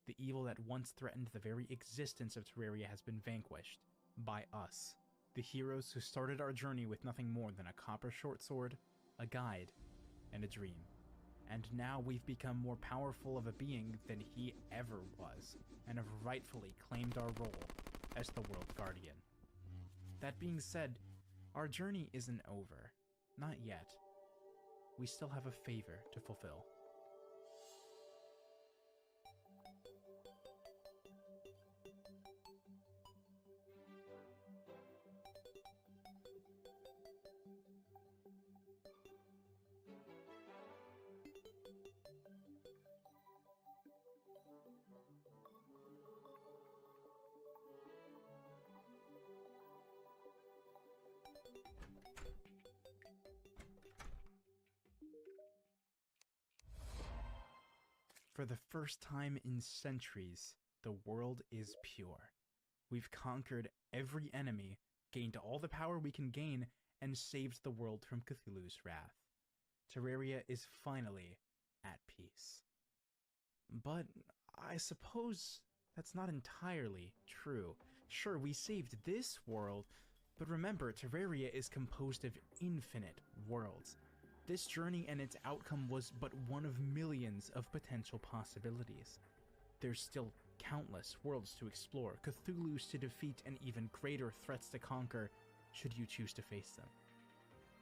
The evil that once threatened the very existence of Terraria has been vanquished by us, the heroes who started our journey with nothing more than a copper short sword, a guide, and a dream. And now we've become more powerful of a being than he ever was, and have rightfully claimed our role as the World Guardian. That being said, our journey isn't over. Not yet. We still have a favor to fulfill. For the first time in centuries, the world is pure. We've conquered every enemy, gained all the power we can gain, and saved the world from Cthulhu's wrath. Terraria is finally at peace. But I suppose that's not entirely true. Sure, we saved this world, but remember, Terraria is composed of infinite worlds. This journey and its outcome was but one of millions of potential possibilities. There's still countless worlds to explore, Cthulhus to defeat, and even greater threats to conquer, should you choose to face them.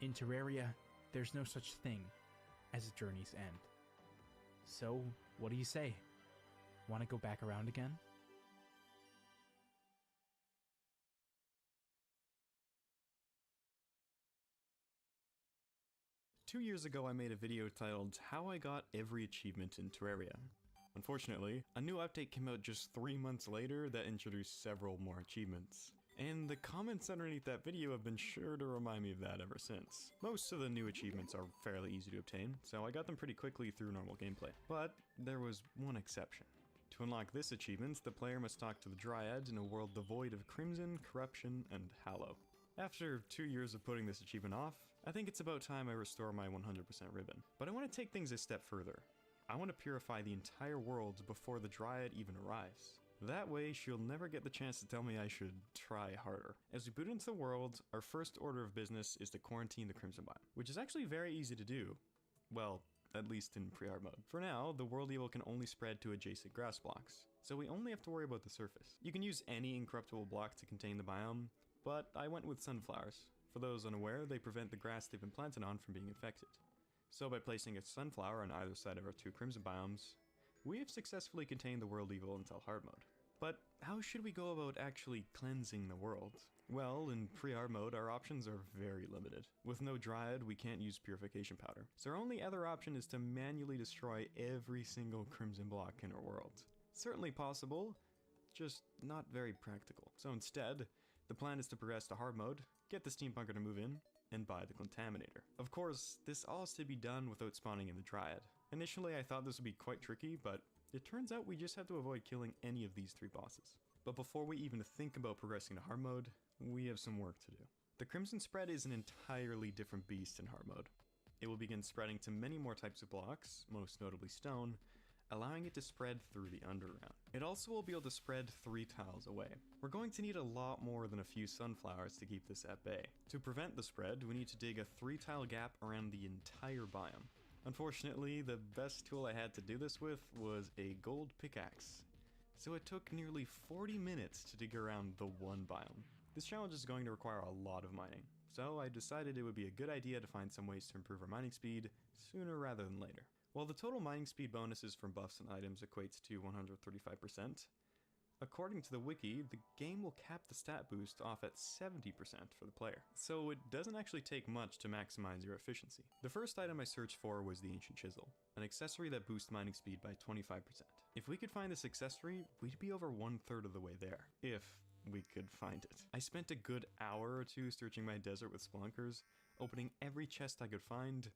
In Terraria, there's no such thing as a journey's end. So, what do you say? Want to go back around again? Two years ago I made a video titled How I Got Every Achievement in Terraria. Unfortunately, a new update came out just 3 months later that introduced several more achievements. And the comments underneath that video have been sure to remind me of that ever since. Most of the new achievements are fairly easy to obtain, so I got them pretty quickly through normal gameplay. But there was one exception. To unlock this achievement, the player must talk to the Dryad in a world devoid of Crimson, Corruption, and Hallow. After 2 years of putting this achievement off, I think it's about time I restore my 100% ribbon. But I want to take things a step further. I want to purify the entire world before the Dryad even arrives. That way, she'll never get the chance to tell me I should try harder. As we boot into the world, our first order of business is to quarantine the Crimson Biome, which is actually very easy to do. Well, at least in pre-hard mode. For now, the world evil can only spread to adjacent grass blocks, so we only have to worry about the surface. You can use any incorruptible block to contain the biome, but I went with sunflowers. For those unaware, they prevent the grass they've been planted on from being infected. So by placing a sunflower on either side of our 2 Crimson Biomes, we have successfully contained the world evil until hard mode. But how should we go about actually cleansing the world? Well, in pre-hard mode, our options are very limited. With no Dryad, we can't use purification powder. So our only other option is to manually destroy every single Crimson block in our world. Certainly possible, just not very practical. So instead, the plan is to progress to hard mode, get the steampunker to move in, and buy the contaminator. Of course, this all has to be done without spawning in the Dryad. Initially, I thought this would be quite tricky, but it turns out we just have to avoid killing any of these 3 bosses. But before we even think about progressing to hard mode, we have some work to do. The Crimson Spread is an entirely different beast in hard mode. It will begin spreading to many more types of blocks, most notably stone, allowing it to spread through the underground. It also will be able to spread 3 tiles away. We're going to need a lot more than a few sunflowers to keep this at bay. To prevent the spread, we need to dig a 3-tile gap around the entire biome. Unfortunately, the best tool I had to do this with was a gold pickaxe. So it took nearly 40 minutes to dig around the one biome. This challenge is going to require a lot of mining, so I decided it would be a good idea to find some ways to improve our mining speed sooner rather than later. While the total mining speed bonuses from buffs and items equates to 135%, according to the wiki, the game will cap the stat boost off at 70% for the player, so it doesn't actually take much to maximize your efficiency. The first item I searched for was the Ancient Chisel, an accessory that boosts mining speed by 25%. If we could find this accessory, we'd be over 1/3 of the way there, if we could find it. I spent a good hour or two searching my desert with spelunkers, opening every chest I could find,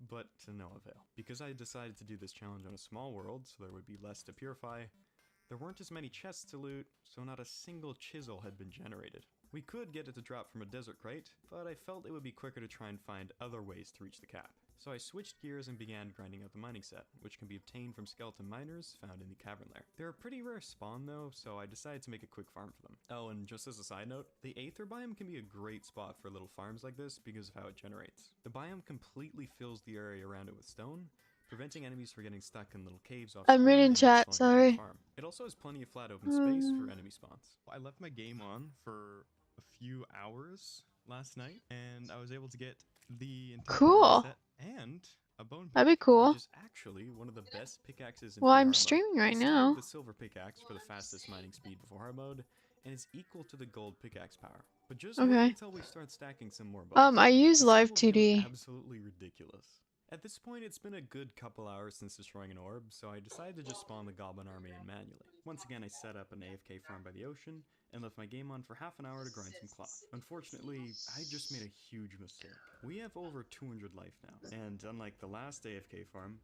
but to no avail. Because I decided to do this challenge on a small world, so there would be less to purify, there weren't as many chests to loot, so not a single chisel had been generated. We could get it to drop from a desert crate, but I felt it would be quicker to try and find other ways to reach the cap. So I switched gears and began grinding out the mining set, which can be obtained from skeleton miners found in the cavern lair. They're a pretty rare spawn though, so I decided to make a quick farm for them. Oh, and just as a side note, the Aether biome can be a great spot for little farms like this because of how it generates. The biome completely fills the area around it with stone, preventing enemies from getting stuck in little caves off I'm screen reading and chat, slowing down the sorry. farm. It also has plenty of flat open space for enemy spawns. I left my game on for a few hours last night, and I was able to get the entire Cool. set and a bone pick, That'd be cool. which is actually one of the best pickaxes in Well, free I'm hard mode. streaming I right started now. with the silver pickaxe for the fastest mining speed before hard mode, and is equal to the gold pickaxe power. But just wait Okay. until we start stacking some more buffs. I use This live stuff will become 2D. absolutely ridiculous. At this point, it's been a good couple hours since destroying an orb, so I decided to just spawn the goblin army in manually. Once again, I set up an AFK farm by the ocean, and left my game on for half an hour to grind some cloth. Unfortunately, I just made a huge mistake. We have over 200 life now, and unlike the last AFK farm,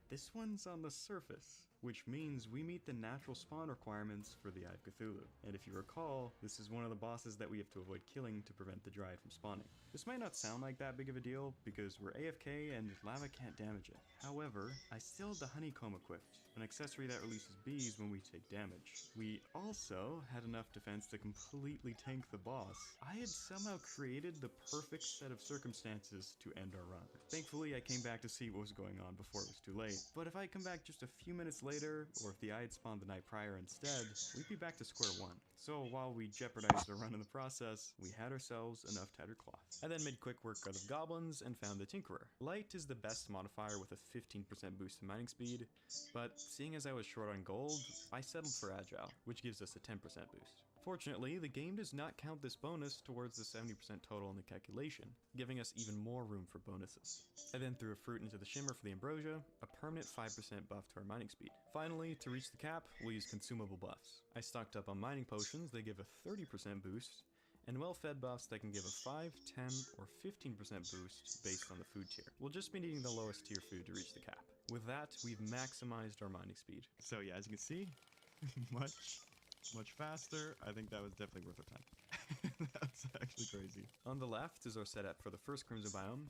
this one's on the surface, which means we meet the natural spawn requirements for the Eye of Cthulhu. And if you recall, this is one of the bosses that we have to avoid killing to prevent the Dryad from spawning. This might not sound like that big of a deal, because we're AFK and lava can't damage it. However, I still have the honeycomb equipped, an accessory that releases bees when we take damage. We also had enough defense to completely tank the boss. I had somehow created the perfect set of circumstances to end our run. Thankfully, I came back to see what was going on before it was too late. But if I come back just a few minutes later, or if the eye had spawned the night prior instead, we'd be back to square one. So while we jeopardized the run in the process, we had ourselves enough tattered cloth. I then made quick work out of goblins and found the Tinkerer. Light is the best modifier with a 15% boost in mining speed, but seeing as I was short on gold, I settled for Agile, which gives us a 10% boost. Fortunately, the game does not count this bonus towards the 70% total in the calculation, giving us even more room for bonuses. I then threw a fruit into the shimmer for the ambrosia, a permanent 5% buff to our mining speed. Finally, to reach the cap, we'll use consumable buffs. I stocked up on mining potions, they give a 30% boost, and well-fed buffs that can give a 5, 10, or 15% boost based on the food tier. We'll just be needing the lowest tier food to reach the cap. With that, we've maximized our mining speed. So yeah, as you can see, much faster. I think that was definitely worth our time. That's actually crazy. On the left is our setup for the first Crimson biome,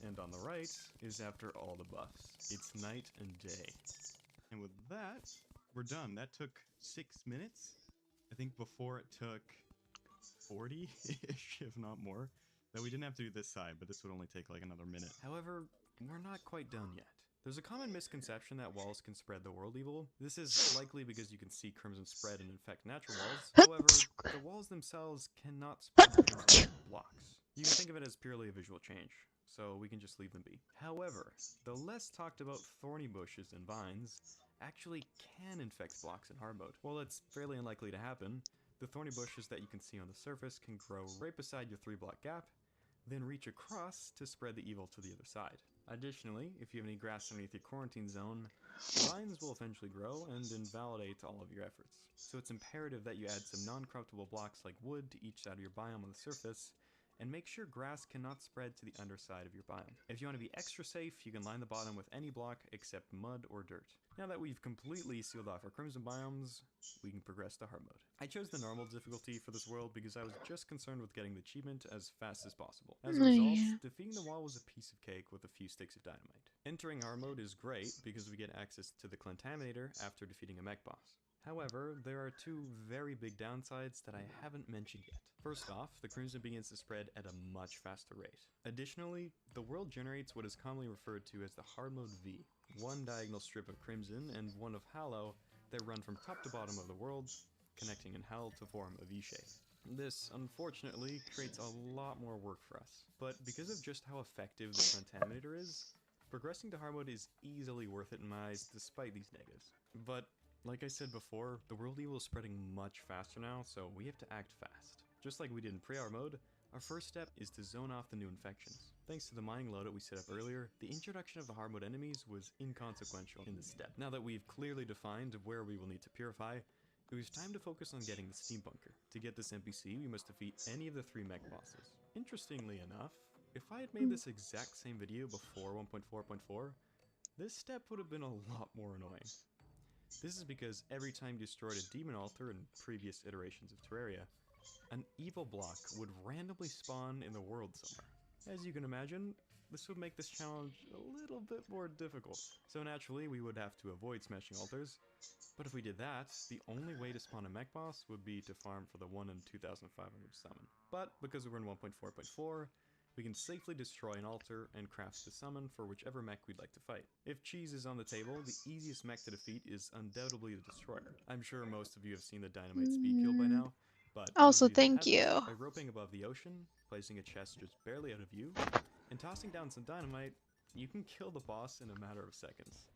and on the right is after all the buffs. It's night and day. And with that, we're done. That took 6 minutes. I think before it took 40-ish, if not more. Now we didn't have to do this side, but this would only take like another minute. However, we're not quite done yet. There's a common misconception that walls can spread the world evil. This is likely because you can see crimson spread and infect natural walls. However, the walls themselves cannot spread the crimson blocks. You can think of it as purely a visual change, so we can just leave them be. However, the less talked about thorny bushes and vines actually can infect blocks in hard mode. While it's fairly unlikely to happen, the thorny bushes that you can see on the surface can grow right beside your 3-block gap, then reach across to spread the evil to the other side. Additionally, if you have any grass underneath your quarantine zone, vines will eventually grow and invalidate all of your efforts. So it's imperative that you add some non-corruptible blocks like wood to each side of your biome on the surface, and make sure grass cannot spread to the underside of your biome. If you want to be extra safe, you can line the bottom with any block except mud or dirt. Now that we've completely sealed off our crimson biomes, we can progress to hard mode. I chose the normal difficulty for this world because I was just concerned with getting the achievement as fast as possible. As a result, defeating the wall was a piece of cake with a few sticks of dynamite. Entering hard mode is great because we get access to the Clantaminator after defeating a mech boss. However, there are 2 very big downsides that I haven't mentioned yet. First off, the crimson begins to spread at a much faster rate. Additionally, the world generates what is commonly referred to as the hard mode V, one diagonal strip of crimson and one of hallow that run from top to bottom of the world, connecting in hell to form a V shape. This, unfortunately, creates a lot more work for us, but because of just how effective the Contaminator is, progressing to hard mode is easily worth it in my eyes despite these negatives. But like I said before, the world evil is spreading much faster now, so we have to act fast. Just like we did in pre-hour mode, our first step is to zone off the new infections. Thanks to the mining loadout we set up earlier, the introduction of the hard mode enemies was inconsequential in this step. Now that we've clearly defined where we will need to purify, it was time to focus on getting the steam bunker. To get this NPC, we must defeat any of the 3 mech bosses. Interestingly enough, if I had made this exact same video before 1.4.4, this step would have been a lot more annoying. This is because every time you destroyed a demon altar in previous iterations of Terraria, an evil block would randomly spawn in the world somewhere. As you can imagine, this would make this challenge a little bit more difficult. So naturally, we would have to avoid smashing altars, but if we did that, the only way to spawn a mech boss would be to farm for the 1 in 2,500 summon. But because we're in 1.4.4, we can safely destroy an altar and craft the summon for whichever mech we'd like to fight. If cheese is on the table, the easiest mech to defeat is undoubtedly the destroyer. I'm sure most of you have seen the dynamite speed kill by now, but Also, those of you that thank you. haven't, by roping above the ocean, placing a chest just barely out of view, and tossing down some dynamite, you can kill the boss in a matter of seconds.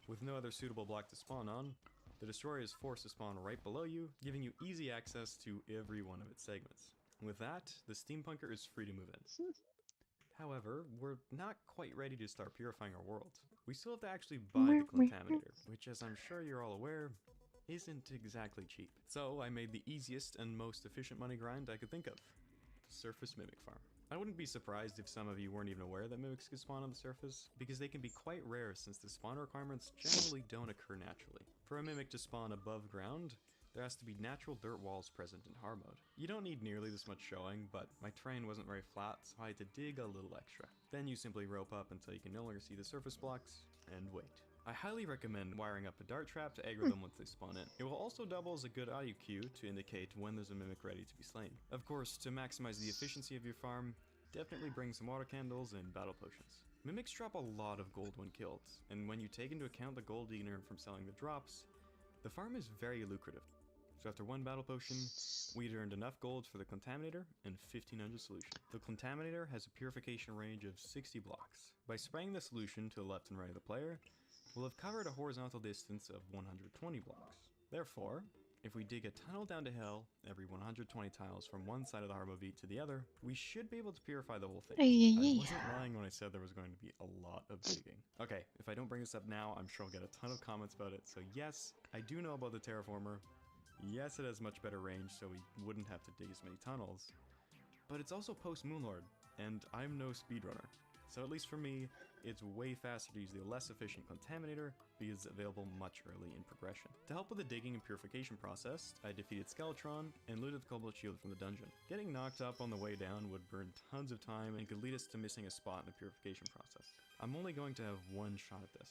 With no other suitable block to spawn on, the destroyer is forced to spawn right below you, giving you easy access to every one of its segments. With that, the steampunker is free to move in. However, we're not quite ready to start purifying our world. We still have to actually buy the contaminator, which, as I'm sure you're all aware, isn't exactly cheap. So I made the easiest and most efficient money grind I could think of: the surface mimic farm. I wouldn't be surprised if some of you weren't even aware that mimics could spawn on the surface, because they can be quite rare since the spawn requirements generally don't occur naturally. For a mimic to spawn above ground, there has to be natural dirt walls present in hard mode. You don't need nearly this much showing, but my terrain wasn't very flat, so I had to dig a little extra. Then you simply rope up until you can no longer see the surface blocks, and wait. I highly recommend wiring up a dart trap to aggro them once they spawn in. It will also double as a good audio cue to indicate when there's a mimic ready to be slain. Of course, to maximize the efficiency of your farm, definitely bring some water candles and battle potions. Mimics drop a lot of gold when killed, and when you take into account the gold you can earn from selling the drops, the farm is very lucrative. So after 1 battle potion, we'd earned enough gold for the contaminator and 1500 solution. The contaminator has a purification range of 60 blocks. By spraying the solution to the left and right of the player, we'll have covered a horizontal distance of 120 blocks. Therefore, if we dig a tunnel down to hell every 120 tiles from one side of the Harbo V to the other, we should be able to purify the whole thing. I wasn't lying when I said there was going to be a lot of digging. Okay, if I don't bring this up now, I'm sure I'll get a ton of comments about it. So yes, I do know about the Terraformer. Yes, it has much better range, so we wouldn't have to dig as many tunnels. But it's also post-Moonlord, and I'm no speedrunner. So at least for me, it's way faster to use the less efficient Contaminator because it's available much early in progression. To help with the digging and purification process, I defeated Skeletron and looted the Cobalt Shield from the dungeon. Getting knocked up on the way down would burn tons of time and could lead us to missing a spot in the purification process. I'm only going to have one shot at this.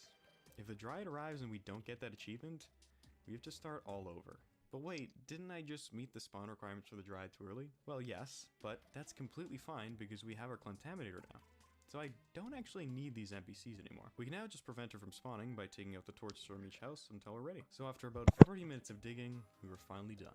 If the Dryad arrives and we don't get that achievement, we have to start all over. But wait, didn't I just meet the spawn requirements for the Dryad too early? Well, yes, but that's completely fine because we have our Contaminator now. So I don't actually need these NPCs anymore. We can now just prevent her from spawning by taking out the torches from each house until we're ready. So after about 40 minutes of digging, we were finally done.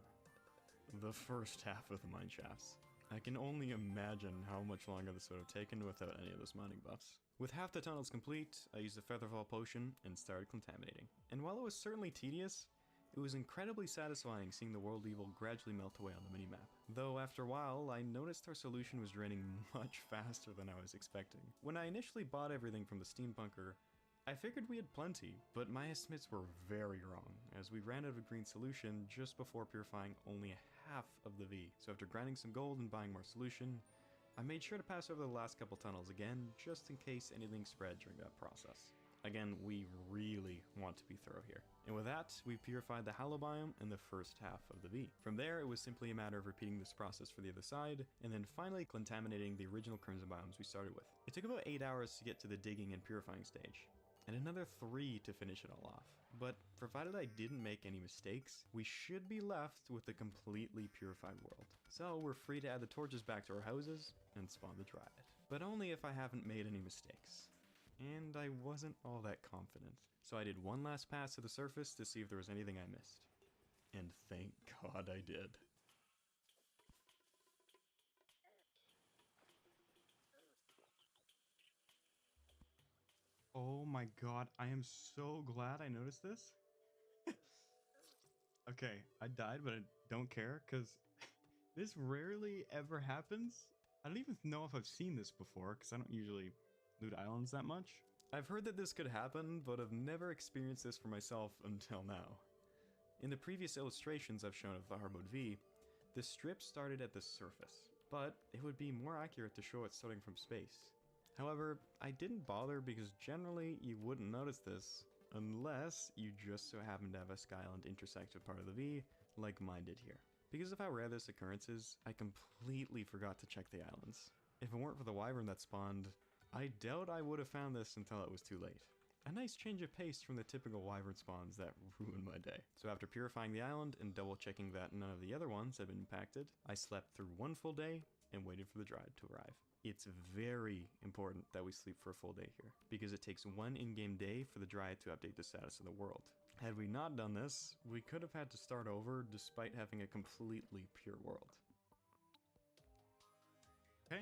The first half of the mine shafts. I can only imagine how much longer this would have taken without any of those mining buffs. With half the tunnels complete, I used a Featherfall potion and started contaminating. And while it was certainly tedious, it was incredibly satisfying seeing the world evil gradually melt away on the minimap. Though after a while, I noticed our solution was draining much faster than I was expecting. When I initially bought everything from the steam bunker, I figured we had plenty, but my estimates were very wrong, as we ran out of green solution just before purifying only half of the V. So after grinding some gold and buying more solution, I made sure to pass over the last couple tunnels again, just in case anything spread during that process. Again, we really want to be thorough here. And with that, we purified the Hallow biome in the first half of the V. From there, it was simply a matter of repeating this process for the other side, and then finally contaminating the original Crimson biomes we started with. It took about 8 hours to get to the digging and purifying stage, and another 3 to finish it all off. But provided I didn't make any mistakes, we should be left with a completely purified world. So we're free to add the torches back to our houses and spawn the Dryad. But only if I haven't made any mistakes. And I wasn't all that confident. So I did one last pass to the surface to see if there was anything I missed. And thank God I did. my god, I am so glad I noticed this. Okay, I died, but I don't care, because this rarely ever happens. I don't even know if I've seen this before, because I don't usually loot islands that much. I've heard that this could happen, but I've never experienced this for myself until now. In the previous illustrations I've shown of the Hard Mode V, the strip started at the surface, but it would be more accurate to show it starting from space. However, I didn't bother because generally you wouldn't notice this unless you just so happen to have a sky island intersect with part of the V, like mine did here. Because of how rare this occurrence is, I completely forgot to check the islands. If it weren't for the wyvern that spawned, I doubt I would have found this until it was too late. A nice change of pace from the typical wyvern spawns that ruined my day. So after purifying the island and double checking that none of the other ones had been impacted, I slept through one full day and waited for the dryad to arrive. It's very important that we sleep for a full day here, because it takes one in-game day for the dryad to update the status of the world. Had we not done this, we could have had to start over despite having a completely pure world. Okay,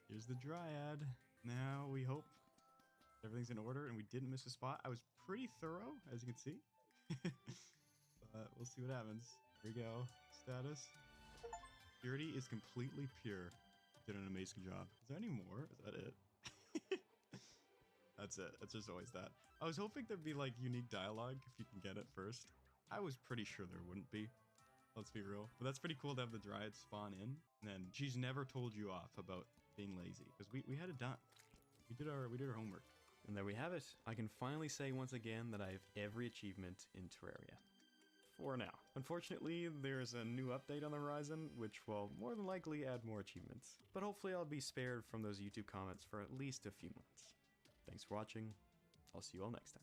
here's the dryad. Now we hope everything's in order and we didn't miss a spot. I was pretty thorough, as you can see. But we'll see what happens. Here we go. Status. Purity is completely pure. Did an amazing job. Is there any more? Is that it? That's it. It's just always that. I was hoping there'd be like unique dialogue if you can get it first. I was pretty sure there wouldn't be. Let's be real. But that's pretty cool to have the dryad spawn in. And then she's never told you off about being lazy. Because we had it done. We did our homework. And there we have it. I can finally say once again that I have every achievement in Terraria. For now. Unfortunately, there's a new update on the horizon, which will more than likely add more achievements. But hopefully I'll be spared from those YouTube comments for at least a few months. Thanks for watching. I'll see you all next time.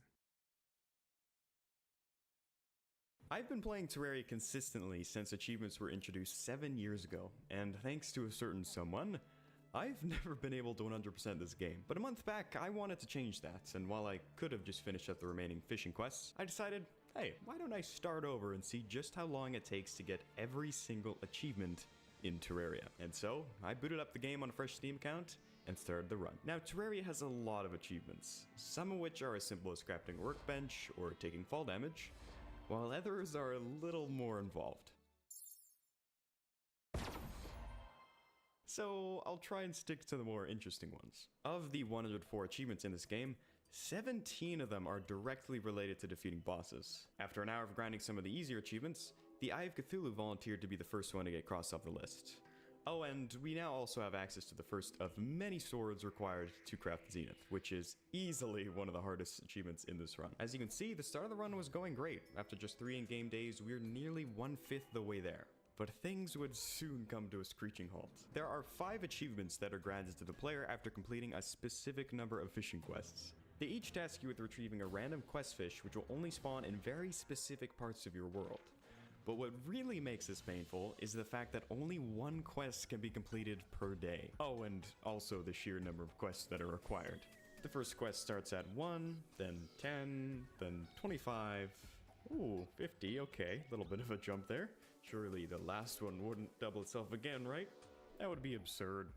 I've been playing Terraria consistently since achievements were introduced 7 years ago, and thanks to a certain someone, I've never been able to 100% this game. But a month back, I wanted to change that, and while I could have just finished up the remaining fishing quests, I decided, hey, why don't I start over and see just how long it takes to get every single achievement in Terraria. And so, I booted up the game on a fresh Steam account and started the run. Now, Terraria has a lot of achievements, some of which are as simple as crafting a workbench or taking fall damage, while others are a little more involved. So, I'll try and stick to the more interesting ones. Of the 104 achievements in this game, 17 of them are directly related to defeating bosses. After an hour of grinding some of the easier achievements, the Eye of Cthulhu volunteered to be the first one to get crossed off the list. Oh, and we now also have access to the first of many swords required to craft Zenith, which is easily one of the hardest achievements in this run. As you can see, the start of the run was going great. After just 3 in-game days, we're nearly 1/5 the way there. But things would soon come to a screeching halt. There are 5 achievements that are granted to the player after completing a specific number of fishing quests. They each task you with retrieving a random quest fish which will only spawn in very specific parts of your world. But what really makes this painful is the fact that only 1 quest can be completed per day. Oh, and also the sheer number of quests that are required. The first quest starts at 1, then 10, then 25, ooh, 50, okay, a little bit of a jump there. Surely the last one wouldn't double itself again, right? That would be absurd.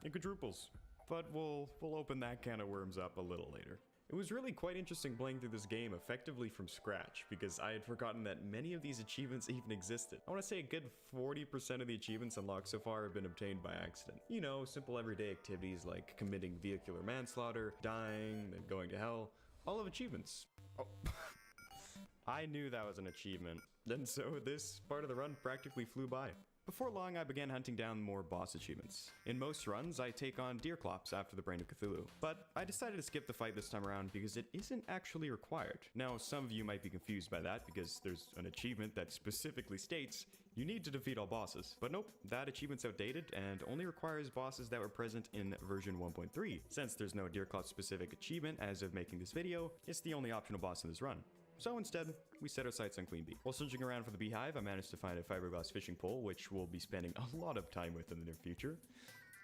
It quadruples. But we'll open that can of worms up a little later. It was really quite interesting playing through this game effectively from scratch, because I had forgotten that many of these achievements even existed. I want to say a good 40% of the achievements unlocked so far have been obtained by accident. You know, simple everyday activities like committing vehicular manslaughter, dying, then going to hell. All of achievements. Oh. I knew that was an achievement, and so this part of the run practically flew by. Before long, I began hunting down more boss achievements. In most runs, I take on Deerclops after the Brain of Cthulhu, but I decided to skip the fight this time around because it isn't actually required. Now, some of you might be confused by that because there's an achievement that specifically states you need to defeat all bosses. But nope, that achievement's outdated and only requires bosses that were present in version 1.3. Since there's no Deerclop specific achievement as of making this video, it's the only optional boss in this run. So instead, we set our sights on Queen Bee. While searching around for the beehive, I managed to find a fiberglass fishing pole, which we'll be spending a lot of time with in the near future.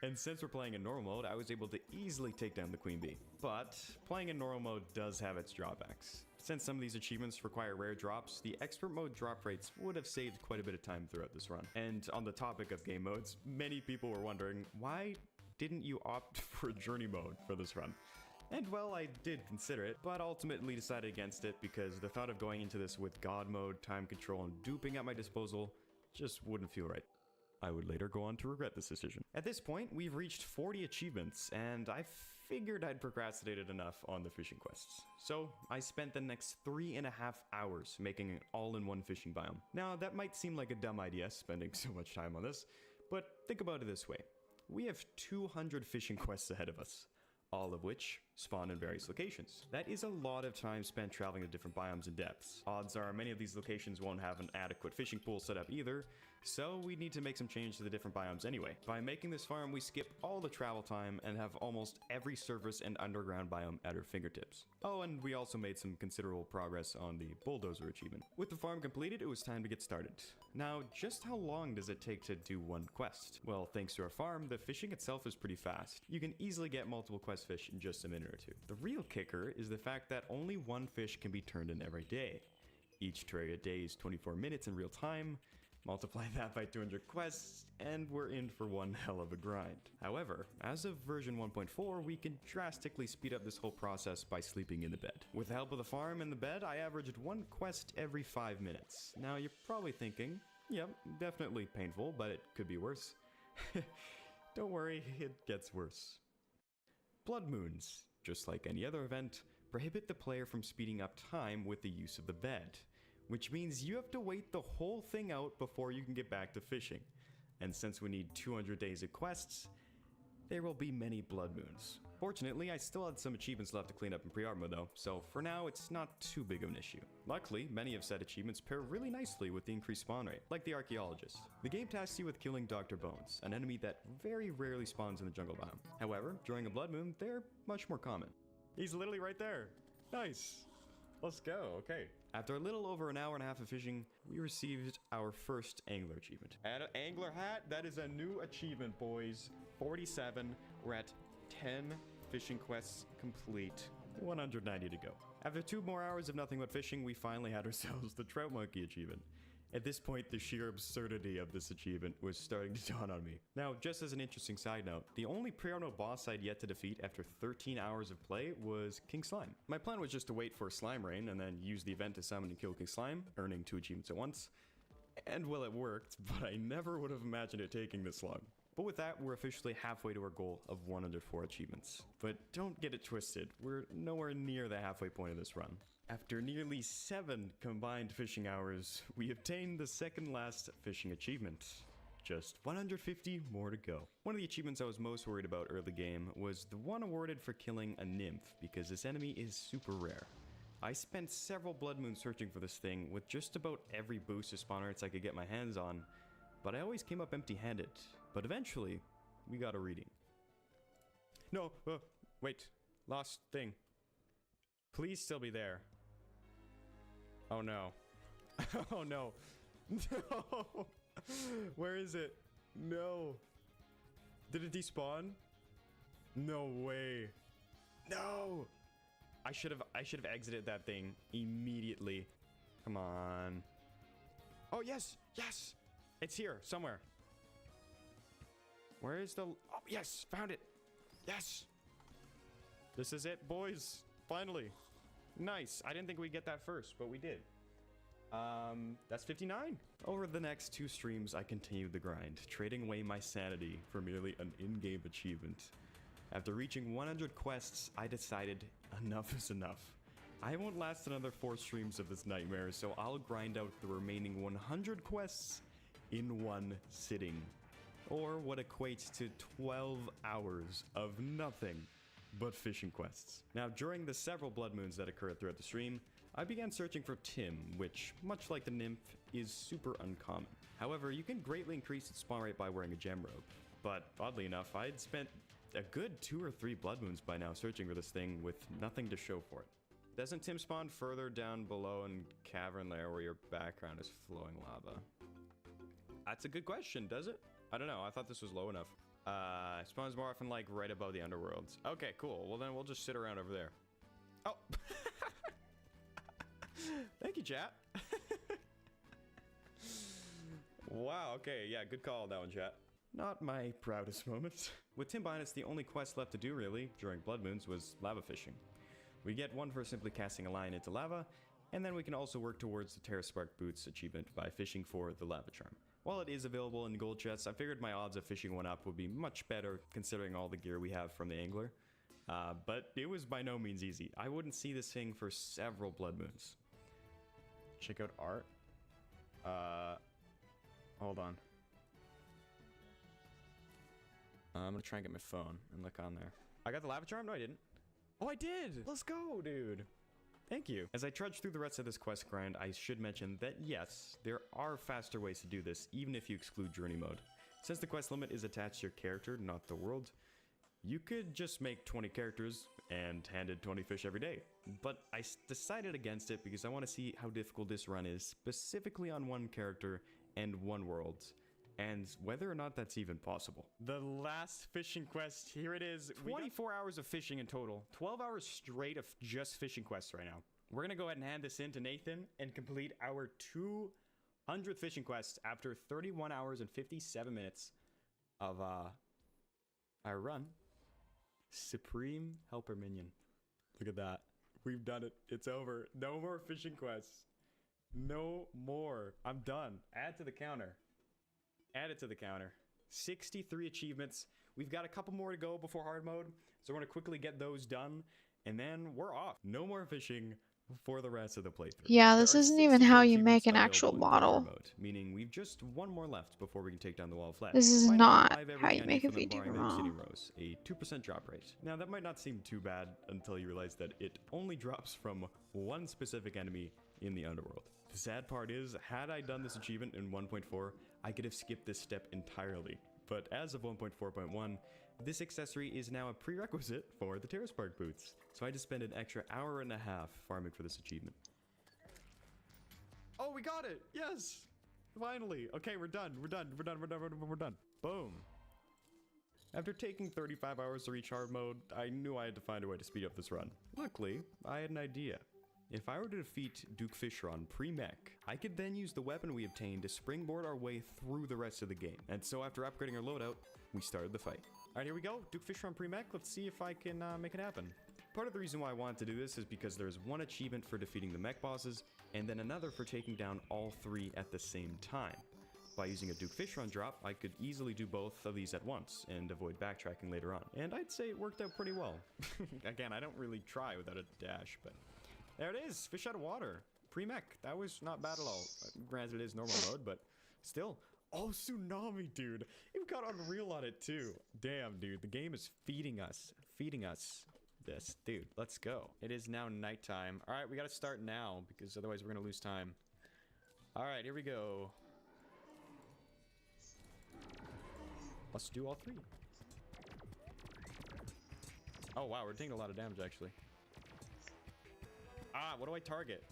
And since we're playing in normal mode, I was able to easily take down the Queen Bee. But playing in normal mode does have its drawbacks. Since some of these achievements require rare drops, the expert mode drop rates would have saved quite a bit of time throughout this run. And on the topic of game modes, many people were wondering, why didn't you opt for journey mode for this run? And well, I did consider it, but ultimately decided against it because the thought of going into this with God mode, time control, and duping at my disposal just wouldn't feel right. I would later go on to regret this decision. At this point, we've reached 40 achievements, and I figured I'd procrastinated enough on the fishing quests. So I spent the next 3.5 hours making an all-in-one fishing biome. Now, that might seem like a dumb idea, spending so much time on this, but think about it this way. We have 200 fishing quests ahead of us, all of which spawn in various locations. That is a lot of time spent traveling to different biomes and depths. Odds are many of these locations won't have an adequate fishing pool set up either, so we need to make some change to the different biomes anyway. By making this farm, we skip all the travel time and have almost every surface and underground biome at our fingertips. Oh, and we also made some considerable progress on the bulldozer achievement. With the farm completed, it was time to get started. Now, just how long does it take to do one quest? Well, thanks to our farm, the fishing itself is pretty fast. You can easily get multiple quest fish in just a minute or two. The real kicker is the fact that only one fish can be turned in every day. Each Terraria day is 24 minutes in real time. Multiply that by 200 quests, and we're in for one hell of a grind. However, as of version 1.4, we can drastically speed up this whole process by sleeping in the bed. With the help of the farm and the bed, I averaged one quest every 5 minutes. Now you're probably thinking, yep, definitely painful, but it could be worse. Don't worry, it gets worse. Blood moons, just like any other event, prohibit the player from speeding up time with the use of the bed, which means you have to wait the whole thing out before you can get back to fishing. And since we need 200 days of quests, there will be many blood moons. Fortunately, I still had some achievements left to clean up in pre-art mode though, so for now it's not too big of an issue. Luckily, many of said achievements pair really nicely with the increased spawn rate, like the Archaeologist. The game tasks you with killing Dr. Bones, an enemy that very rarely spawns in the jungle biome. However, during a blood moon, they're much more common. He's literally right there. Nice. Let's go, okay. After a little over an hour and a half of fishing, we received our first angler achievement. Add an angler hat, that is a new achievement, boys. 47, we're at 10 fishing quests complete. 190 to go. After 2 more hours of nothing but fishing, we finally had ourselves the Trout Monkey achievement. At this point, the sheer absurdity of this achievement was starting to dawn on me. Now, just as an interesting side note, the only pre-art mode boss I'd yet to defeat after 13 hours of play was King Slime. My plan was just to wait for Slime Rain and then use the event to summon and kill King Slime, earning 2 achievements at once. And well, it worked, but I never would have imagined it taking this long. But with that, we're officially halfway to our goal of 104 achievements. But don't get it twisted, we're nowhere near the halfway point of this run. After nearly 7 combined fishing hours, we obtained the second last fishing achievement. Just 150 more to go. One of the achievements I was most worried about early game was the one awarded for killing a nymph, because this enemy is super rare. I spent several blood moons searching for this thing with just about every boost of spawn rates I could get my hands on, but I always came up empty-handed. But eventually, we got a reading. No, wait, lost thing. Please still be there. Oh no. Oh no. No. Where is it? No. Did it despawn? No way. No. I should have exited that thing immediately. Come on. Oh yes. Yes. It's here somewhere. Where is the... Oh, yes, found it. Yes. This is it, boys. Finally. Nice. I didn't think we'd get that first, but we did. That's 59. Over the next 2 streams, I continued the grind, trading away my sanity for merely an in-game achievement. After reaching 100 quests, I decided enough is enough. I won't last another 4 streams of this nightmare, so I'll grind out the remaining 100 quests in one sitting. Or what equates to 12 hours of nothing but fishing quests. Now, during the several blood moons that occurred throughout the stream, I began searching for Tim, which, much like the nymph, is super uncommon. However, you can greatly increase its spawn rate by wearing a gem robe. But oddly enough, I'd spent a good 2 or 3 blood moons by now searching for this thing with nothing to show for it. Doesn't Tim spawn further down below in cavern there where your background is flowing lava? That's a good question, does it? I don't know, I thought this was low enough. Spawns more often like right above the underworlds. Okay, cool. Well then we'll just sit around over there. Oh! Thank you, chat. Wow, okay, yeah, good call on that one, chat. Not my proudest moment. With Tim behind us, the only quest left to do really during Blood Moons was lava fishing. We get one for simply casting a line into lava, and then we can also work towards the Terra Spark Boots achievement by fishing for the lava charm. While it is available in gold chests, I figured my odds of fishing one up would be much better considering all the gear we have from the angler. But it was by no means easy. I wouldn't see this thing for several Blood Moons. Check out art. Hold on. I'm gonna try and get my phone and look on there. I got the lava charm? No, I didn't. Oh, I did! Let's go, dude! Thank you. As I trudge through the rest of this quest grind, I should mention that yes, there are faster ways to do this, even if you exclude journey mode. Since the quest limit is attached to your character, not the world, you could just make 20 characters and handed 20 fish every day. But I decided against it because I want to see how difficult this run is, specifically on one character and one world, and whether or not that's even possible. The last fishing quest, here it is. 24 hours of fishing in total. 12 hours straight of just fishing quests right now. We're gonna go ahead and hand this in to Nathan and complete our 200th fishing quest after 31 hours and 57 minutes of our run. Supreme Helper Minion. Look at that. We've done it. It's over. No more fishing quests. No more. I'm done. Add to the counter. Add it to the counter. 63 achievements. We've got a couple more to go before hard mode, so we're going to quickly get those done, and then we're off. No more fishing for the rest of the playthrough. Yeah, this There are isn't even 64 how you make an achievements actual available in hard model. mode, meaning we've just one more left before we can take down the wall of flesh. This is By now, not I have how every you make a candy filament VTuber barring the model. obsidian rose, a 2% drop rate. Now that might not seem too bad until you realize that it only drops from one specific enemy in the underworld. The sad part is, had I done this achievement in 1.4, I could have skipped this step entirely. But as of 1.4.1, this accessory is now a prerequisite for the Terra Spark boots. So I just spent an extra hour and a half farming for this achievement. Oh, we got it! Yes! Finally! Okay, we're done. We're done. We're done. We're done. We're done. Boom. After taking 35 hours to reach hard mode, I knew I had to find a way to speed up this run. Luckily, I had an idea. If I were to defeat Duke Fishron pre-mech, I could then use the weapon we obtained to springboard our way through the rest of the game. And so after upgrading our loadout, we started the fight. Alright, here we go. Duke Fishron pre-mech. Let's see if I can make it happen. Part of the reason why I wanted to do this is because there's one achievement for defeating the mech bosses, and then another for taking down all three at the same time. By using a Duke Fishron drop, I could easily do both of these at once, and avoid backtracking later on. And I'd say it worked out pretty well. Again, I don't really try without a dash, but... there it is! Fish out of water! Pre-mech. That was not bad at all. Granted, it is normal mode, but still... oh, Tsunami, dude! It got Unreal on it, too! Damn, dude. The game is feeding us. Feeding us this. Dude, let's go. It is now nighttime. Alright, we gotta start now, because otherwise we're gonna lose time. Alright, here we go. Let's do all three. Oh, wow, we're taking a lot of damage, actually. Ah, what do I target?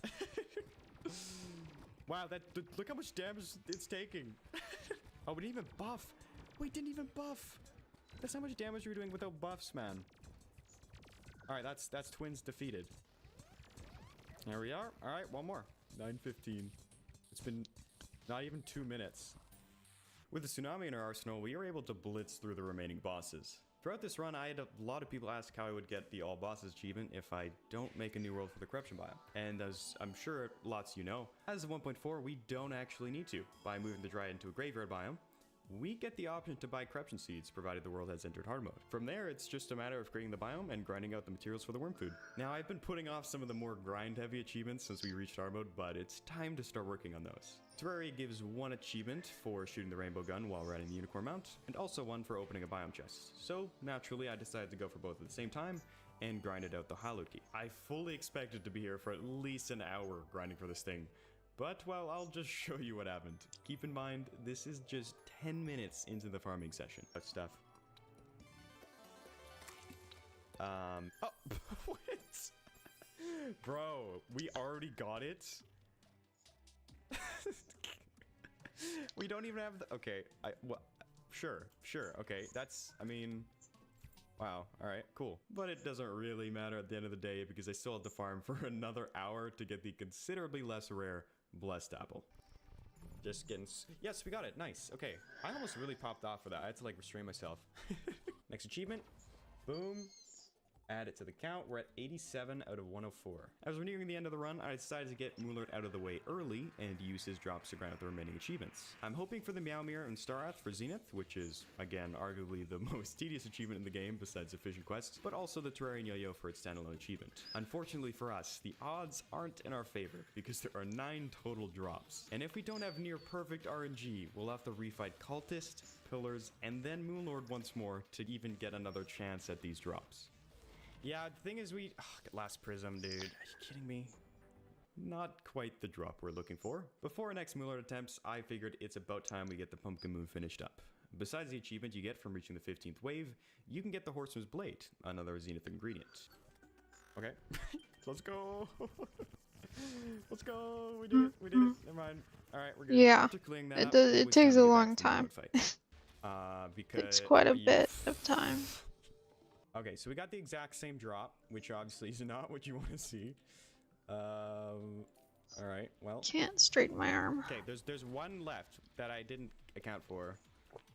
Wow, look how much damage it's taking. Oh, we didn't even buff. We didn't even buff. That's how much damage we're doing without buffs, man. Alright, that's twins defeated. There we are. Alright, one more. 9:15. It's been not even 2 minutes. With the Tsunami in our arsenal, we were able to blitz through the remaining bosses. Throughout this run, I had a lot of people ask how I would get the All Bosses achievement if I don't make a new world for the Corruption biome. And as I'm sure lots of you know, as of 1.4, we don't actually need to. By moving the Dryad into a Graveyard biome, we get the option to buy Corruption Seeds, provided the world has entered hard mode. From there, it's just a matter of creating the biome and grinding out the materials for the worm food. Now, I've been putting off some of the more grind-heavy achievements since we reached hard mode, but it's time to start working on those. Terraria gives one achievement for shooting the rainbow gun while riding the unicorn mount, and also one for opening a biome chest. So, naturally, I decided to go for both at the same time, and grinded out the Hallowed Key. I fully expected to be here for at least an hour grinding for this thing. But, well, I'll just show you what happened. Keep in mind, this is just 10 minutes into the farming session. That stuff. Oh, what? Bro, we already got it? We don't even have the... okay, well, sure, okay, that's, I mean... wow, alright, cool. But it doesn't really matter at the end of the day because I still have to farm for another hour to get the considerably less rare Blessed Apple. Just getting... Yes, we got it. Nice. Okay. I almost really popped off for that. I had to, like, restrain myself. Next achievement. Boom. Add it to the count. We're at 87 out of 104. As we're nearing the end of the run, I decided to get Moonlord out of the way early and use his drops to grind out the remaining achievements. I'm hoping for the Meowmere and Starath for Zenith, which is, again, arguably the most tedious achievement in the game besides the fishing quest, but also the Terrarian Yo-Yo for its standalone achievement. Unfortunately for us, the odds aren't in our favor because there are 9 total drops. And if we don't have near perfect RNG, we'll have to refight Cultist, Pillars, and then Moonlord once more to even get another chance at these drops. Yeah, the thing is last prism, dude. Are you kidding me? Not quite the drop we're looking for. Before our next Moonlord attempts, I figured it's about time we get the Pumpkin Moon finished up. Besides the achievement you get from reaching the 15th wave, you can get the Horseman's Blade, another Zenith ingredient. Okay, let's go. Let's go. We did it. We did it. Never mind. All right, we're good. Yeah, After clearing that up, it was takes time a to get long back to the time. fight. Because It's quite a bit of time. Okay, so we got the exact same drop, which obviously is not what you want to see. All right, well. Can't straighten my arm. Okay, there's one left that I didn't account for.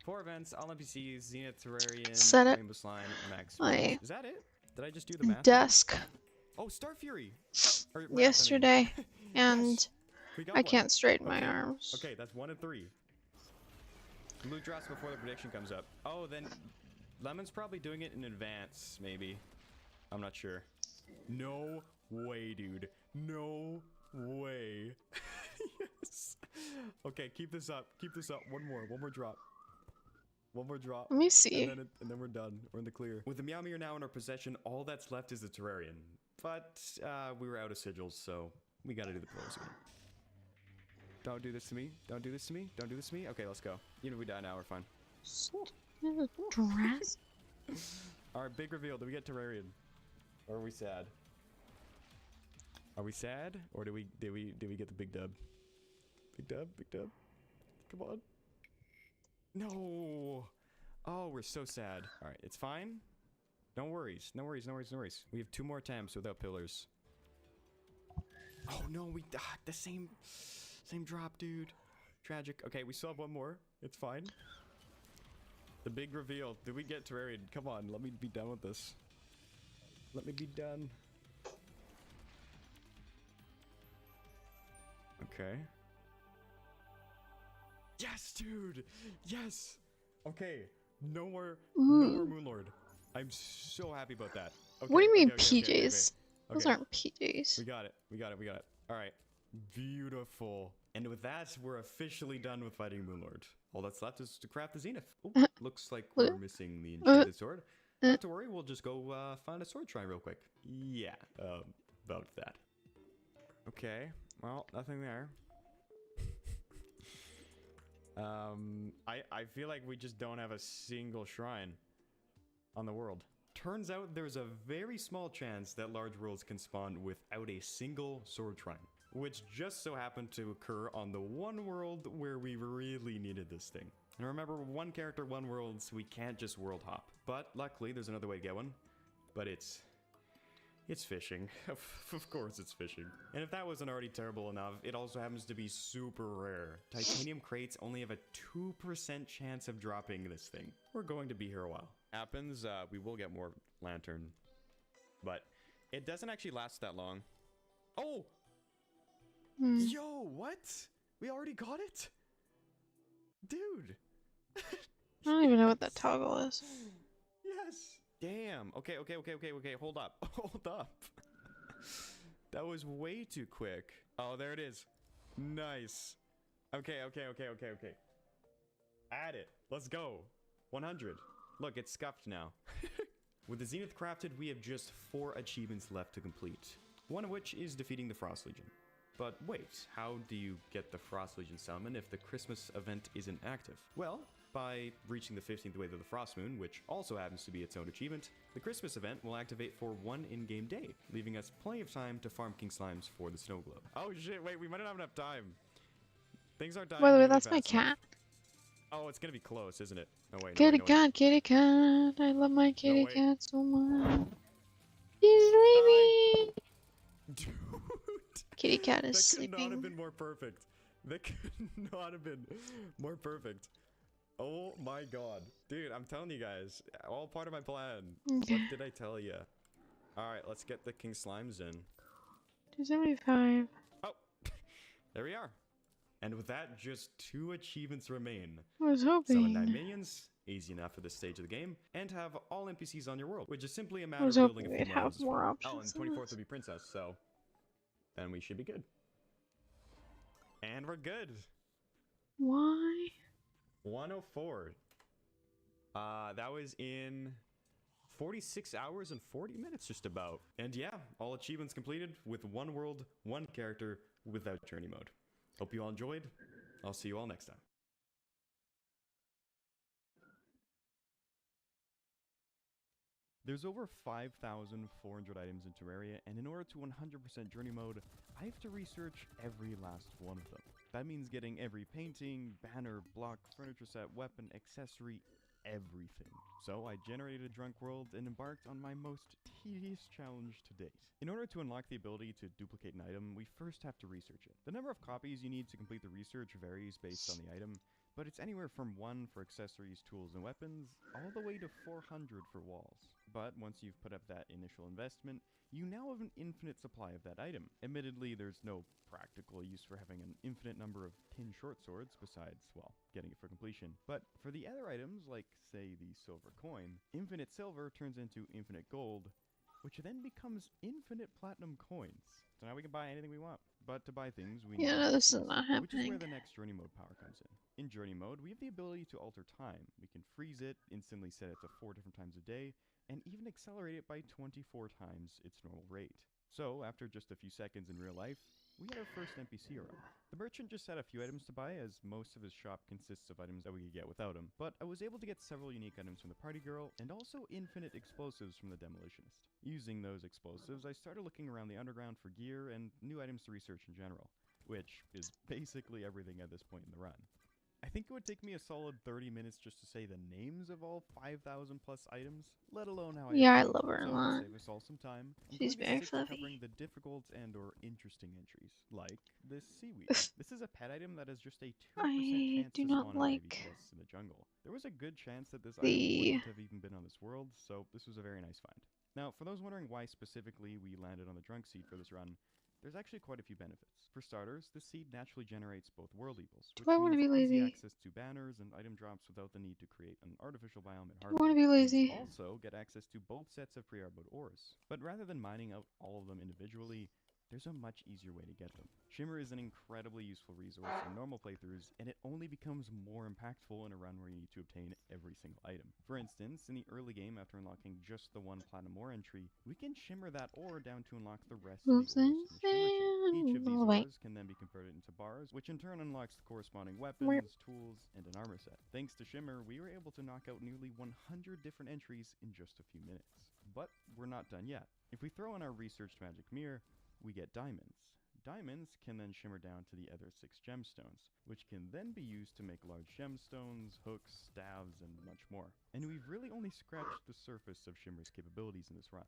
4 events, all NPCs, Zenith, Terrarian, Set it. Rainbow Slime, Max. My Is that it? Did I just do the math? desk Oh, Star Fury. Or Wrath, I mean. yesterday, and Yes, we got I one. can't straighten my Okay, arms. Okay, that's 1 and 3. Loot drops before the prediction comes up. Oh, then Lemon's probably doing it in advance, maybe. I'm not sure. No way, dude. No way. Yes. Okay, keep this up. Keep this up. One more drop. One more drop. Let me see. And then we're done. We're in the clear. With the Meowmere now in our possession, all that's left is the Terrarian. But we were out of sigils, so we gotta do the pillars again. Don't do this to me. Don't do this to me. Don't do this to me. Okay, let's go. Even if we die now, we're fine. Dress? Alright, big reveal. Do we get Terrarian? Or are we sad? Are we sad? Or do we get the big dub? Big dub? Big dub? Come on. No! Oh, we're so sad. Alright, it's fine. No worries. No worries, no worries, no worries. We have 2 more attempts without pillars. Oh no, the same drop, dude. Tragic. Okay, we still have 1 more. It's fine. The big reveal. Did we get Terrarian? Come on, let me be done with this. Let me be done. Okay. Yes, dude! Yes! Okay, no more Moonlord. I'm so happy about that. Okay, What do you mean okay, PJs? Those okay. aren't PJs. We got it. We got it. We got it. Alright. Beautiful. And with that, we're officially done with fighting Moonlord. All that's left is to craft the Zenith. Ooh, looks like we're missing the enchanted sword. Not to worry, we'll just go find a sword shrine real quick. Yeah, about that. Okay, well, nothing there. I feel like we just don't have a single shrine on the world. Turns out there's a very small chance that large worlds can spawn without a single sword shrine, which just so happened to occur on the one world where we really needed this thing. And remember, 1 character, 1 world, so we can't just world hop. But luckily, there's another way to get one. But it's fishing. Of course it's fishing. And if that wasn't already terrible enough, it also happens to be super rare. Titanium crates only have a 2% chance of dropping this thing. We're going to be here a while. Happens, we will get more lantern. But it doesn't actually last that long. Oh! Yo, what? We already got it? Dude! I don't even know what that toggle is. Yes! Damn. Okay. Hold up. Hold up. That was way too quick. Oh, there it is. Nice. Okay. Add it. Let's go. 100. Look, it's scuffed now. With the Zenith crafted, we have just 4 achievements left to complete. One of which is defeating the Frost Legion. But wait, how do you get the Frost Legion summon if the Christmas event isn't active? Well, by reaching the 15th wave of the Frost Moon, which also happens to be its own achievement, the Christmas event will activate for 1 in-game day, leaving us plenty of time to farm King Slimes for the Snow Globe. Oh shit, wait, we might not have enough time. Things aren't dying. By the way, nearly that's my fast enough. cat. Oh, it's gonna be close, isn't it? No way. Kitty cat, kitty cat. I love my kitty way. cat so much. He's leaving. Dude. Kitty cat is That could not have sleeping. been more perfect. That could not have been more perfect. Oh my god. Dude, I'm telling you guys, all part of my plan. What did I tell you? Alright, let's get the king slimes in. 275. Oh, there we are. And with that, just 2 achievements remain. I was Summon 9 hoping. minions, easy enough for this stage of the game, and have all NPCs on your world, which is simply a I matter was of building hoping a few we'd more have houses more for. options. Oh, and than 24th this. would be princess, so then we should be good. And we're good. Why? 104. That was in 46 hours and 40 minutes just about. And yeah, all achievements completed with 1 world, 1 character without journey mode. Hope you all enjoyed. I'll see you all next time. There's over 5,400 items in Terraria, and in order to 100% journey mode, I have to research every last one of them. That means getting every painting, banner, block, furniture set, weapon, accessory, everything. So I generated a drunk world and embarked on my most tedious challenge to date. In order to unlock the ability to duplicate an item, we first have to research it. The number of copies you need to complete the research varies based on the item, but it's anywhere from 1 for accessories, tools, and weapons, all the way to 400 for walls. But once you've put up that initial investment, you now have an infinite supply of that item. Admittedly, there's no practical use for having an infinite number of tin short swords besides, well, getting it for completion. But for the other items, like, say, the silver coin, infinite silver turns into infinite gold, which then becomes infinite platinum coins. So now we can buy anything we want. But to buy things, we need Yeah, no, this is NPCs, not which is where happening. the next journey mode power comes in. In journey mode, we have the ability to alter time. We can freeze it, instantly set it to 4 different times a day, and even accelerate it by 24 times its normal rate. So, after just a few seconds in real life, we had our first NPC arrive. The merchant just had a few items to buy, as most of his shop consists of items that we could get without him, but I was able to get several unique items from the party girl, and also infinite explosives from the demolitionist. Using those explosives, I started looking around the underground for gear and new items to research in general, which is basically everything at this point in the run. I think it would take me a solid 30 minutes just to say the names of all 5,000 plus items, let alone how Yeah, I I love her a So lot. to save us all some time, I'm She's going very to stick to fluffy. covering the difficult and or interesting entries, like this seaweed. This is a pet item that has just a 2% I chance do to not spawn in ivy like forests in the jungle. There was a good chance that this item the wouldn't have even been on this world, so this was a very nice find. Now, for those wondering why specifically we landed on the drunk seed for this run, there's actually quite a few benefits. For starters, this seed naturally generates both world eagles, Do which I want to means be easy lazy? access to banners and item drops without the need to create an artificial biome in Do I Harbor. want to be You lazy? also get access to both sets of pre-arbored ores, but rather than mining out all of them individually, there's a much easier way to get them. Shimmer is an incredibly useful resource in normal playthroughs, and it only becomes more impactful in a run where you need to obtain every single item. For instance, in the early game after unlocking just the 1 platinum ore entry, we can shimmer that ore down to unlock the rest of the ores in the shimmer chain. Each of these ores can then be converted into bars, which in turn unlocks the corresponding weapons, tools, and an armor set. Thanks to Shimmer, we were able to knock out nearly 100 different entries in just a few minutes. But we're not done yet. If we throw in our researched magic mirror, we get diamonds. Diamonds can then shimmer down to the other 6 gemstones, which can then be used to make large gemstones, hooks, staves, and much more. And we've really only scratched the surface of Shimmer's capabilities in this run.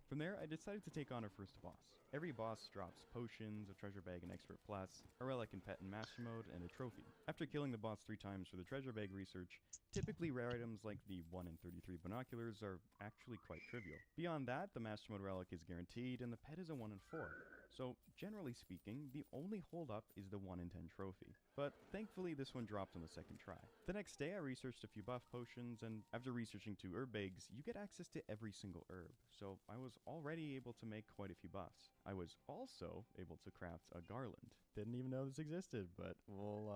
From there, I decided to take on our first boss. Every boss drops potions, a treasure bag, and expert plus, a relic in pet and master mode, and a trophy. After killing the boss 3 times for the treasure bag research, typically rare items like the 1 in 33 binoculars are actually quite trivial. Beyond that, the master mode relic is guaranteed, and the pet is a 1 in 4. So, generally speaking, the only holdup is the 1 in 10 trophy. But thankfully, this one dropped on the second try. The next day, I researched a few buff potions, and after researching 2 herb bags, you get access to every single herb. So, I was already able to make quite a few buffs. I was also able to craft a garland. Didn't even know this existed, but we'll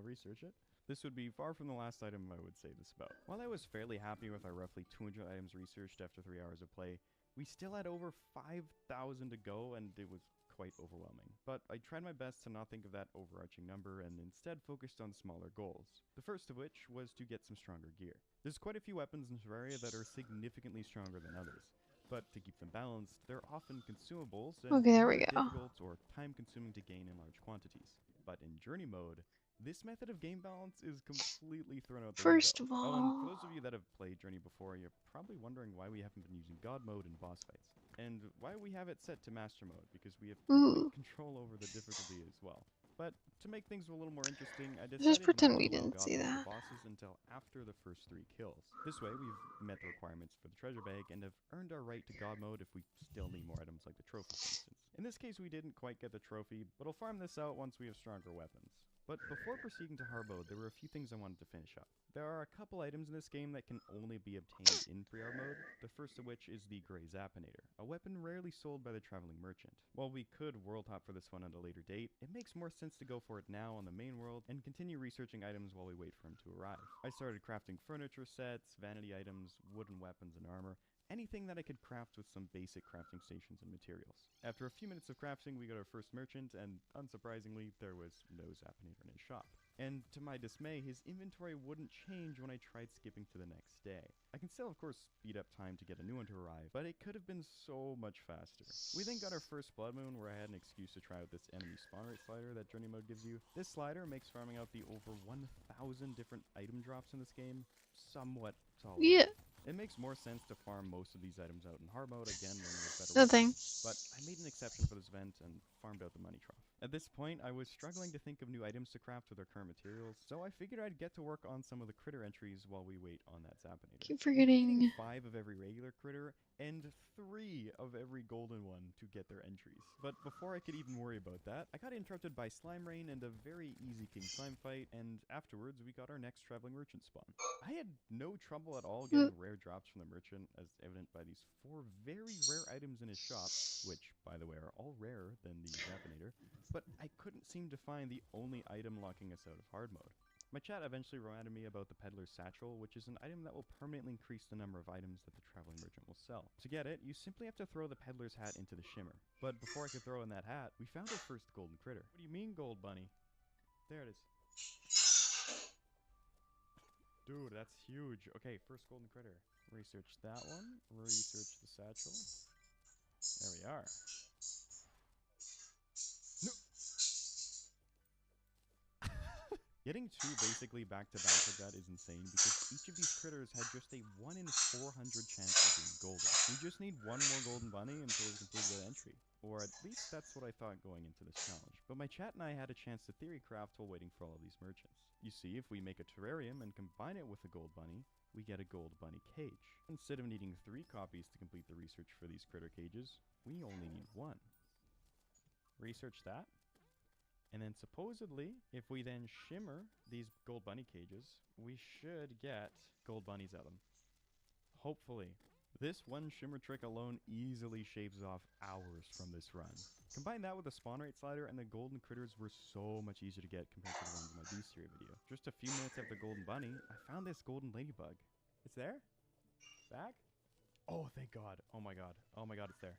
research it. This would be far from the last item I would say this about. While I was fairly happy with our roughly 200 items researched after 3 hours of play, we still had over 5,000 to go, and it was quite overwhelming. But I tried my best to not think of that overarching number and instead focused on smaller goals. The first of which was to get some stronger gear. There's quite a few weapons in Terraria that are significantly stronger than others, but to keep them balanced, they're often consumables and Okay, there we either go. difficult or time-consuming to gain in large quantities. But in journey mode, this method of game balance is completely thrown out the First window. of Oh, and for all, those of you that have played Journey before, you're probably wondering why we haven't been using God mode in boss fights. And why we have it set to Master mode, because we have complete ooh, control over the difficulty as well. But to make things a little more interesting, I Just decided pretend not we to allow didn't see God mode that. for bosses until after the first 3 kills. This way, we've met the requirements for the treasure bag and have earned our right to God mode if we still need more items like the trophy, for instance. In this case, we didn't quite get the trophy, but I'll farm this out once we have stronger weapons. But before proceeding to hard mode, there were a few things I wanted to finish up. There are a couple items in this game that can only be obtained in pre-hard mode, the first of which is the Grey Zapinator, a weapon rarely sold by the traveling merchant. While we could world hop for this one at a later date, it makes more sense to go for it now on the main world and continue researching items while we wait for him to arrive. I started crafting furniture sets, vanity items, wooden weapons and armor, anything that I could craft with some basic crafting stations and materials. After a few minutes of crafting, we got our first merchant, and unsurprisingly, there was no Zapinator in his shop. And to my dismay, his inventory wouldn't change when I tried skipping to the next day. I can still, of course, speed up time to get a new one to arrive, but it could have been so much faster. We then got our first Blood Moon, where I had an excuse to try out this enemy spawn rate slider that Journey Mode gives you. This slider makes farming out the over 1,000 different item drops in this game somewhat tolerable. Yeah. It makes more sense to farm most of these items out in hard mode, again, when there's better Nothing. weapons, but I made an exception for this event and farmed out the money trough. At this point, I was struggling to think of new items to craft with our current materials, so I figured I'd get to work on some of the critter entries while we wait on that Zapinator. Keep We'll be forgetting. getting 5 of every regular critter and 3 of every golden one to get their entries. But before I could even worry about that, I got interrupted by Slime Rain and a very easy King Slime fight, and afterwards we got our next traveling merchant spawn. I had no trouble at all getting rare drops from the merchant, as evident by these 4 very rare items in his shop, which, by the way, are all rarer than the Zapinator, but I couldn't seem to find the only item locking us out of hard mode. My chat eventually reminded me about the Peddler's Satchel, which is an item that will permanently increase the number of items that the traveling merchant will sell. To get it, you simply have to throw the Peddler's Hat into the shimmer. But before I could throw in that hat, we found our first golden critter. What do you mean, gold bunny? There it is. Dude, that's huge. Okay, first golden critter. Research that one. Research the satchel. There we are. No! Getting 2 basically back-to-back like that is insane because each of these critters had just a 1 in 400 chance of being golden. We just need 1 more golden bunny until we complete the entry. Or at least that's what I thought going into this challenge. But my chat and I had a chance to theory craft while waiting for all of these merchants. You see, if we make a terrarium and combine it with a gold bunny, we get a gold bunny cage. Instead of needing 3 copies to complete the research for these critter cages, we only need 1. Research that. And then supposedly, if we then shimmer these gold bunny cages, we should get gold bunnies out of them. Hopefully. This one shimmer trick alone easily shaves off hours from this run. Combine that with the spawn rate slider and the golden critters were so much easier to get compared to the ones in my bestiary video. Just a few minutes after golden bunny, I found this golden ladybug. It's there? Back? Oh, thank God. Oh my God. Oh my God, it's there.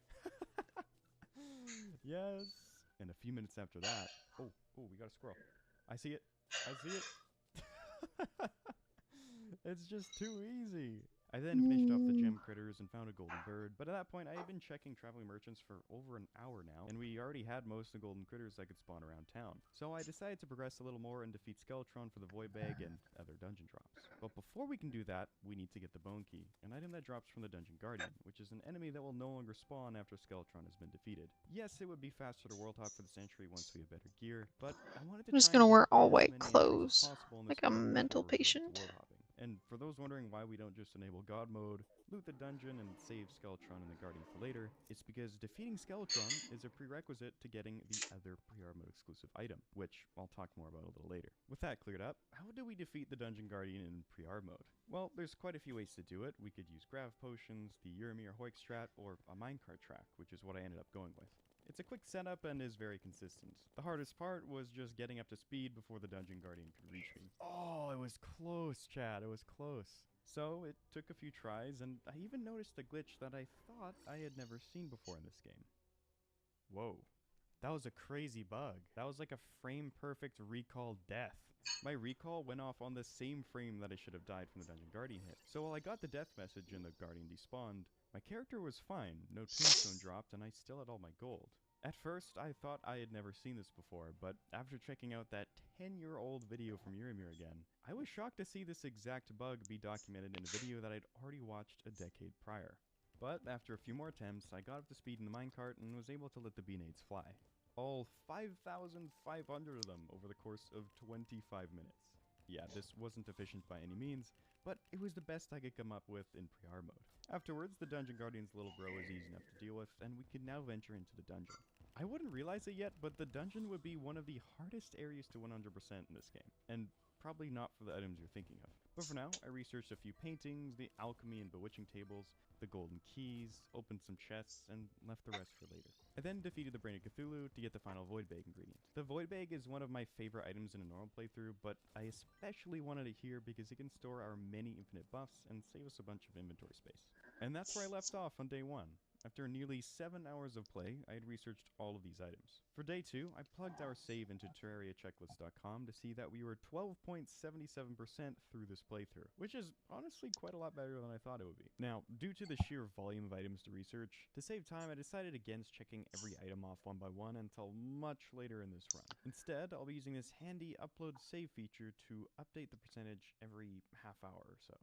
Yes. And a few minutes after that, oh, we got a squirrel. I see it. I see it. It's just too easy. I then finished off the gem critters and found a golden bird, but at that point I had been checking traveling merchants for over an hour now, and we already had most of the golden critters that could spawn around town. So I decided to progress a little more and defeat Skeletron for the void bag and other dungeon drops. But before we can do that, we need to get the bone key, an item that drops from the dungeon guardian, which is an enemy that will no longer spawn after Skeletron has been defeated. Yes, it would be faster to world hop for this entry once we have better gear, but I wanted to I'm just try gonna and wear get all as white many entries as clothes, possible in this like a mode mental before we go to patient. world hopping. And for those wondering why we don't just enable God mode, loot the dungeon, and save Skeletron and the Guardian for later, it's because defeating Skeletron is a prerequisite to getting the other pre-hard mode exclusive item, which I'll talk more about a little later. With that cleared up, how do we defeat the Dungeon Guardian in pre-hard mode? Well, there's quite a few ways to do it. We could use Grav Potions, the Urimir Hoik strat, or a minecart track, which is what I ended up going with. It's a quick setup and is very consistent. The hardest part was just getting up to speed before the Dungeon Guardian could reach me. Oh, it was close, Chad. It was close. So it took a few tries, and I even noticed a glitch that I thought I had never seen before in this game. Whoa. That was a crazy bug. That was like a frame-perfect recall death. My recall went off on the same frame that I should have died from the Dungeon Guardian hit. So while I got the death message and the Guardian despawned, my character was fine, no tombstone dropped, and I still had all my gold. At first, I thought I had never seen this before, but after checking out that 10-year-old video from Urimir again, I was shocked to see this exact bug be documented in a video that I'd already watched a decade prior. But after a few more attempts, I got up to speed in the minecart and was able to let the bee nades fly. all 5,500 of them over the course of 25 minutes. Yeah, this wasn't efficient by any means, but it was the best I could come up with in pre-hard mode. Afterwards, the Dungeon Guardian's little bro was easy enough to deal with, and we could now venture into the dungeon. I wouldn't realize it yet, but the dungeon would be one of the hardest areas to 100% in this game, and probably not for the items you're thinking of. But for now, I researched a few paintings, the alchemy and bewitching tables, the golden keys, opened some chests, and left the rest for later. I then defeated the Brain of Cthulhu to get the final Void Bag ingredient. The Void Bag is one of my favorite items in a normal playthrough, but I especially wanted it here because it can store our many infinite buffs and save us a bunch of inventory space. And that's where I left off on day 1. After nearly 7 hours of play, I had researched all of these items. For day 2, I plugged our save into terrariachecklist.com to see that we were 12.77% through this playthrough, which is honestly quite a lot better than I thought it would be. Now, due to the sheer volume of items to research, to save time I decided against checking every item off one by one until much later in this run. Instead, I'll be using this handy upload save feature to update the percentage every half hour or so.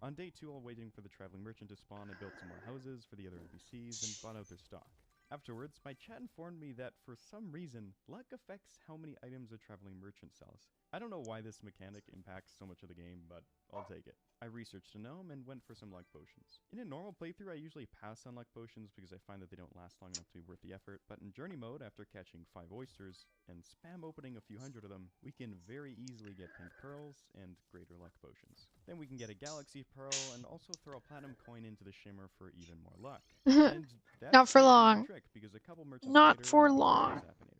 On day 2, while waiting for the traveling merchant to spawn, I built some more houses for the other NPCs and bought out their stock. Afterwards, my chat informed me that for some reason, luck affects how many items a traveling merchant sells. I don't know why this mechanic impacts so much of the game, but I'll take it. I researched a gnome and went for some luck potions. In a normal playthrough, I usually pass on luck potions because I find that they don't last long enough to be worth the effort, but in journey mode, after catching 5 oysters and spam opening a few hundred of them, we can very easily get pink pearls and greater luck potions. Then we can get a galaxy pearl and also throw a platinum coin into the shimmer for even more luck. And that's Not for the long. trick because a couple merchants Not later, for we long. get a Zappinator.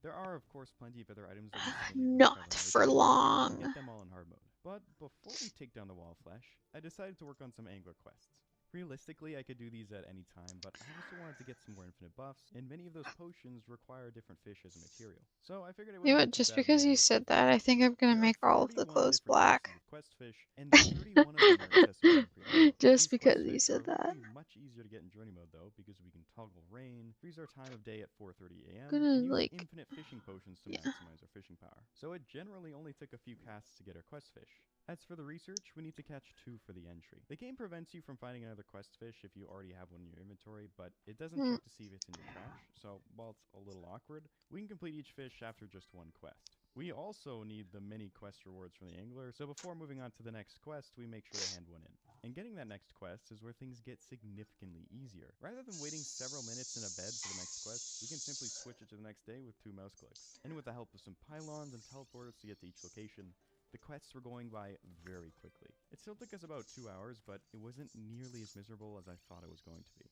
There are, of course, plenty of other items that we can Not for long. get them all in hard mode. But before we take down the wall flesh, I decided to work on some angler quests. Realistically, I could do these at any time, but I also wanted to get some more infinite buffs, and many of those potions require different fish as a material. So I figured it You know would what, just because you said that, I think I'm gonna make all of the clothes black. Quest fish, and 31 of them are accessible in pre-mode. Just These because quest you fish said are that. hopefully much easier to get in journey mode though, because we can toggle rain, freeze our time of day at 4:30 a.m., Gonna, and use like, infinite fishing potions to yeah. maximize our fishing power. So it generally only took a few casts to get our quest fish. As for the research, we need to catch 2 for the entry. The game prevents you from finding another quest fish if you already have one in your inventory, but it doesn't check to see if it's in your trash, so while it's a little awkward, we can complete each fish after just 1 quest. We also need the many quest rewards from the angler, so before moving on to the next quest, we make sure to hand one in. And getting that next quest is where things get significantly easier. Rather than waiting several minutes in a bed for the next quest, we can simply switch it to the next day with 2 mouse clicks. And with the help of some pylons and teleporters to get to each location, the quests were going by very quickly. It still took us about 2 hours, but it wasn't nearly as miserable as I thought it was going to be.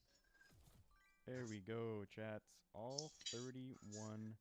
There we go, chats. All 31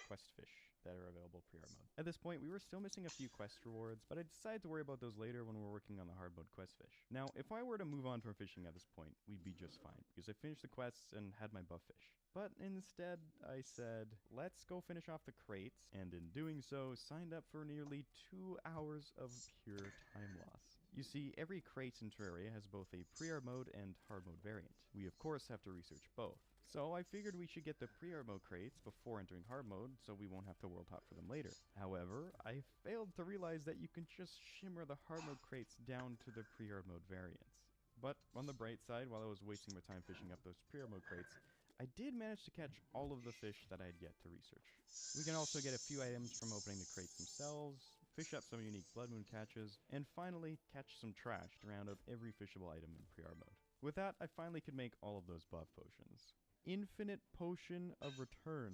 quest fish that are available pre-hard mode. At this point, we were still missing a few quest rewards, but I decided to worry about those later when we're working on the hard mode quest fish. Now, if I were to move on from fishing at this point, we'd be just fine, because I finished the quests and had my buff fish. But instead, I said, let's go finish off the crates, and in doing so, signed up for nearly 2 hours of pure time loss. You see, every crate in Terraria has both a pre-hard mode and hard mode variant. We of course have to research both. So I figured we should get the pre-hard mode crates before entering hard mode, so we won't have to world hop for them later. However, I failed to realize that you can just shimmer the hard mode crates down to the pre-hard mode variants. But on the bright side, while I was wasting my time fishing up those pre-hard mode crates, I did manage to catch all of the fish that I had yet to research. We can also get a few items from opening the crates themselves, fish up some unique blood moon catches, and finally catch some trash to round out every fishable item in pre-hard mode. With that, I finally could make all of those buff potions. Infinite Potion of Return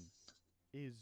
is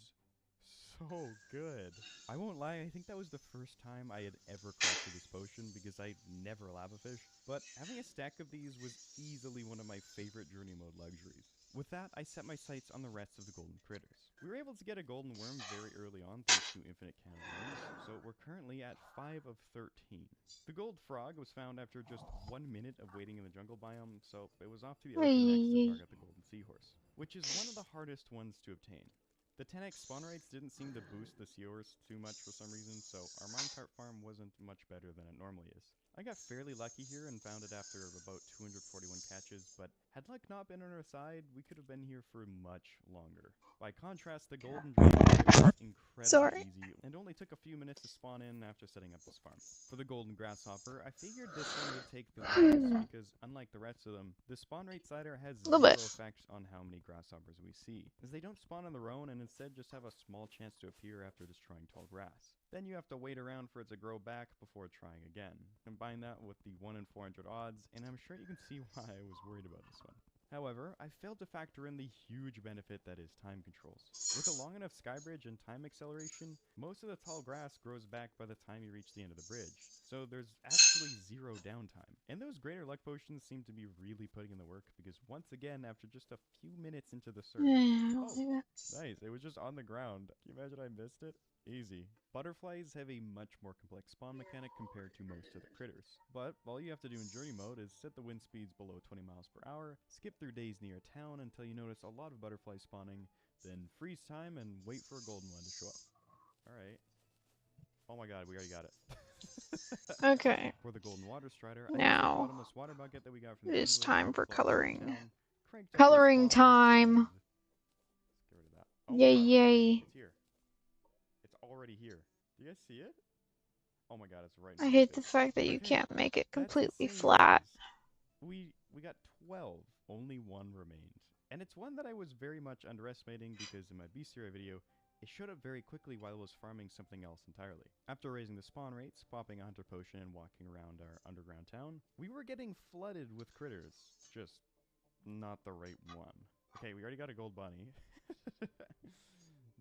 so good. I won't lie, I think that was the first time I had ever crafted this potion because I never lava fish, but having a stack of these was easily one of my favorite journey mode luxuries. With that, I set my sights on the rest of the golden critters. We were able to get a golden worm very early on thanks to infinite can of worms, so we're currently at 5 of 13. The gold frog was found after just 1 minute of waiting in the jungle biome, so it was off to the ocean next to target the golden seahorse, which is one of the hardest ones to obtain. The 10x spawn rates didn't seem to boost the seahorse too much for some reason, so our minecart farm wasn't much better than it normally is. I got fairly lucky here and found it after about 241 catches, but had luck not been on our side, we could have been here for much longer. By contrast, the golden grasshopper was incredibly Sorry. easy and only took a few minutes to spawn in after setting up this farm. For the golden grasshopper, I figured this one would take the longest because unlike the rest of them, the spawn rate slider has Little zero bit. effect on how many grasshoppers we see, as they don't spawn on their own and instead just have a small chance to appear after destroying tall grass. Then you have to wait around for it to grow back before trying again. Combine that with the 1 in 400 odds, and I'm sure you can see why I was worried about this one. However, I failed to factor in the huge benefit that is time controls. With a long enough skybridge and time acceleration, most of the tall grass grows back by the time you reach the end of the bridge, so there's actually zero downtime. And those greater luck potions seem to be really putting in the work, because once again, after just a few minutes into the search... Oh, nice, it was just on the ground. Can you imagine I missed it? Easy. Butterflies have a much more complex spawn mechanic compared to most of the critters. But all you have to do in journey mode is set the wind speeds below 20 miles per hour, skip through days near a town until you notice a lot of butterflies spawning, then freeze time and wait for a golden one to show up. Alright. Oh my god, we already got it. Okay. For the golden water strider, I used the Now, bottomless water bucket that we got from it the is inlet time and for flooded the coloring. town, cranked up our Coloring spawn rates, time. and... Let's get rid of that. Oh my Yay, god. yay. It's here. It's already here. Do you guys see it? Oh my god, it's right I in hate my the face. fact that you Okay, can't make it that's completely insane, flat. guys. We got 12. Only one remained. And it's one that I was very much underestimating because in my bestiary video, it showed up very quickly while I was farming something else entirely. After raising the spawn rates, popping a hunter potion, and walking around our underground town, we were getting flooded with critters. Just not the right one. Okay, we already got a gold bunny.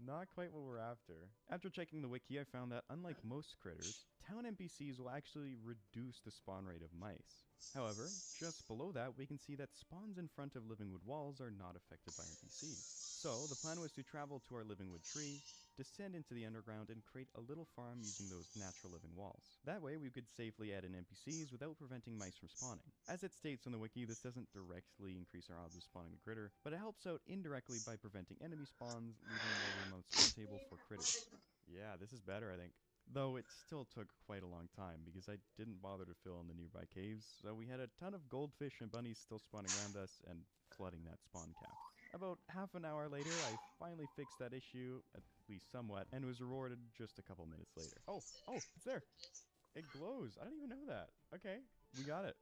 Not quite what we're after. After checking the wiki, I found that unlike most critters, town NPCs will actually reduce the spawn rate of mice. However, just below that, we can see that spawns in front of Livingwood walls are not affected by NPCs. So, the plan was to travel to our Livingwood tree, descend into the underground, and create a little farm using those natural living walls. That way, we could safely add in NPCs without preventing mice from spawning. As it states on the wiki, this doesn't directly increase our odds of spawning the critter, but it helps out indirectly by preventing enemy spawns, leaving more room on the spawn table for critters. Yeah, this is better, I think. Though it still took quite a long time, because I didn't bother to fill in the nearby caves, so we had a ton of goldfish and bunnies still spawning around us and flooding that spawn cap. About half an hour later, I finally fixed that issue, at least somewhat, and was rewarded just a couple minutes later. Oh, it's there! It glows! I didn't even know that. Okay, we got it.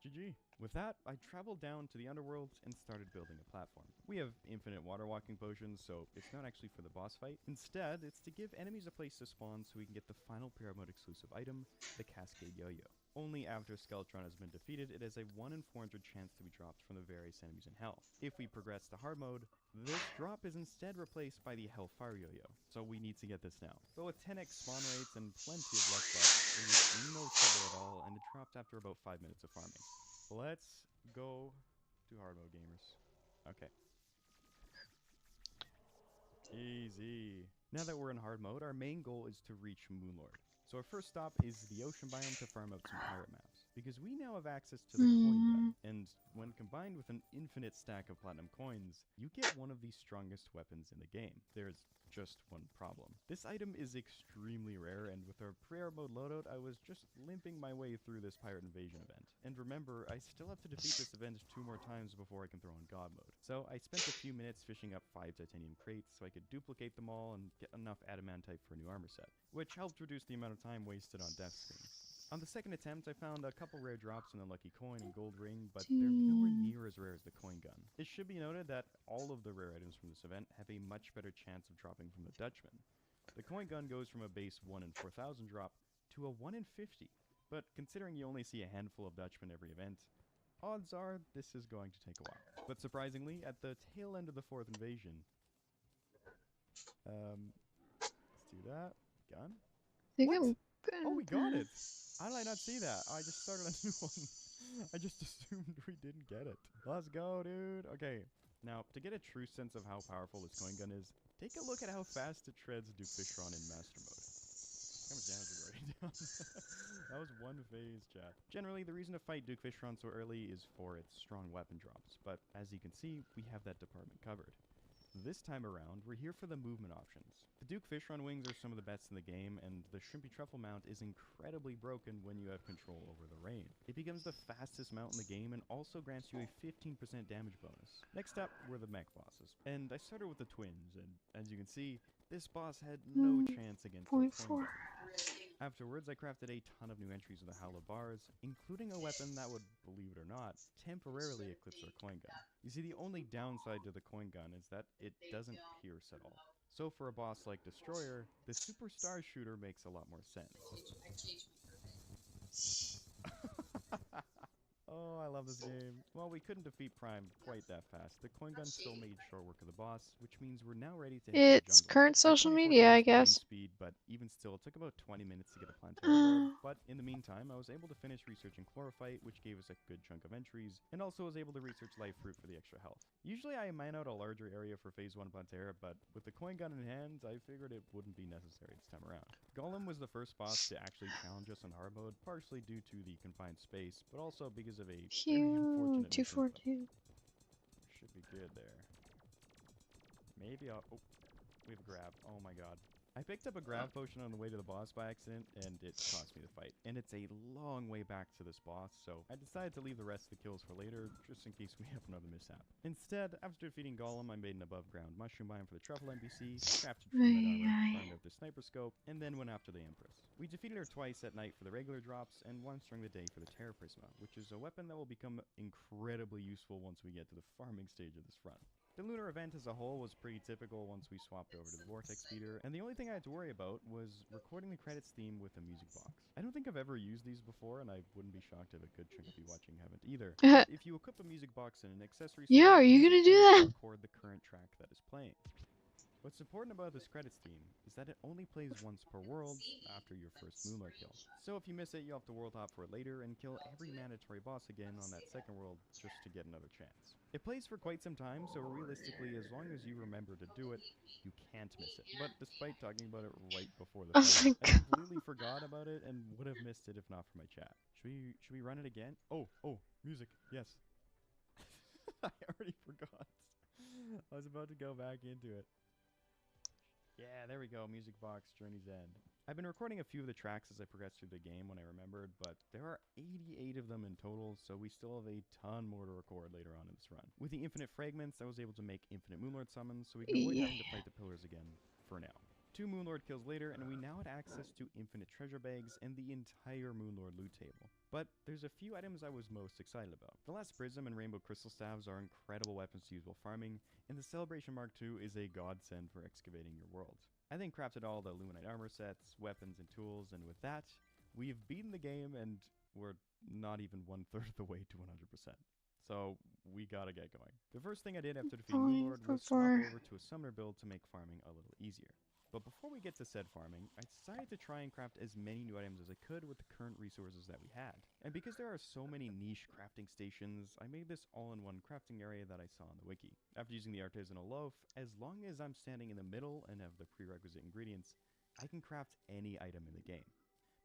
GG. With that, I traveled down to the underworlds and started building a platform. We have infinite water walking potions, so it's not actually for the boss fight. Instead, it's to give enemies a place to spawn so we can get the final pyramid mode exclusive item, the Cascade Yo-Yo. Only after Skeletron has been defeated, it has a 1 in 400 chance to be dropped from the various enemies in hell. If we progress to hard mode, this drop is instead replaced by the Hellfire Yo-Yo, so we need to get this now. But with 10x spawn rates and plenty of luck buffs, it was no trouble at all, and it dropped after about 5 minutes of farming. Let's go to hard mode, gamers. Okay. Easy. Now that we're in hard mode, our main goal is to reach Moonlord. So our first stop is the ocean biome to farm up some pirate maps, because we now have access to the coin gun, and when combined with an infinite stack of platinum coins, you get one of the strongest weapons in the game. There's just one problem. This item is extremely rare, and with our prayer mode loadout, I was just limping my way through this pirate invasion event. And remember, I still have to defeat this event 2 more times before I can throw in god mode. So I spent a few minutes fishing up 5 titanium crates so I could duplicate them all and get enough adamantite for a new armor set, which helped reduce the amount of time wasted on death screen. On the second attempt, I found a couple rare drops in the lucky coin and gold ring, but they're nowhere near as rare as the coin gun. It should be noted that all of the rare items from this event have a much better chance of dropping from the Dutchman. The coin gun goes from a base 1 in 4,000 drop to a 1 in 50, but considering you only see a handful of Dutchmen every event, odds are this is going to take a while. But surprisingly, at the tail end of the 4th invasion... let's do that. Gun? What? Oh, we got it! How did I not see that? I just started a new one. I just assumed we didn't get it. Let's go, dude. Okay, now, to get a true sense of how powerful this coin gun is, take a look at how fast it shreds Duke Fishron in Master Mode. How much damage is already done? That was one phase, chat. Generally, the reason to fight Duke Fishron so early is for its strong weapon drops, but as you can see, we have that department covered. This time around, we're here for the movement options. The Duke Fishron wings are some of the best in the game, and the Shrimpy Truffle mount is incredibly broken when you have control over the rain. It becomes the fastest mount in the game and also grants you a 15% damage bonus. Next up were the mech bosses, and I started with the twins, and as you can see, this boss had no chance against the coin gun. Afterwards, I crafted a ton of new entries with the Howler bars, including a weapon that would, believe it or not, temporarily eclipse our coin gun. You see, the only downside to the coin gun is that it doesn't pierce at all. So for a boss like Destroyer, the Superstar Shooter makes a lot more sense. Oh, I love this game. While we couldn't defeat Prime quite that fast, the coin gun still made short work of the boss, which means we're now ready to hit the It's jungle. current I had social 24 media, I times the game guess. speed, but even still, it took about 20 minutes to get a Plantera gold. But in the meantime, I was able to finish researching Chlorophyte, which gave us a good chunk of entries, and also was able to research Life Fruit for the extra health. Usually I mine out a larger area for Phase 1 Plantera, but with the coin gun in hand, I figured it wouldn't be necessary this time around. Golem was the first boss to actually challenge us in hard mode, partially due to the confined space, but also because of a very unfortunate misinput. 242. Should be good there. Maybe I'll... Oh, we have a grab. Oh my god. I picked up a grab potion on the way to the boss by accident, and it cost me the fight. And it's a long way back to this boss, so I decided to leave the rest of the kills for later, just in case we have another mishap. Instead, after defeating Golem, I made an above-ground mushroom biome for the Truffle NPC, crafted treatment armor, farmed out the sniper scope, and then went after the Empress. We defeated her twice at night for the regular drops, and once during the day for the Terra Prisma, which is a weapon that will become incredibly useful once we get to the farming stage of this run. The lunar event as a whole was pretty typical once we swapped over to the Vortex Speeder, and the only thing I had to worry about was recording the credits theme with a music box. I don't think I've ever used these before, and I wouldn't be shocked if a good chunk of you watching haven't either. But if you equip a music box in an accessory Yeah, are you gonna do that? Record the current track that is playing. What's important about this credits theme is that it only plays once per world after your first Moonlord kill. So if you miss it, you'll have to world hop for it later and kill every mandatory boss again on that second world just to get another chance. It plays for quite some time, so realistically, as long as you remember to do it, you can't miss it. But despite talking about it right before the fight, I completely forgot about it and would have missed it if not for my chat. Should we run it again? Oh, music, yes. I already forgot. I was about to go back into it. Yeah, there we go, music box, Journey's End. I've been recording a few of the tracks as I progressed through the game when I remembered, but there are 88 of them in total, so we still have a ton more to record later on in this run. With the infinite fragments, I was able to make infinite Moonlord summons, so we can avoid having to fight the pillars again, for now. 2 Moonlord kills later, and we now had access to infinite treasure bags and the entire Moonlord loot table. But there's a few items I was most excited about. The last Prism and Rainbow Crystal Staves are incredible weapons to use while farming, and the Celebration Mark II is a godsend for excavating your world. I then crafted all the Luminite armor sets, weapons, and tools, and with that, we've beaten the game, and we're not even 1/3 of the way to 100%. So, we gotta get going. The first thing I did after defeating Moonlord was swap over to a summoner build to make farming a little easier. But before we get to said farming, I decided to try and craft as many new items as I could with the current resources that we had. And because there are so many niche crafting stations, I made this all-in-one crafting area that I saw on the wiki. After using the artisanal loaf, as long as I'm standing in the middle and have the prerequisite ingredients, I can craft any item in the game.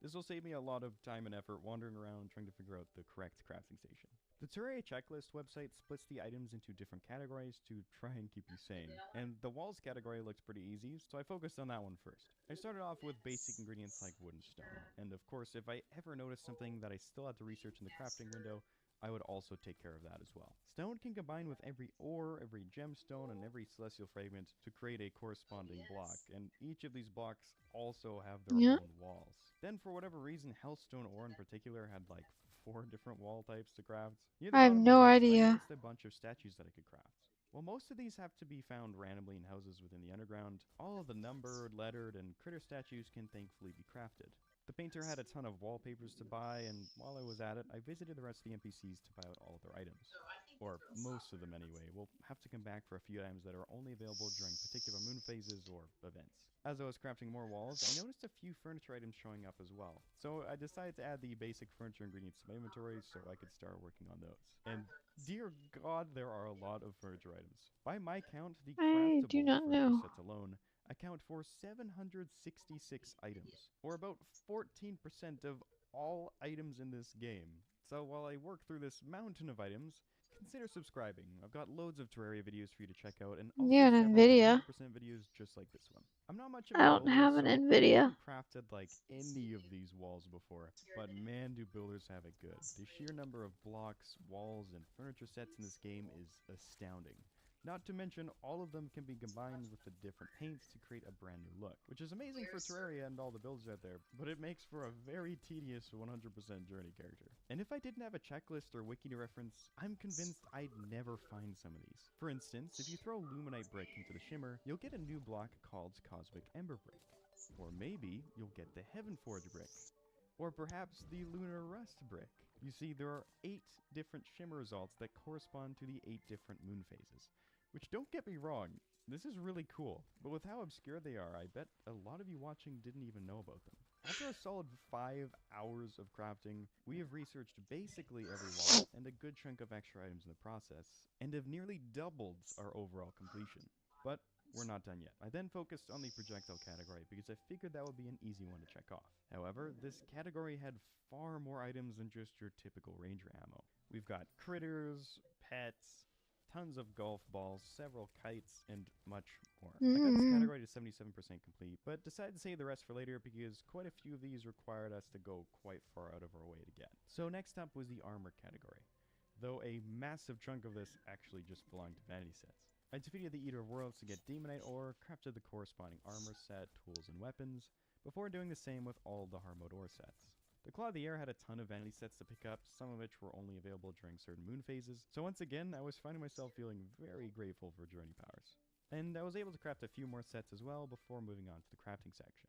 This will save me a lot of time and effort wandering around trying to figure out the correct crafting station. The Terraria checklist website splits the items into different categories to try and keep you sane, and the walls category looks pretty easy, so I focused on that one first. I started off with basic ingredients like wood and stone, and of course if I ever noticed something that I still had to research in the crafting window, I would also take care of that as well. Stone can combine with every ore, every gemstone, and every celestial fragment to create a corresponding block, and each of these blocks also have their own walls. Then for whatever reason, Hellstone ore in particular had like 4 different wall types to craft. I have no idea. I noticed a bunch of statues that I could craft. While most of these have to be found randomly in houses within the underground, all of the numbered, lettered, and critter statues can thankfully be crafted. The painter had a ton of wallpapers to buy, and while I was at it, I visited the rest of the NPCs to buy out all of their items. Or most of them anyway. We'll have to come back for a few items that are only available during particular moon phases or events. As I was crafting more walls, I noticed a few furniture items showing up as well. So I decided to add the basic furniture ingredients to my inventory so I could start working on those. And dear God, there are a lot of furniture items. By my count, the I do craftable not furniture know. sets alone account for 766 items, or about 14% of all items in this game. So while I work through this mountain of items, consider subscribing. I've got loads of Terraria videos for you to check out, and also Yeah, an several Nvidia. 100% videos just like this one. I'm not much of a I don't builder, have an so I Nvidia. haven't crafted like any of these walls before, but man, do builders have it good. The sheer number of blocks, walls, and furniture sets in this game is astounding. Not to mention, all of them can be combined with the different paints to create a brand new look, which is amazing for Terraria and all the builders out there, but it makes for a very tedious 100% journey character. And if I didn't have a checklist or wiki to reference, I'm convinced I'd never find some of these. For instance, if you throw Luminite Brick into the Shimmer, you'll get a new block called Cosmic Ember Brick. Or maybe you'll get the Heaven Forge Brick. Or perhaps the Lunar Rust Brick. You see, there are 8 different Shimmer results that correspond to the 8 different moon phases. Which, don't get me wrong, this is really cool, but with how obscure they are, I bet a lot of you watching didn't even know about them. After a solid 5 hours of crafting, we have researched basically every wall and a good chunk of extra items in the process, and have nearly doubled our overall completion. But we're not done yet. I then focused on the projectile category because I figured that would be an easy one to check off. However, this category had far more items than just your typical ranger ammo. We've got critters, pets, tons of golf balls, several kites, and much more. I got this category to 77% complete, but decided to save the rest for later because quite a few of these required us to go quite far out of our way to get. So next up was the armor category, though a massive chunk of this actually just belonged to vanity sets. I defeated the Eater of Worlds to get Demonite ore, crafted the corresponding armor set, tools, and weapons, before doing the same with all the hard mode ore sets. The Claw of the Air had a ton of vanity sets to pick up, some of which were only available during certain moon phases, so once again, I was finding myself feeling very grateful for journey powers. And I was able to craft a few more sets as well before moving on to the crafting section,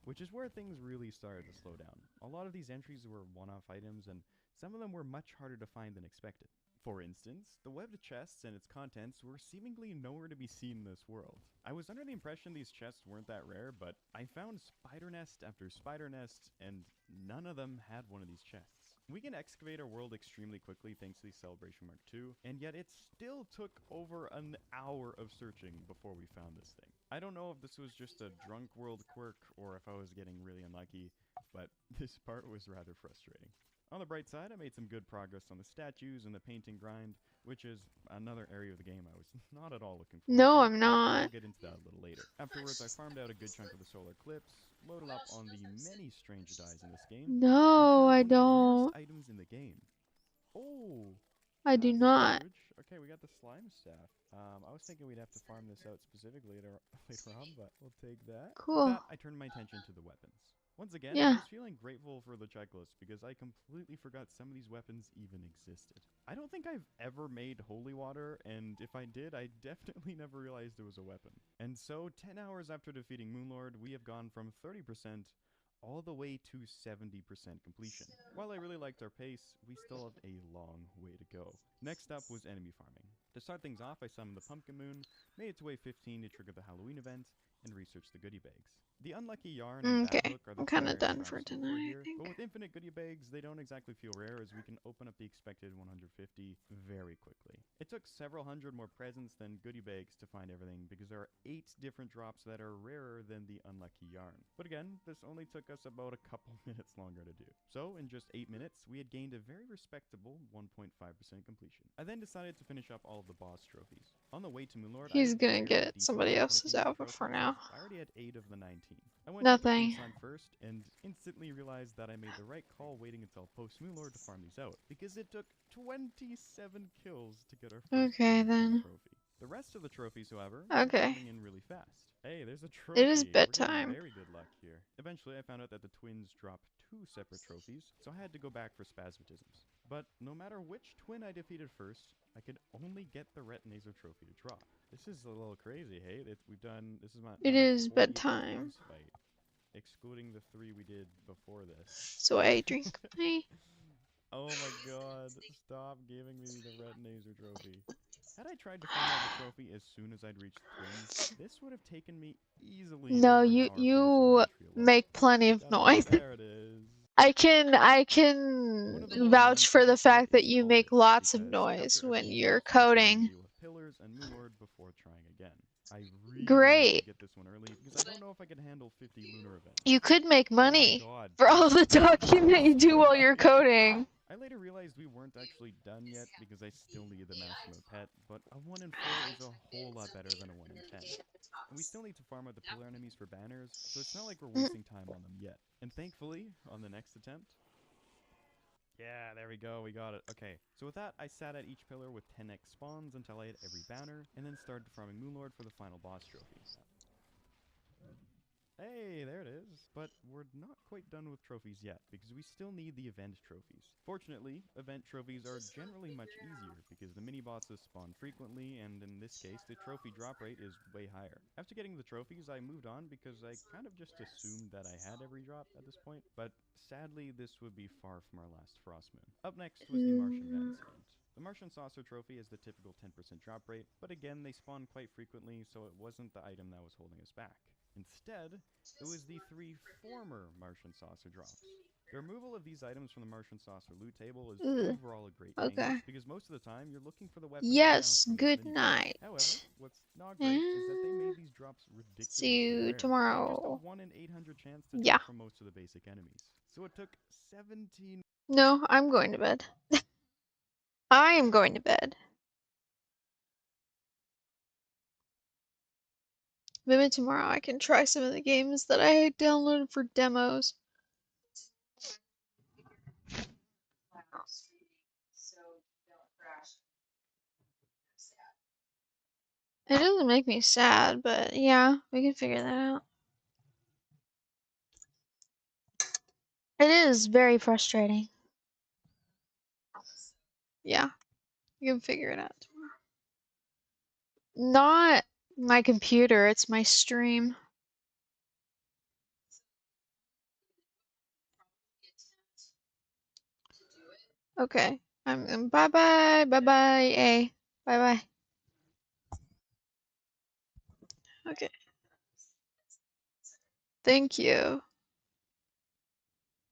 which is where things really started to slow down. A lot of these entries were one-off items, and some of them were much harder to find than expected. For instance, the webbed chests and its contents were seemingly nowhere to be seen in this world. I was under the impression these chests weren't that rare, but I found spider nest after spider nest, and none of them had one of these chests. We can excavate our world extremely quickly thanks to the Celebration Mark II, and yet it still took over an hour of searching before we found this thing. I don't know if this was just a drunk world quirk or if I was getting really unlucky, but this part was rather frustrating. On the bright side, I made some good progress on the statues and the painting grind, which is another area of the game I was not at all looking forward to. No, I'm I'll not. get into that a little later. Afterwards, I farmed out a good chunk of the solar eclipse, loaded up on the many strange dyes in this game. No, I and found one of the don't. rarest items in the game. Oh, I do that's not. huge. Okay, we got the slime staff. I was thinking we'd have to farm this out specifically later on, but we'll take that. Cool. With that, I turned my attention to the weapons. Once again, Yeah. I was feeling grateful for the checklist because I completely forgot some of these weapons even existed. I don't think I've ever made holy water, and if I did, I definitely never realized it was a weapon. And so, 10 hours after defeating Moonlord, we have gone from 30% all the way to 70% completion. While I really liked our pace, we still have a long way to go. Next up was enemy farming. To start things off, I summoned the Pumpkin Moon, made it to wave 15 to trigger the Halloween event, and researched the goodie bags. The Unlucky Yarn and Okay, Bat Hook are the I'm two kinda rares done that I for was looking tonight, I here, think. but with infinite goodie bags, they don't exactly feel rare as we can open up the expected 150 very quickly. It took several hundred more presents than goodie bags to find everything because there are 8 different drops that are rarer than the Unlucky Yarn. But again, this only took us about a couple minutes longer to do. So in just 8 minutes, we had gained a very respectable 1.5% completion. I then decided to finish up all of the boss trophies. On the way to Moonlord, He's I gonna barely get detailed somebody out else's 20 outfit for trophies, now. as I already had 8 of the 19. I went Nothing. to the Queen Slime first, and instantly realized that I made the right call waiting until post Moonlord to farm these out, because it took 27 kills to get our first Okay, Queen Slime then. trophy. The rest of the trophies, however, are Okay. coming in really fast. Hey, there's a trophy. It is We're getting bedtime. very good luck here. Eventually, I found out that the twins drop 2 separate trophies, so I had to go back for spasmatisms. But no matter which twin I defeated first, I could only get the Retinazer trophy to drop. This is a little crazy, hey? We've done, this is my It now my is 40th bedtime. boss fight, excluding the 3 we did before this. So I drink my. Oh my god, stop giving me the Retinazer trophy. Had I tried to find out the trophy as soon as I'd reached twins, this would have taken me easily No, over an you hour for the you full entry alone. make plenty of noise. There it is. I One can of the more vouch for the annoying things fact that is you make office, lots of because noise after when every you're boss, we have to then coding. deal with pillars and Moonlord before trying again. I really want to Great. get this one early because I don't know if I can handle 50 lunar events. You could make Oh my money god. for dude, all the this is talking that you do while you're right. coding. I later realized we weren't actually done yet because I still needed the maximum pet, but a 1 in 4 is a whole lot better than a 1 in 10. And we still need to farm out the pillar enemies for banners, so it's not like we're wasting time on them yet. And thankfully, on the next attempt... Yeah, there we go, we got it. Okay, so with that, I sat at each pillar with 10x spawns until I had every banner, and then started farming Moonlord for the final boss trophy. Hey, there it is. But we're not quite done with trophies yet, because we still need the event trophies. Fortunately, event trophies are generally much easier, because the mini-bosses spawn frequently, and in this case, the trophy drop rate is way higher. After getting the trophies, I moved on because I kind of just assumed that I had every drop at this point, but sadly, this would be far from our last Frost Moon. Up next was the Martian Vents event. The Martian Saucer Trophy is the typical 10% drop rate, but again, they spawn quite frequently, so it wasn't the item that was holding us back. Instead, it was the 3 former Martian Saucer drops. The removal of these items from the Martian Saucer loot table is overall a great change, because most of the time you're looking for the weapon Yes, from good mini-boss. night. However, what's not great is that they made these drops ridiculously See you rare. tomorrow. Just a 1 in 800 chance to Yeah. drop from most of the basic enemies. So it took 17... No, I'm going to bed. I am going to bed. Maybe tomorrow I can try some of the games that I downloaded for demos. It doesn't make me sad, but yeah, we can figure that out. It is very frustrating. Yeah, you can figure it out tomorrow. Not my computer, it's my stream. Okay. Bye bye. Bye bye. A. Bye bye. Okay. Thank you.